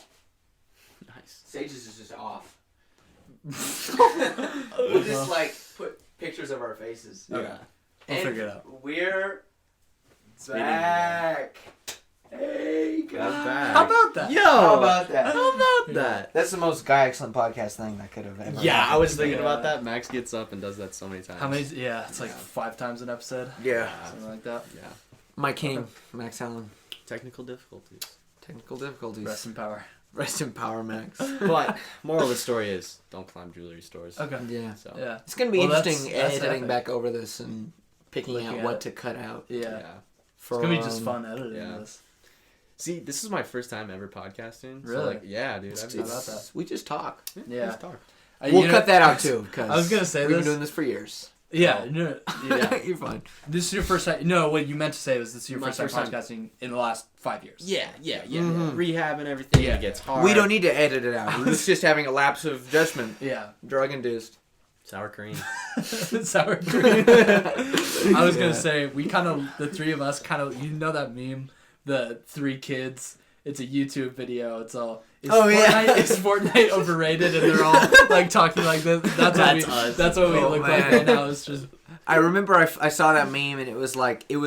Speaker 3: Nice.
Speaker 2: Sage's is just off. We'll just like put pictures of our faces.
Speaker 1: Okay.
Speaker 3: Yeah.
Speaker 1: We'll
Speaker 2: And
Speaker 1: figure it out.
Speaker 2: We're back. Hey guys.
Speaker 3: That's bad.
Speaker 1: How about that?
Speaker 3: Yo,
Speaker 2: How about that?
Speaker 3: How about that?
Speaker 2: That's the most Guy Excellent podcast thing that could have ever.
Speaker 3: Yeah,
Speaker 2: happened.
Speaker 3: I was thinking
Speaker 1: Yeah.
Speaker 3: about that. Max gets up and does that so many times.
Speaker 1: How many? Yeah, it's like 5 times an episode.
Speaker 2: Yeah.
Speaker 1: Something like that.
Speaker 3: Yeah.
Speaker 2: My king, Max Allen.
Speaker 3: Technical difficulties.
Speaker 2: Technical difficulties.
Speaker 1: Rest in power.
Speaker 2: Rest in power, Max.
Speaker 3: But moral of the story is don't climb jewelry stores.
Speaker 1: Okay.
Speaker 2: Yeah.
Speaker 3: So
Speaker 1: Yeah.
Speaker 2: It's gonna be
Speaker 1: Well,
Speaker 2: interesting
Speaker 1: that's
Speaker 2: editing
Speaker 1: epic.
Speaker 2: back over this and picking
Speaker 1: Looking
Speaker 2: out
Speaker 1: at
Speaker 2: what
Speaker 1: it.
Speaker 2: to cut out.
Speaker 1: Yeah.
Speaker 3: yeah.
Speaker 2: For,
Speaker 1: It's gonna be just fun editing
Speaker 3: yeah.
Speaker 1: this.
Speaker 3: See, this is my first time ever podcasting. So
Speaker 1: Really?
Speaker 3: like, yeah, dude. I've
Speaker 1: How about that?
Speaker 2: We just talk.
Speaker 1: Yeah.
Speaker 3: Just talk.
Speaker 2: We'll cut that out too. Cause
Speaker 1: I was gonna say
Speaker 2: we've
Speaker 1: this.
Speaker 2: been doing this for years.
Speaker 1: Yeah, no, yeah.
Speaker 2: You're fine.
Speaker 1: This is your first time. No, what you meant to say was this is your
Speaker 3: My
Speaker 1: first time
Speaker 3: first time.
Speaker 1: podcasting in the last 5 years.
Speaker 3: Yeah.
Speaker 2: Mhm.
Speaker 3: Rehab and everything.
Speaker 1: Yeah.
Speaker 3: It gets hard.
Speaker 2: We don't need to edit it out. He was just having a lapse of judgment.
Speaker 1: Yeah.
Speaker 2: Drug induced.
Speaker 3: Sour cream.
Speaker 1: Sour cream. I was
Speaker 2: Yeah.
Speaker 1: gonna say the three of us you know that meme, the three kids. It's a YouTube video. It's all. Is Fortnite overrated? And they're all like talking like this. That's
Speaker 3: us.
Speaker 1: That's what we
Speaker 2: Oh,
Speaker 1: look
Speaker 2: man.
Speaker 1: like right now. It's just.
Speaker 2: I remember I saw that meme and it was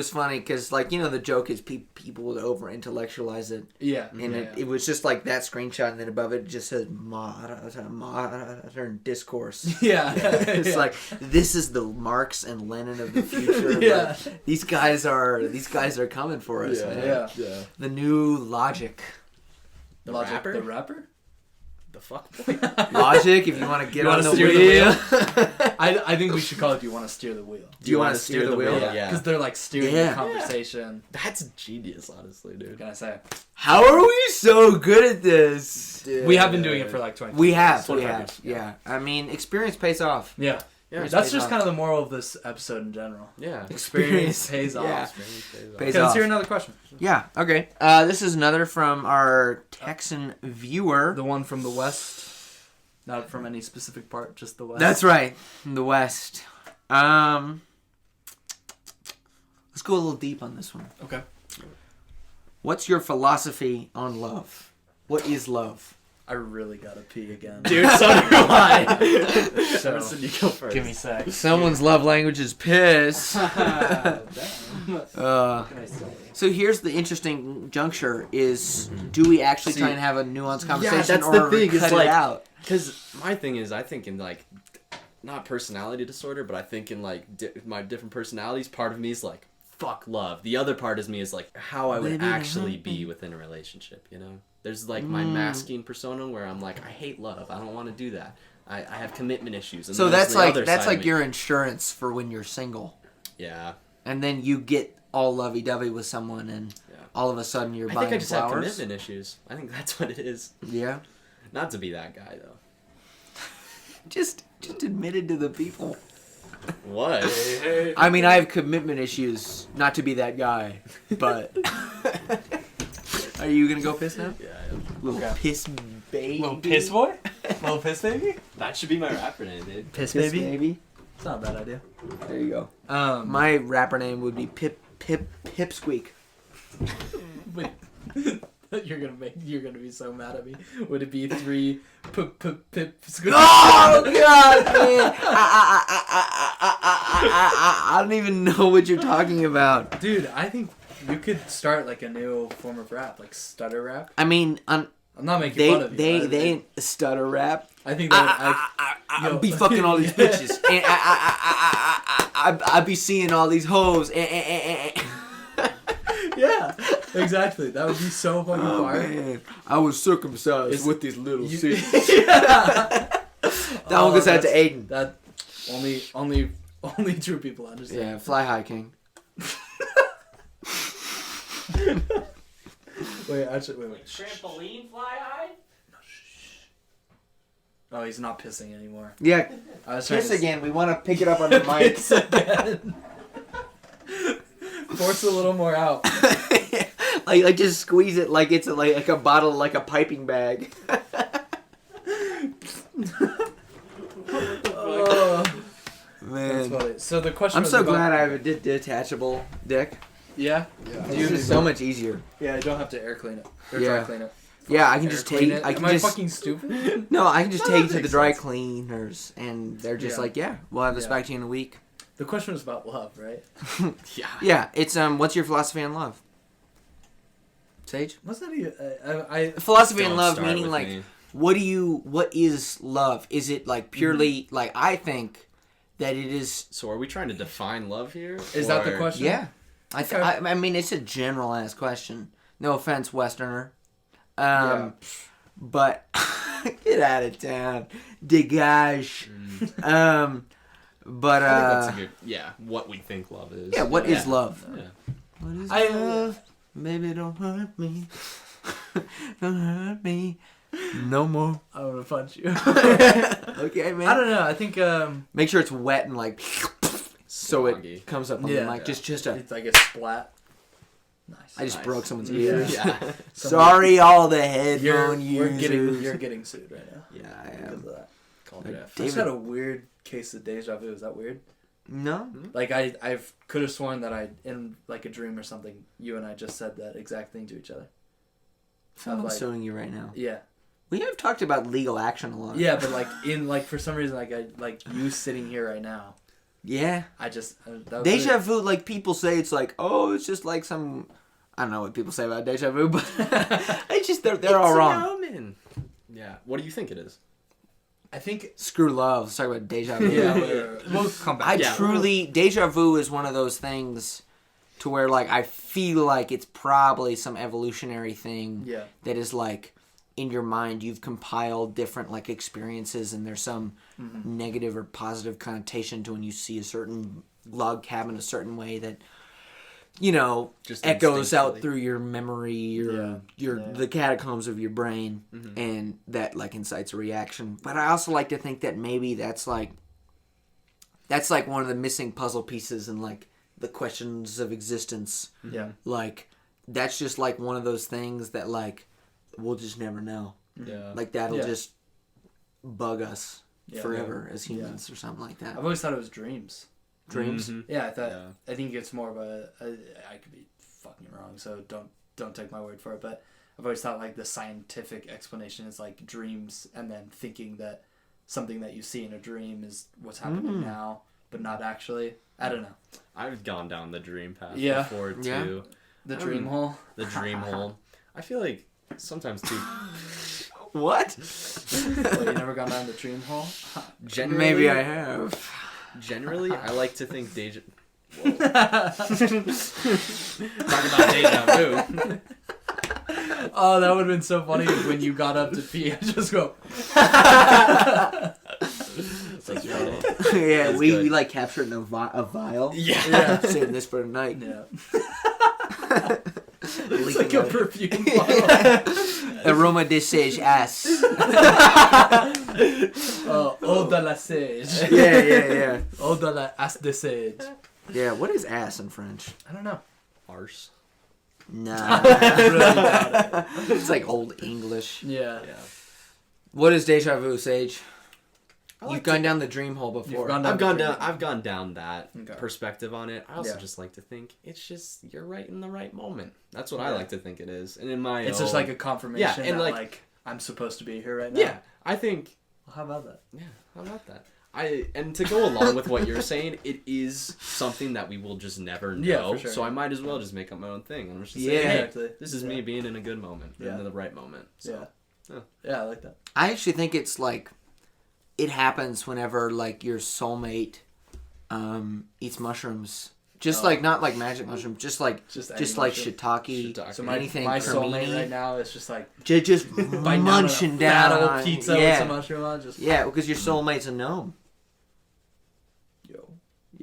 Speaker 2: funny because the joke is people would over intellectualize it,
Speaker 1: Yeah.
Speaker 2: and it was just like that screenshot, and then above it just says modern discourse.
Speaker 1: Yeah.
Speaker 2: It's
Speaker 1: Yeah.
Speaker 2: like this is the Marx and Lenin of the future.
Speaker 1: Yeah.
Speaker 2: Like, these guys are coming for us, man.
Speaker 1: Yeah.
Speaker 2: The new Logic.
Speaker 3: The
Speaker 1: Logic,
Speaker 3: rapper?
Speaker 1: The rapper?
Speaker 3: The fuck boy.
Speaker 2: Logic, if you want to get
Speaker 1: You
Speaker 2: on
Speaker 1: wanna
Speaker 2: the
Speaker 1: steer the
Speaker 2: wheel.
Speaker 1: I think we should call it. Do you want to steer the wheel?
Speaker 2: Do you want to steer the wheel?
Speaker 3: Yeah.
Speaker 1: Because they're like steering
Speaker 2: Yeah.
Speaker 1: the conversation.
Speaker 3: That's genius, honestly, dude.
Speaker 1: What can I say?
Speaker 2: How are we so good at this?
Speaker 1: We have been doing it for like 20
Speaker 2: We have.
Speaker 3: 25 years.
Speaker 2: Yeah. I mean, experience pays off.
Speaker 1: Yeah.
Speaker 3: Yeah,
Speaker 2: It's
Speaker 1: That's
Speaker 2: pays
Speaker 1: just
Speaker 2: off.
Speaker 1: kind of the moral of this episode in general.
Speaker 3: Yeah.
Speaker 1: Experience pays off.
Speaker 2: Yeah.
Speaker 3: Experience pays off.
Speaker 2: Pays
Speaker 1: Okay, let's
Speaker 2: off.
Speaker 1: hear another question.
Speaker 2: Yeah, okay. This is another from our Texan viewer.
Speaker 1: The one from the West. Not from any specific part, just the West.
Speaker 2: That's right, from the West. Let's go a little deep on this one.
Speaker 1: Okay.
Speaker 2: What's your philosophy on love? What is love?
Speaker 1: I really gotta pee again.
Speaker 3: Dude, so do I.
Speaker 1: So,
Speaker 3: Listen, you go first.
Speaker 1: give me a sec.
Speaker 2: Someone's love language is piss. So here's the interesting juncture is, do we actually try and have a nuanced conversation
Speaker 3: that's
Speaker 2: or
Speaker 3: the thing,
Speaker 2: cut
Speaker 3: it's
Speaker 2: it
Speaker 3: like-
Speaker 2: out?
Speaker 3: Because my thing is, I think in like, not personality disorder, but I think in like my different personalities, part of me is like, fuck love. The other part of me is like, how I would
Speaker 2: Baby,
Speaker 3: actually be within a relationship, you know? There's like my masking persona where I'm like, I hate love. I don't want to do that. I have commitment issues. And
Speaker 2: So
Speaker 3: there's
Speaker 2: that's
Speaker 3: the
Speaker 2: like
Speaker 3: other side of me.
Speaker 2: your insurance for when you're single.
Speaker 3: Yeah.
Speaker 2: And then you get all lovey-dovey with someone and
Speaker 3: Yeah.
Speaker 2: all of a sudden you're
Speaker 3: I
Speaker 2: buying
Speaker 3: think I just have
Speaker 2: flowers.
Speaker 3: commitment issues. I think that's what it is.
Speaker 2: Yeah.
Speaker 3: Not to be that guy though.
Speaker 2: Just admit it to the people.
Speaker 3: What?
Speaker 2: I mean, I have commitment issues, not to be that guy, but... Are you gonna go piss now?
Speaker 3: Yeah.
Speaker 2: Little
Speaker 1: Okay.
Speaker 2: piss baby.
Speaker 1: Little piss boy? Little piss baby?
Speaker 3: That should be my rapper name, dude.
Speaker 1: Piss
Speaker 2: Piss
Speaker 1: baby?
Speaker 2: baby.
Speaker 1: It's not a bad idea.
Speaker 2: There you go.
Speaker 1: My
Speaker 2: My rapper name would be Pipsqueak.
Speaker 1: wait. You're gonna be so mad at me. Would it be 3 pip
Speaker 2: Oh God, man! I don't even know what you're talking about.
Speaker 1: Dude, I think you could start like a new form of rap, like stutter rap.
Speaker 2: I mean,
Speaker 1: I'm not making fun of you.
Speaker 2: they ain't stutter rap.
Speaker 1: I think that
Speaker 2: I be fucking all these bitches, and I be seeing all these hoes.
Speaker 1: yeah, exactly. That would be so fucking
Speaker 2: Oh,
Speaker 1: fire.
Speaker 2: man. I was circumcised
Speaker 1: Is-
Speaker 2: with these little
Speaker 1: You-
Speaker 2: seeds.
Speaker 1: yeah.
Speaker 2: That one goes out to
Speaker 1: that's-
Speaker 2: Aiden.
Speaker 1: That only true people understand.
Speaker 2: Yeah, fly high, king.
Speaker 1: Wait, actually, wait.
Speaker 6: Trampoline fly high?
Speaker 1: Oh, he's not pissing anymore.
Speaker 2: Yeah,
Speaker 1: I was trying
Speaker 2: piss
Speaker 1: to
Speaker 2: again. We want to pick it up on the mic.
Speaker 1: Piss again. Force a little more out.
Speaker 2: like just squeeze it like it's like a bottle, like a piping bag.
Speaker 1: Oh, that's
Speaker 2: Man,
Speaker 1: funny. So the question.
Speaker 2: I'm
Speaker 1: was
Speaker 2: so
Speaker 1: about-
Speaker 2: glad I have a detachable dick.
Speaker 1: Yeah.
Speaker 2: This is so much easier.
Speaker 1: Yeah, I don't have to air clean it. Or
Speaker 2: Yeah.
Speaker 1: dry clean it.
Speaker 2: Yeah, I can
Speaker 1: Air
Speaker 2: just
Speaker 1: clean
Speaker 2: take.
Speaker 1: it.
Speaker 2: I
Speaker 1: Am
Speaker 2: can
Speaker 1: I
Speaker 2: just.
Speaker 1: fucking stupid?
Speaker 2: No, I can just
Speaker 1: No,
Speaker 2: take
Speaker 1: that
Speaker 2: it to the
Speaker 1: makes
Speaker 2: dry
Speaker 1: sense.
Speaker 2: cleaners, and they're just
Speaker 1: Yeah.
Speaker 2: like, yeah, we'll have this
Speaker 1: Yeah.
Speaker 2: back to you in a week.
Speaker 1: The question was about love, right?
Speaker 3: Yeah.
Speaker 2: Yeah, it's what's your philosophy on love? Sage?
Speaker 1: What's that? I
Speaker 2: Philosophy on
Speaker 3: Don't
Speaker 2: love
Speaker 3: start
Speaker 2: meaning
Speaker 3: with
Speaker 2: like,
Speaker 3: me.
Speaker 2: what is love? Is it like purely
Speaker 1: Mm-hmm.
Speaker 2: like I think that it is?
Speaker 3: So are we trying to define love here?
Speaker 1: Is that the
Speaker 3: or-
Speaker 1: question?
Speaker 2: Yeah,
Speaker 1: Okay.
Speaker 2: I mean it's a general ass question. No offense, Westerner.
Speaker 1: Yeah.
Speaker 2: But get out of town, degage. But
Speaker 3: I think that's a good. Yeah, what we think love is.
Speaker 2: yeah, what is love?
Speaker 3: Yeah.
Speaker 2: What is
Speaker 1: I-
Speaker 2: love? Baby, don't hurt me. Don't hurt me. No more.
Speaker 1: I want to punch you.
Speaker 2: Okay, man.
Speaker 1: I don't know. I think
Speaker 2: Make sure it's wet and like. so
Speaker 3: Sloggy.
Speaker 2: it comes up on
Speaker 1: Yeah.
Speaker 2: the mic. Just a.
Speaker 1: It's like a splat. Nice.
Speaker 2: I just
Speaker 3: Nice.
Speaker 2: broke someone's ears.
Speaker 3: Yeah.
Speaker 2: Sorry, all the headphone users.
Speaker 1: You're getting sued right now.
Speaker 2: Yeah, I
Speaker 1: Because
Speaker 2: am.
Speaker 1: of that.
Speaker 3: Called
Speaker 2: Like,
Speaker 3: it
Speaker 1: I
Speaker 3: F.
Speaker 1: just had a weird case of deja vu. Is that weird?
Speaker 2: No.
Speaker 1: Like I could have sworn that I in like a dream or something. You and I just said that exact thing to each other.
Speaker 2: Someone's
Speaker 1: like-
Speaker 2: suing you right now.
Speaker 1: Yeah.
Speaker 2: We have talked about legal action a lot.
Speaker 1: Yeah, but like in like for some reason like I like you sitting here right now.
Speaker 2: Yeah.
Speaker 1: I just that was
Speaker 2: Deja
Speaker 1: weird.
Speaker 2: vu, like people say, it's like, oh, it's just like some. I don't know what people say about deja vu, but it's just they're all wrong.
Speaker 3: Omen. Yeah. What do you think it is?
Speaker 1: I think
Speaker 2: Screw love. Let's talk about deja vu.
Speaker 1: yeah, we'll come back.
Speaker 2: I
Speaker 3: Yeah.
Speaker 2: truly deja vu is one of those things to where like I feel like it's probably some evolutionary thing
Speaker 1: Yeah.
Speaker 2: that is like in your mind you've compiled different like experiences and there's some negative or positive connotation to when you see a certain log cabin a certain way that you know
Speaker 3: Just
Speaker 2: echoes out
Speaker 3: instinctively.
Speaker 2: through your memory or
Speaker 1: Yeah.
Speaker 2: the catacombs of your brain and that like incites a reaction. But I also like to think that maybe that's like one of the missing puzzle pieces in like the questions of existence.
Speaker 1: Yeah.
Speaker 2: Like that's just like one of those things that like we'll just never know.
Speaker 3: Yeah.
Speaker 2: Like that'll
Speaker 1: Yeah.
Speaker 2: just bug us
Speaker 1: Yeah.
Speaker 2: forever as humans or something like that.
Speaker 1: I've always thought it was dreams.
Speaker 2: Dreams.
Speaker 3: Mhm.
Speaker 1: Yeah, I thought.
Speaker 3: Yeah.
Speaker 1: I think it's more of I could be fucking wrong, so don't take my word for it. But I've always thought like the scientific explanation is like dreams, and then thinking that something that you see in a dream is what's happening now, but not actually. I don't know.
Speaker 3: I've gone down the dream path
Speaker 1: Yeah.
Speaker 3: before too.
Speaker 2: Yeah.
Speaker 1: The dream hole.
Speaker 3: The dream hole. I feel like sometimes too.
Speaker 2: What?
Speaker 1: Well, you never gone down the dream hole?
Speaker 3: Generally,
Speaker 2: Maybe I have.
Speaker 3: Generally, I like to think deja.
Speaker 1: Talk
Speaker 3: about deja vu.
Speaker 1: Oh, that would have been so funny when you got up to pee and just go.
Speaker 3: That's funny.
Speaker 2: Yeah,
Speaker 3: That's
Speaker 2: we
Speaker 3: good.
Speaker 2: like captured in a vial.
Speaker 3: Yeah.
Speaker 2: Saving this for tonight.
Speaker 1: Yeah. It's
Speaker 2: Leaking
Speaker 1: like a
Speaker 2: out.
Speaker 1: perfume bottle.
Speaker 2: Aroma de sage ass.
Speaker 1: Oh, eau de la sage.
Speaker 2: Yeah.
Speaker 1: Eau de la as de sage.
Speaker 2: Yeah, what is ass in French?
Speaker 1: I don't know.
Speaker 3: Arse.
Speaker 2: Nah.
Speaker 1: Really doubt it.
Speaker 2: It's like old English.
Speaker 1: Yeah.
Speaker 3: Yeah.
Speaker 2: What is deja vu, Sage?
Speaker 3: like
Speaker 2: You've gone down the dream hole before.
Speaker 1: You've gone
Speaker 3: I've gone
Speaker 1: the
Speaker 3: down.
Speaker 1: dream.
Speaker 3: I've gone down that
Speaker 1: Okay.
Speaker 3: perspective on it. I also
Speaker 1: Yeah.
Speaker 3: just like to think it's just you're right in the right moment. That's what I
Speaker 1: Yeah.
Speaker 3: like to think it is. And in my
Speaker 1: It's
Speaker 3: own,
Speaker 1: just like a confirmation
Speaker 3: Yeah, and
Speaker 1: that
Speaker 3: like-
Speaker 1: I'm supposed to be here right now.
Speaker 3: yeah. I think
Speaker 1: Well, how about that?
Speaker 3: yeah. How about that? And to go along with what you're saying, it is something that we will just never know.
Speaker 1: Yeah, for sure,
Speaker 3: So
Speaker 1: yeah.
Speaker 3: I might as well just make up my own thing. I'm just
Speaker 2: Yeah.
Speaker 3: saying, hey,
Speaker 1: Exactly.
Speaker 3: this is me being in a good moment,
Speaker 1: Yeah.
Speaker 3: in the right moment. So.
Speaker 1: Yeah. Yeah, I like that.
Speaker 2: I actually think it's like it happens whenever like your soulmate eats mushrooms. Just like not like magic mushrooms, just like
Speaker 1: Just any
Speaker 2: like
Speaker 1: mushroom.
Speaker 2: shiitake.
Speaker 1: So my
Speaker 2: anything
Speaker 1: my soulmate
Speaker 2: cremini.
Speaker 1: right now is just like
Speaker 2: Just
Speaker 1: biting
Speaker 2: munching
Speaker 1: down
Speaker 2: down
Speaker 1: on a fat
Speaker 2: on
Speaker 1: old pizza
Speaker 2: yeah.
Speaker 1: with some mushroom on. Just
Speaker 2: Yeah, because your soulmate's a gnome.
Speaker 1: yo.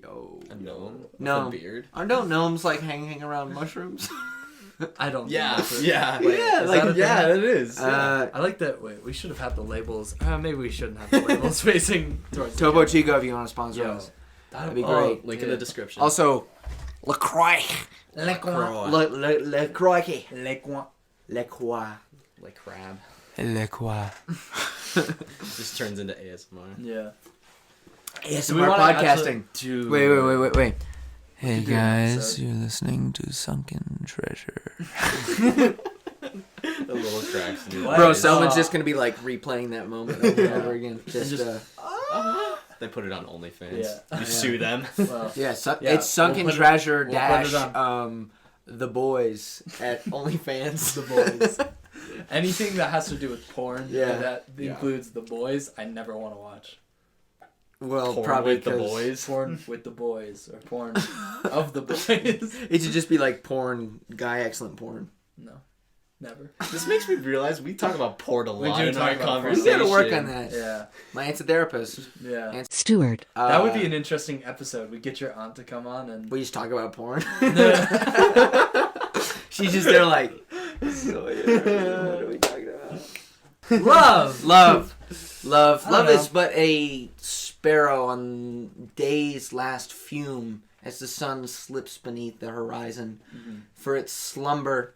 Speaker 2: Yo.
Speaker 3: A gnome with
Speaker 2: No.
Speaker 3: a beard.
Speaker 2: Don't gnomes like hanging around mushrooms?
Speaker 1: I don't.
Speaker 3: Yeah,
Speaker 1: know if it-
Speaker 3: yeah,
Speaker 1: Wait,
Speaker 2: Yeah,
Speaker 1: is
Speaker 2: like-
Speaker 1: that a thing?
Speaker 3: yeah, it is.
Speaker 2: Uh,
Speaker 1: I like that. Wait, we should have had the labels. Maybe we shouldn't have the labels facing towards the
Speaker 2: Topo
Speaker 1: camera.
Speaker 2: Chico, if you want to sponsor
Speaker 1: Yo.
Speaker 2: us.
Speaker 1: That'd
Speaker 2: be great.
Speaker 3: Link in the description.
Speaker 2: Also, LaCroix.
Speaker 1: LaCroix.
Speaker 2: LaCroix.
Speaker 1: LaCroix.
Speaker 2: LaCroix.
Speaker 3: like crab.
Speaker 2: LaCroix.
Speaker 3: Just turns into ASMR.
Speaker 1: Yeah.
Speaker 2: ASMR
Speaker 1: we wanna
Speaker 2: podcasting.
Speaker 3: Dude.
Speaker 2: Wait. Hey
Speaker 1: do an
Speaker 2: guys,
Speaker 1: episode.
Speaker 2: you're listening to Sunken Treasure.
Speaker 3: The little cracks. Dude.
Speaker 1: What?
Speaker 2: Bro,
Speaker 1: Nice.
Speaker 2: Selman's just gonna be like replaying that moment over and over again. Just,
Speaker 3: They put it on OnlyFans.
Speaker 1: Yeah.
Speaker 3: You sue them.
Speaker 1: Well,
Speaker 2: yeah,
Speaker 1: Yeah,
Speaker 2: it's Sunken
Speaker 1: we'll put it-
Speaker 2: Treasure
Speaker 1: we'll put it
Speaker 2: dash
Speaker 1: on.
Speaker 2: the boys at OnlyFans.
Speaker 1: the boys. Anything that has to do with porn
Speaker 2: Yeah.
Speaker 1: that
Speaker 3: Yeah.
Speaker 1: includes the boys, I never want to watch.
Speaker 2: Well,
Speaker 3: Porn
Speaker 2: probably
Speaker 3: with the
Speaker 2: 'cause
Speaker 3: boys.
Speaker 1: Porn with the boys or porn of the boys.
Speaker 2: It should just be like porn, guy, excellent porn.
Speaker 1: No, never.
Speaker 3: This makes me realize we talk about porn a
Speaker 1: We
Speaker 3: lot
Speaker 1: do
Speaker 3: in
Speaker 1: talk
Speaker 3: our
Speaker 1: about porn.
Speaker 2: We
Speaker 3: conversation.
Speaker 2: gotta work on that.
Speaker 1: Yeah,
Speaker 2: My aunt's a therapist.
Speaker 1: yeah.
Speaker 8: Stewart.
Speaker 1: That would be an interesting episode. We get your aunt to come on and.
Speaker 2: We just talk about porn.
Speaker 1: No.
Speaker 2: She's just there like, so yeah, what are we talking about? Love
Speaker 1: I don't
Speaker 2: is
Speaker 1: know.
Speaker 2: but a sparrow on day's last fume as the sun slips beneath the horizon for its slumber,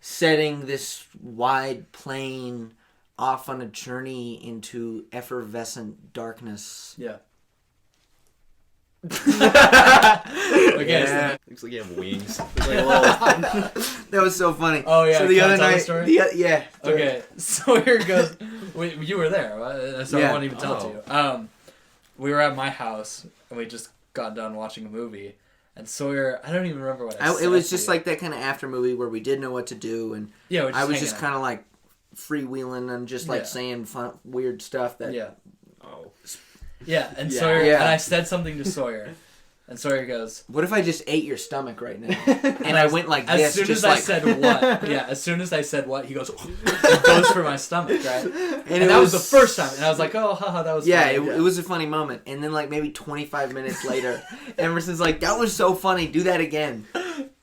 Speaker 2: setting this wide plain off on a journey into effervescent darkness.
Speaker 1: Yeah.
Speaker 2: Yeah.
Speaker 3: Looks like you have wings. It's like a little...
Speaker 2: That was so funny.
Speaker 1: Oh, yeah,
Speaker 2: So the
Speaker 1: can I
Speaker 2: other
Speaker 1: tell the
Speaker 2: night,
Speaker 1: story?
Speaker 2: yeah.
Speaker 1: Okay, so here goes. You were there, right? So
Speaker 2: Yeah.
Speaker 1: I won't even tell it to you. We were at my house and we just got done watching a movie, and Sawyer, I don't even remember what I said.
Speaker 2: It was
Speaker 1: to
Speaker 2: just
Speaker 1: you.
Speaker 2: like that kind of after movie where we didn't know what to do, and
Speaker 1: Yeah,
Speaker 2: I was just kind of like freewheeling and just like
Speaker 1: Yeah.
Speaker 2: saying fun, weird stuff that.
Speaker 1: Yeah.
Speaker 3: Oh.
Speaker 1: Yeah, and
Speaker 3: Yeah.
Speaker 1: Sawyer,
Speaker 2: Yeah.
Speaker 1: and I said something to Sawyer, and Sawyer goes,
Speaker 2: What if I just ate your stomach right now? And I went like
Speaker 1: as
Speaker 2: this,
Speaker 1: soon
Speaker 2: just
Speaker 1: as I
Speaker 2: like
Speaker 1: said what, yeah, as soon as I said what, he goes, it goes for my stomach, right? And
Speaker 2: it
Speaker 1: that was the first time, and I was like, oh, haha, that was
Speaker 2: Yeah,
Speaker 1: funny.
Speaker 2: it was a funny moment. And then like maybe 25 minutes later, Emerson's like, that was so funny, do that again.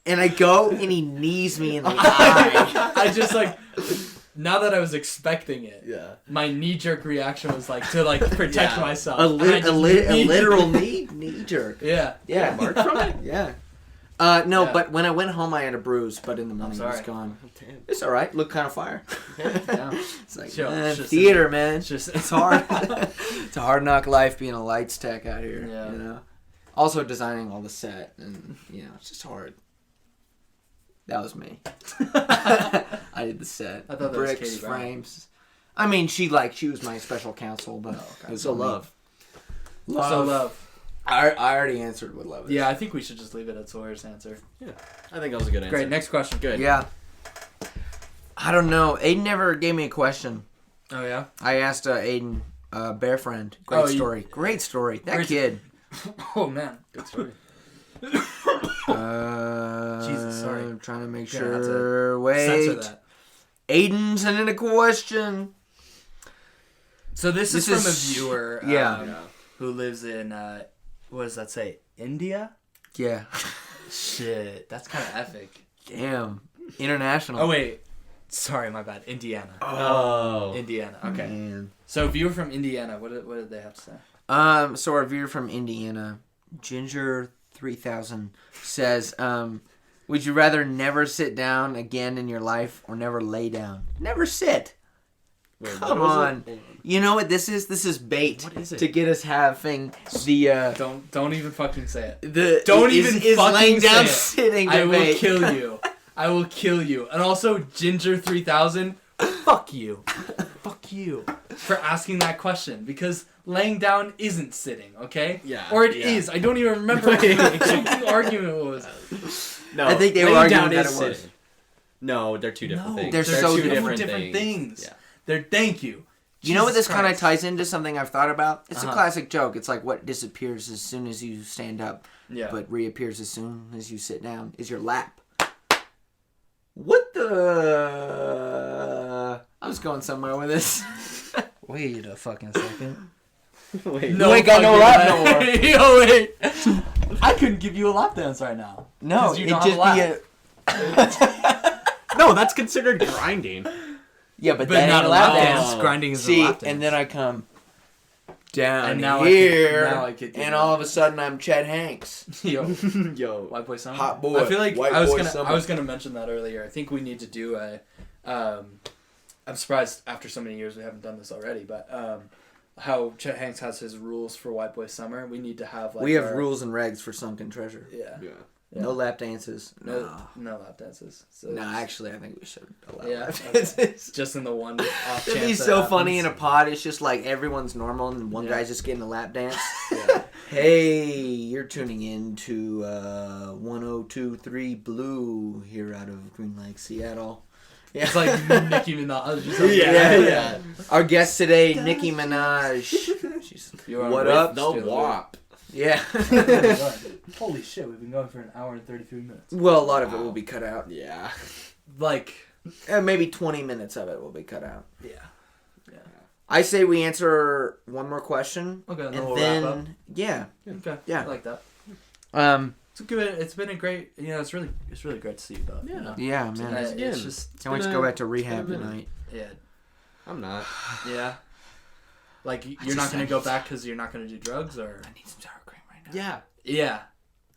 Speaker 2: And I go and he knees me in the eye.
Speaker 1: I just like, now that I was expecting it,
Speaker 3: Yeah.
Speaker 1: my knee-jerk reaction was like to like protect
Speaker 3: Yeah.
Speaker 1: myself.
Speaker 2: A
Speaker 1: And I just kneed-
Speaker 2: literal knee jerk.
Speaker 1: Yeah.
Speaker 2: Yeah.
Speaker 3: Mark from it?
Speaker 2: Yeah. No,
Speaker 1: Yeah.
Speaker 2: but when I went home, I had a bruise, but in the morning it was
Speaker 1: sorry.
Speaker 2: gone.
Speaker 3: Damn.
Speaker 2: It's all right. Look kind of fire.
Speaker 1: Yeah.
Speaker 2: It's like,
Speaker 1: Sure,
Speaker 2: man,
Speaker 1: it's just-
Speaker 2: theater, man.
Speaker 1: It's just
Speaker 2: It's hard. It's a hard knock life being a lights tech out here.
Speaker 1: Yeah.
Speaker 2: You know. Also designing all the set, and you know, it's just hard. That was me. I did the set.
Speaker 1: I thought that was
Speaker 2: bricks,
Speaker 1: Katie Brown.
Speaker 2: frames. I mean, she was my special counsel, but it was
Speaker 3: So
Speaker 2: only-
Speaker 3: love.
Speaker 2: Love.
Speaker 1: So love.
Speaker 2: I already answered what love is.
Speaker 1: Yeah, I think we should just leave it at Sawyer's answer.
Speaker 3: I think that was a good answer.
Speaker 1: Great. Next question.
Speaker 3: Good.
Speaker 2: Yeah. I don't know. Aiden never gave me a question.
Speaker 1: Oh yeah.
Speaker 2: I asked Aiden, bear friend. Great
Speaker 1: Oh, you-
Speaker 2: story. Great story. That
Speaker 1: Great-
Speaker 2: kid.
Speaker 1: Oh man.
Speaker 3: Good story.
Speaker 1: Jesus, sorry.
Speaker 2: I'm trying to make
Speaker 1: Gonna have to
Speaker 2: sure. Wait.
Speaker 1: Censor that.
Speaker 2: Aiden sent in a question.
Speaker 1: So this is
Speaker 2: This
Speaker 1: from
Speaker 2: is-
Speaker 1: a viewer.
Speaker 2: yeah.
Speaker 1: Who lives in what does that say? India?
Speaker 2: Yeah.
Speaker 1: Shit, that's kind of epic.
Speaker 2: Damn. International.
Speaker 1: Oh wait, sorry, my bad. Indiana.
Speaker 3: Oh.
Speaker 1: Indiana. Okay.
Speaker 2: Man.
Speaker 1: So viewer from Indiana, what did they have to say?
Speaker 2: So our viewer from Indiana, Ginger3000, says, would you rather never sit down again in your life or never lay down? Never sit.
Speaker 3: Wait, what
Speaker 2: Come
Speaker 3: was
Speaker 2: on.
Speaker 3: it?
Speaker 2: You know what this is? This is bait.
Speaker 3: What is it?
Speaker 2: To get us having the
Speaker 1: Don't even fucking say it.
Speaker 2: the
Speaker 1: Don't
Speaker 2: is,
Speaker 1: even
Speaker 2: is
Speaker 1: fucking
Speaker 2: laying down
Speaker 1: say it.
Speaker 2: sitting.
Speaker 1: I
Speaker 2: the
Speaker 1: will
Speaker 2: bait.
Speaker 1: kill you. I will kill you. And also Ginger3000, fuck you. Fuck you for asking that question because laying down isn't sitting, okay?
Speaker 3: Yeah,
Speaker 1: Or it
Speaker 3: yeah.
Speaker 1: is. I don't even remember what the argument was.
Speaker 3: No,
Speaker 2: I think they were
Speaker 3: laying
Speaker 2: arguing
Speaker 3: down
Speaker 2: that
Speaker 3: is
Speaker 2: it was.
Speaker 3: sitting. No, they're two different things.
Speaker 2: they're so
Speaker 3: two
Speaker 2: different.
Speaker 1: Different things.
Speaker 3: Yeah.
Speaker 1: Thank you.
Speaker 2: You know what this
Speaker 1: Jesus
Speaker 2: kind of
Speaker 1: Christ.
Speaker 2: ties into something I've thought about? It's a
Speaker 1: Uh-huh.
Speaker 2: classic joke. It's like what disappears as soon as you stand up,
Speaker 1: Yeah.
Speaker 2: but reappears as soon as you sit down is your lap. What the? I was going somewhere with this.
Speaker 1: Wait a fucking second.
Speaker 3: Wait.
Speaker 2: You ain't got no lap no more.
Speaker 1: Yo, wait. I couldn't give you a lap dance right now.
Speaker 2: No,
Speaker 1: 'Cause you
Speaker 2: it
Speaker 1: don't
Speaker 2: just
Speaker 1: have
Speaker 2: be
Speaker 1: a
Speaker 2: a.
Speaker 3: No, that's considered grinding.
Speaker 2: Yeah, but,
Speaker 1: But
Speaker 2: that
Speaker 1: not
Speaker 2: ain't
Speaker 1: a
Speaker 2: a
Speaker 1: lap
Speaker 2: lap
Speaker 1: dance.
Speaker 2: dance.
Speaker 1: Grinding is
Speaker 2: See,
Speaker 1: a lap dance.
Speaker 2: and then I come down
Speaker 1: And now
Speaker 2: here,
Speaker 1: now I could give
Speaker 2: and
Speaker 1: you
Speaker 2: all
Speaker 1: a
Speaker 2: of a sudden I'm Chet Hanks.
Speaker 1: Yo,
Speaker 3: Yo.
Speaker 1: White Boy Summer.
Speaker 2: Hot boy.
Speaker 1: I feel like
Speaker 2: White
Speaker 1: I was
Speaker 2: boy
Speaker 1: gonna
Speaker 2: summer.
Speaker 1: I was gonna mention that earlier. I think we need to do a. I'm surprised after so many years we haven't done this already, but how Chet Hanks has his rules for White Boy Summer. We need to have like
Speaker 2: We have
Speaker 1: our-
Speaker 2: rules and regs for Sunken Treasure.
Speaker 1: Yeah.
Speaker 3: Yeah.
Speaker 1: Yeah.
Speaker 2: No lap dances.
Speaker 1: No lap dances. So
Speaker 2: No,
Speaker 1: it's
Speaker 2: actually, I think we should allow
Speaker 1: Yeah,
Speaker 2: lap
Speaker 1: okay.
Speaker 2: dances.
Speaker 1: just in the one off
Speaker 2: It'd be
Speaker 1: chance
Speaker 2: so
Speaker 1: that
Speaker 2: funny in a
Speaker 1: happens.
Speaker 2: pod. It's just like everyone's normal and one
Speaker 1: Yeah.
Speaker 2: guy's just getting a lap dance.
Speaker 3: Yeah.
Speaker 2: Hey, you're tuning in to 1023 Blue here out of Green Lake, Seattle. Yeah.
Speaker 1: It's like Nicki Minaj. or something.
Speaker 2: Yeah. Our guest today, Nicki Minaj. She's,
Speaker 1: You are
Speaker 2: what
Speaker 1: with
Speaker 2: up?
Speaker 3: The
Speaker 1: Still
Speaker 3: WAP.
Speaker 2: Yeah.
Speaker 1: Holy shit, we've been going for an hour and 33 minutes.
Speaker 2: Well, a lot of it will be cut out.
Speaker 3: Yeah.
Speaker 1: Like,
Speaker 2: Maybe 20 minutes of it will be cut out.
Speaker 1: yeah.
Speaker 2: I say we answer one more question.
Speaker 1: Okay, and
Speaker 2: And
Speaker 1: then we'll
Speaker 2: then,
Speaker 1: wrap up.
Speaker 2: yeah.
Speaker 1: Okay,
Speaker 2: Yeah.
Speaker 1: I like that.
Speaker 2: Um,
Speaker 1: It's good. It's been a great. It's really great to see you both.
Speaker 3: Yeah.
Speaker 1: You know?
Speaker 2: yeah,
Speaker 1: Uh,
Speaker 2: man.
Speaker 1: it's just
Speaker 2: Can't wait to go back to rehab tonight.
Speaker 1: yeah,
Speaker 3: I'm not.
Speaker 1: yeah. Like you're not gonna go back because you're not gonna do drugs, or
Speaker 2: I need some sour cream right now.
Speaker 3: Yeah.
Speaker 1: yeah,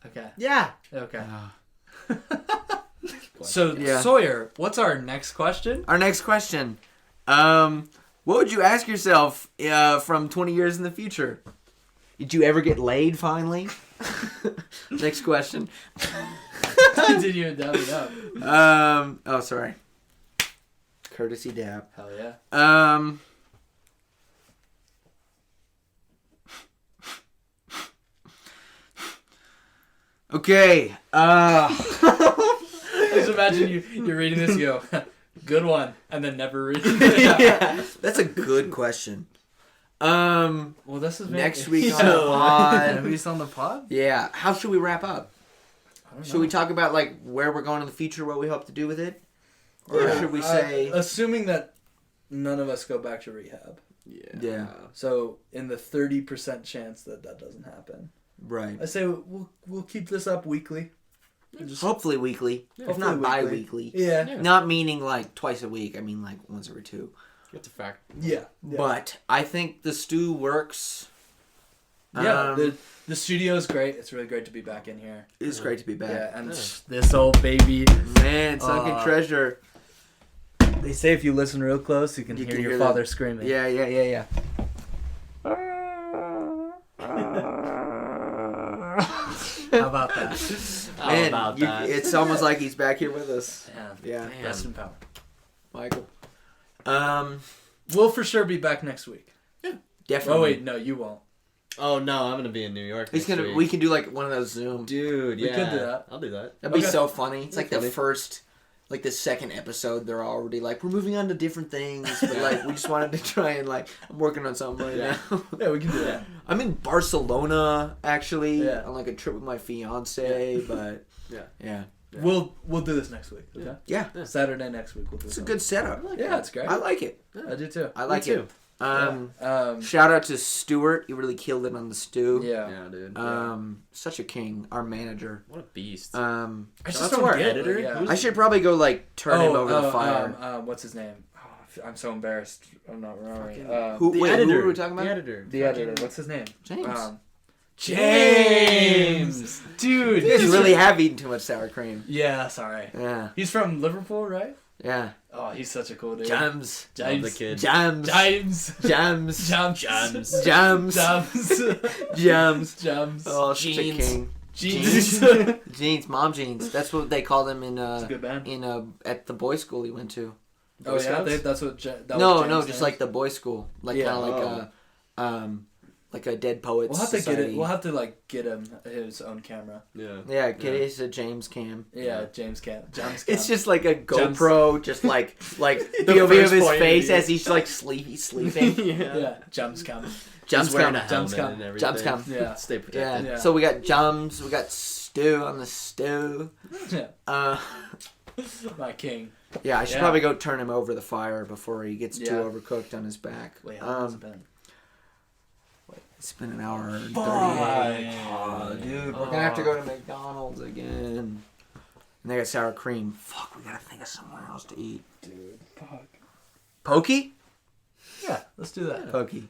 Speaker 1: okay,
Speaker 3: Yeah.
Speaker 1: okay.
Speaker 2: Uh,
Speaker 1: So
Speaker 2: Yeah.
Speaker 1: Sawyer, what's our next question?
Speaker 2: Our next question. What would you ask yourself from 20 years in the future? Did you ever get laid finally? Next question.
Speaker 1: I didn't even dab it up.
Speaker 2: Oh, sorry. Courtesy dab.
Speaker 1: Hell yeah.
Speaker 2: Okay.
Speaker 1: Just imagine you're reading this, you go, good one, and then never reading it.
Speaker 2: Yeah, that's a good question.
Speaker 1: Well, this is
Speaker 2: Next week on the pod.
Speaker 1: Next week on the pod.
Speaker 2: Yeah. How should we wrap up?
Speaker 1: I don't know.
Speaker 2: Should we talk about like where we're going in the future, what we hope to do with it, or
Speaker 1: Yeah.
Speaker 2: should we say?
Speaker 1: assuming that none of us go back to rehab?
Speaker 2: Yeah.
Speaker 1: So in the 30% chance that doesn't happen,
Speaker 2: Right.
Speaker 1: I say we'll keep this up weekly. Just
Speaker 2: Hopefully weekly, if
Speaker 1: Hopefully
Speaker 2: not
Speaker 1: weekly.
Speaker 2: bi-weekly.
Speaker 1: yeah.
Speaker 2: Not meaning like twice a week. I mean like once every 2.
Speaker 3: Get the fact.
Speaker 1: Yeah.
Speaker 2: But I think the stew works.
Speaker 1: Yeah, the studio is great. It's really great to be back in here.
Speaker 2: It's great to be back.
Speaker 1: Yeah, and this old baby.
Speaker 2: Man, Sunken Treasure.
Speaker 1: They say if you listen real close, you can
Speaker 2: You
Speaker 1: hear
Speaker 2: can
Speaker 1: your
Speaker 2: hear
Speaker 1: father
Speaker 2: that.
Speaker 1: screaming.
Speaker 2: Yeah.
Speaker 1: How about that?
Speaker 2: Man,
Speaker 3: about that?
Speaker 2: it's almost like he's back here with us.
Speaker 1: Yeah.
Speaker 2: Yeah,
Speaker 1: Rest in power.
Speaker 2: Michael.
Speaker 1: We'll for sure be back next week.
Speaker 2: Definitely.
Speaker 1: Oh wait, no, you won't.
Speaker 3: Oh no, I'm gonna be in New York.
Speaker 2: He's
Speaker 3: next
Speaker 2: gonna.
Speaker 3: week.
Speaker 2: We can do like one of those Zoom.
Speaker 3: Dude,
Speaker 1: We
Speaker 3: yeah.
Speaker 1: could do that.
Speaker 3: I'll do that.
Speaker 2: That'd be
Speaker 1: Okay.
Speaker 2: so funny. It's like
Speaker 3: Funny.
Speaker 2: the first, like the second episode. They're already like, we're moving on to different things, but like we just wanted to try and like, I'm working on something right
Speaker 3: Yeah.
Speaker 2: now.
Speaker 1: Yeah, we can do that.
Speaker 2: I'm in Barcelona actually
Speaker 1: Yeah.
Speaker 2: on like a trip with my fiance, but
Speaker 3: Yeah.
Speaker 2: yeah,
Speaker 1: We'll do this next week. Okay.
Speaker 2: yeah,
Speaker 1: Saturday next week we'll do
Speaker 2: it's a
Speaker 1: something.
Speaker 2: good setup.
Speaker 1: Yeah, it's great.
Speaker 2: I like it.
Speaker 1: I do too.
Speaker 2: I like
Speaker 3: Me
Speaker 2: it.
Speaker 3: too.
Speaker 2: Shout out to Stuart. You really killed it on the stew.
Speaker 1: Yeah.
Speaker 3: Yeah, dude.
Speaker 2: Such a king, our manager.
Speaker 3: What a beast.
Speaker 1: I
Speaker 3: Shout
Speaker 1: just
Speaker 3: out to
Speaker 1: don't
Speaker 3: our
Speaker 1: get it,
Speaker 3: editor.
Speaker 1: yeah.
Speaker 3: Who's-
Speaker 2: I should probably go like turn him over the fire.
Speaker 1: What's his name? Oh, I'm so embarrassed. I'm not remembering.
Speaker 2: Who
Speaker 3: the
Speaker 2: who
Speaker 3: editor.
Speaker 2: are we talking about?
Speaker 3: The editor.
Speaker 1: The editor. What's his name?
Speaker 2: James.
Speaker 1: James. Dude.
Speaker 2: You guys really have eaten too much sour cream.
Speaker 1: Yeah. Sorry.
Speaker 2: Yeah,
Speaker 1: He's from Liverpool, right?
Speaker 2: yeah.
Speaker 1: Oh, he's such a cool dude.
Speaker 2: Jams.
Speaker 3: Love
Speaker 1: James.
Speaker 3: the kid.
Speaker 2: Jams.
Speaker 1: James.
Speaker 2: Jams.
Speaker 1: Jams.
Speaker 3: Jams.
Speaker 2: Jams.
Speaker 1: Jams.
Speaker 2: Jams.
Speaker 1: Jams.
Speaker 2: Oh, such a
Speaker 3: Jeans.
Speaker 2: king.
Speaker 1: Jeans.
Speaker 2: Jeans, mom jeans. That's what they called him in
Speaker 1: It's a good band.
Speaker 2: at the boys' school he went to.
Speaker 1: Oh yeah,
Speaker 3: Scouts?
Speaker 1: that's what. That
Speaker 2: No,
Speaker 1: was
Speaker 2: no,
Speaker 1: James'
Speaker 2: just
Speaker 1: name.
Speaker 2: like the boys' school, like
Speaker 1: Yeah.
Speaker 2: kind of like a Dead Poets
Speaker 1: We'll have to
Speaker 2: Society.
Speaker 1: get it. We'll have to like get him his own camera.
Speaker 3: Yeah.
Speaker 2: Yeah, get his a James cam.
Speaker 1: Yeah, James Cam. James Cam.
Speaker 2: It's just like a
Speaker 1: James-
Speaker 2: GoPro, just like
Speaker 1: The
Speaker 2: POV of
Speaker 1: first
Speaker 2: his
Speaker 1: point of
Speaker 2: face
Speaker 1: view.
Speaker 2: as he's like sleeping.
Speaker 1: yeah, James Cam.
Speaker 2: Jumps
Speaker 3: He's wearing
Speaker 2: cam.
Speaker 3: a
Speaker 1: Jumps
Speaker 3: helmet
Speaker 1: come.
Speaker 3: and everything.
Speaker 2: Jumps come.
Speaker 1: Yeah.
Speaker 3: Stay
Speaker 2: Yeah.
Speaker 3: protected.
Speaker 1: Yeah.
Speaker 2: So we got Jums, we got Stew on the stew.
Speaker 1: Yeah. My king.
Speaker 2: Yeah, I should
Speaker 1: Yeah.
Speaker 2: probably go turn him over the fire before he gets too
Speaker 1: Yeah.
Speaker 2: overcooked on his back.
Speaker 1: Wait, how long has it been?
Speaker 2: It's been an hour and 30.
Speaker 1: Fuck.
Speaker 2: Oh, dude, we're gonna have to go to McDonald's again. And they got sour cream. Fuck, we gotta think of somewhere else to eat.
Speaker 1: Dude, fuck.
Speaker 2: Pokey?
Speaker 1: Yeah, let's do that.
Speaker 2: Pokey.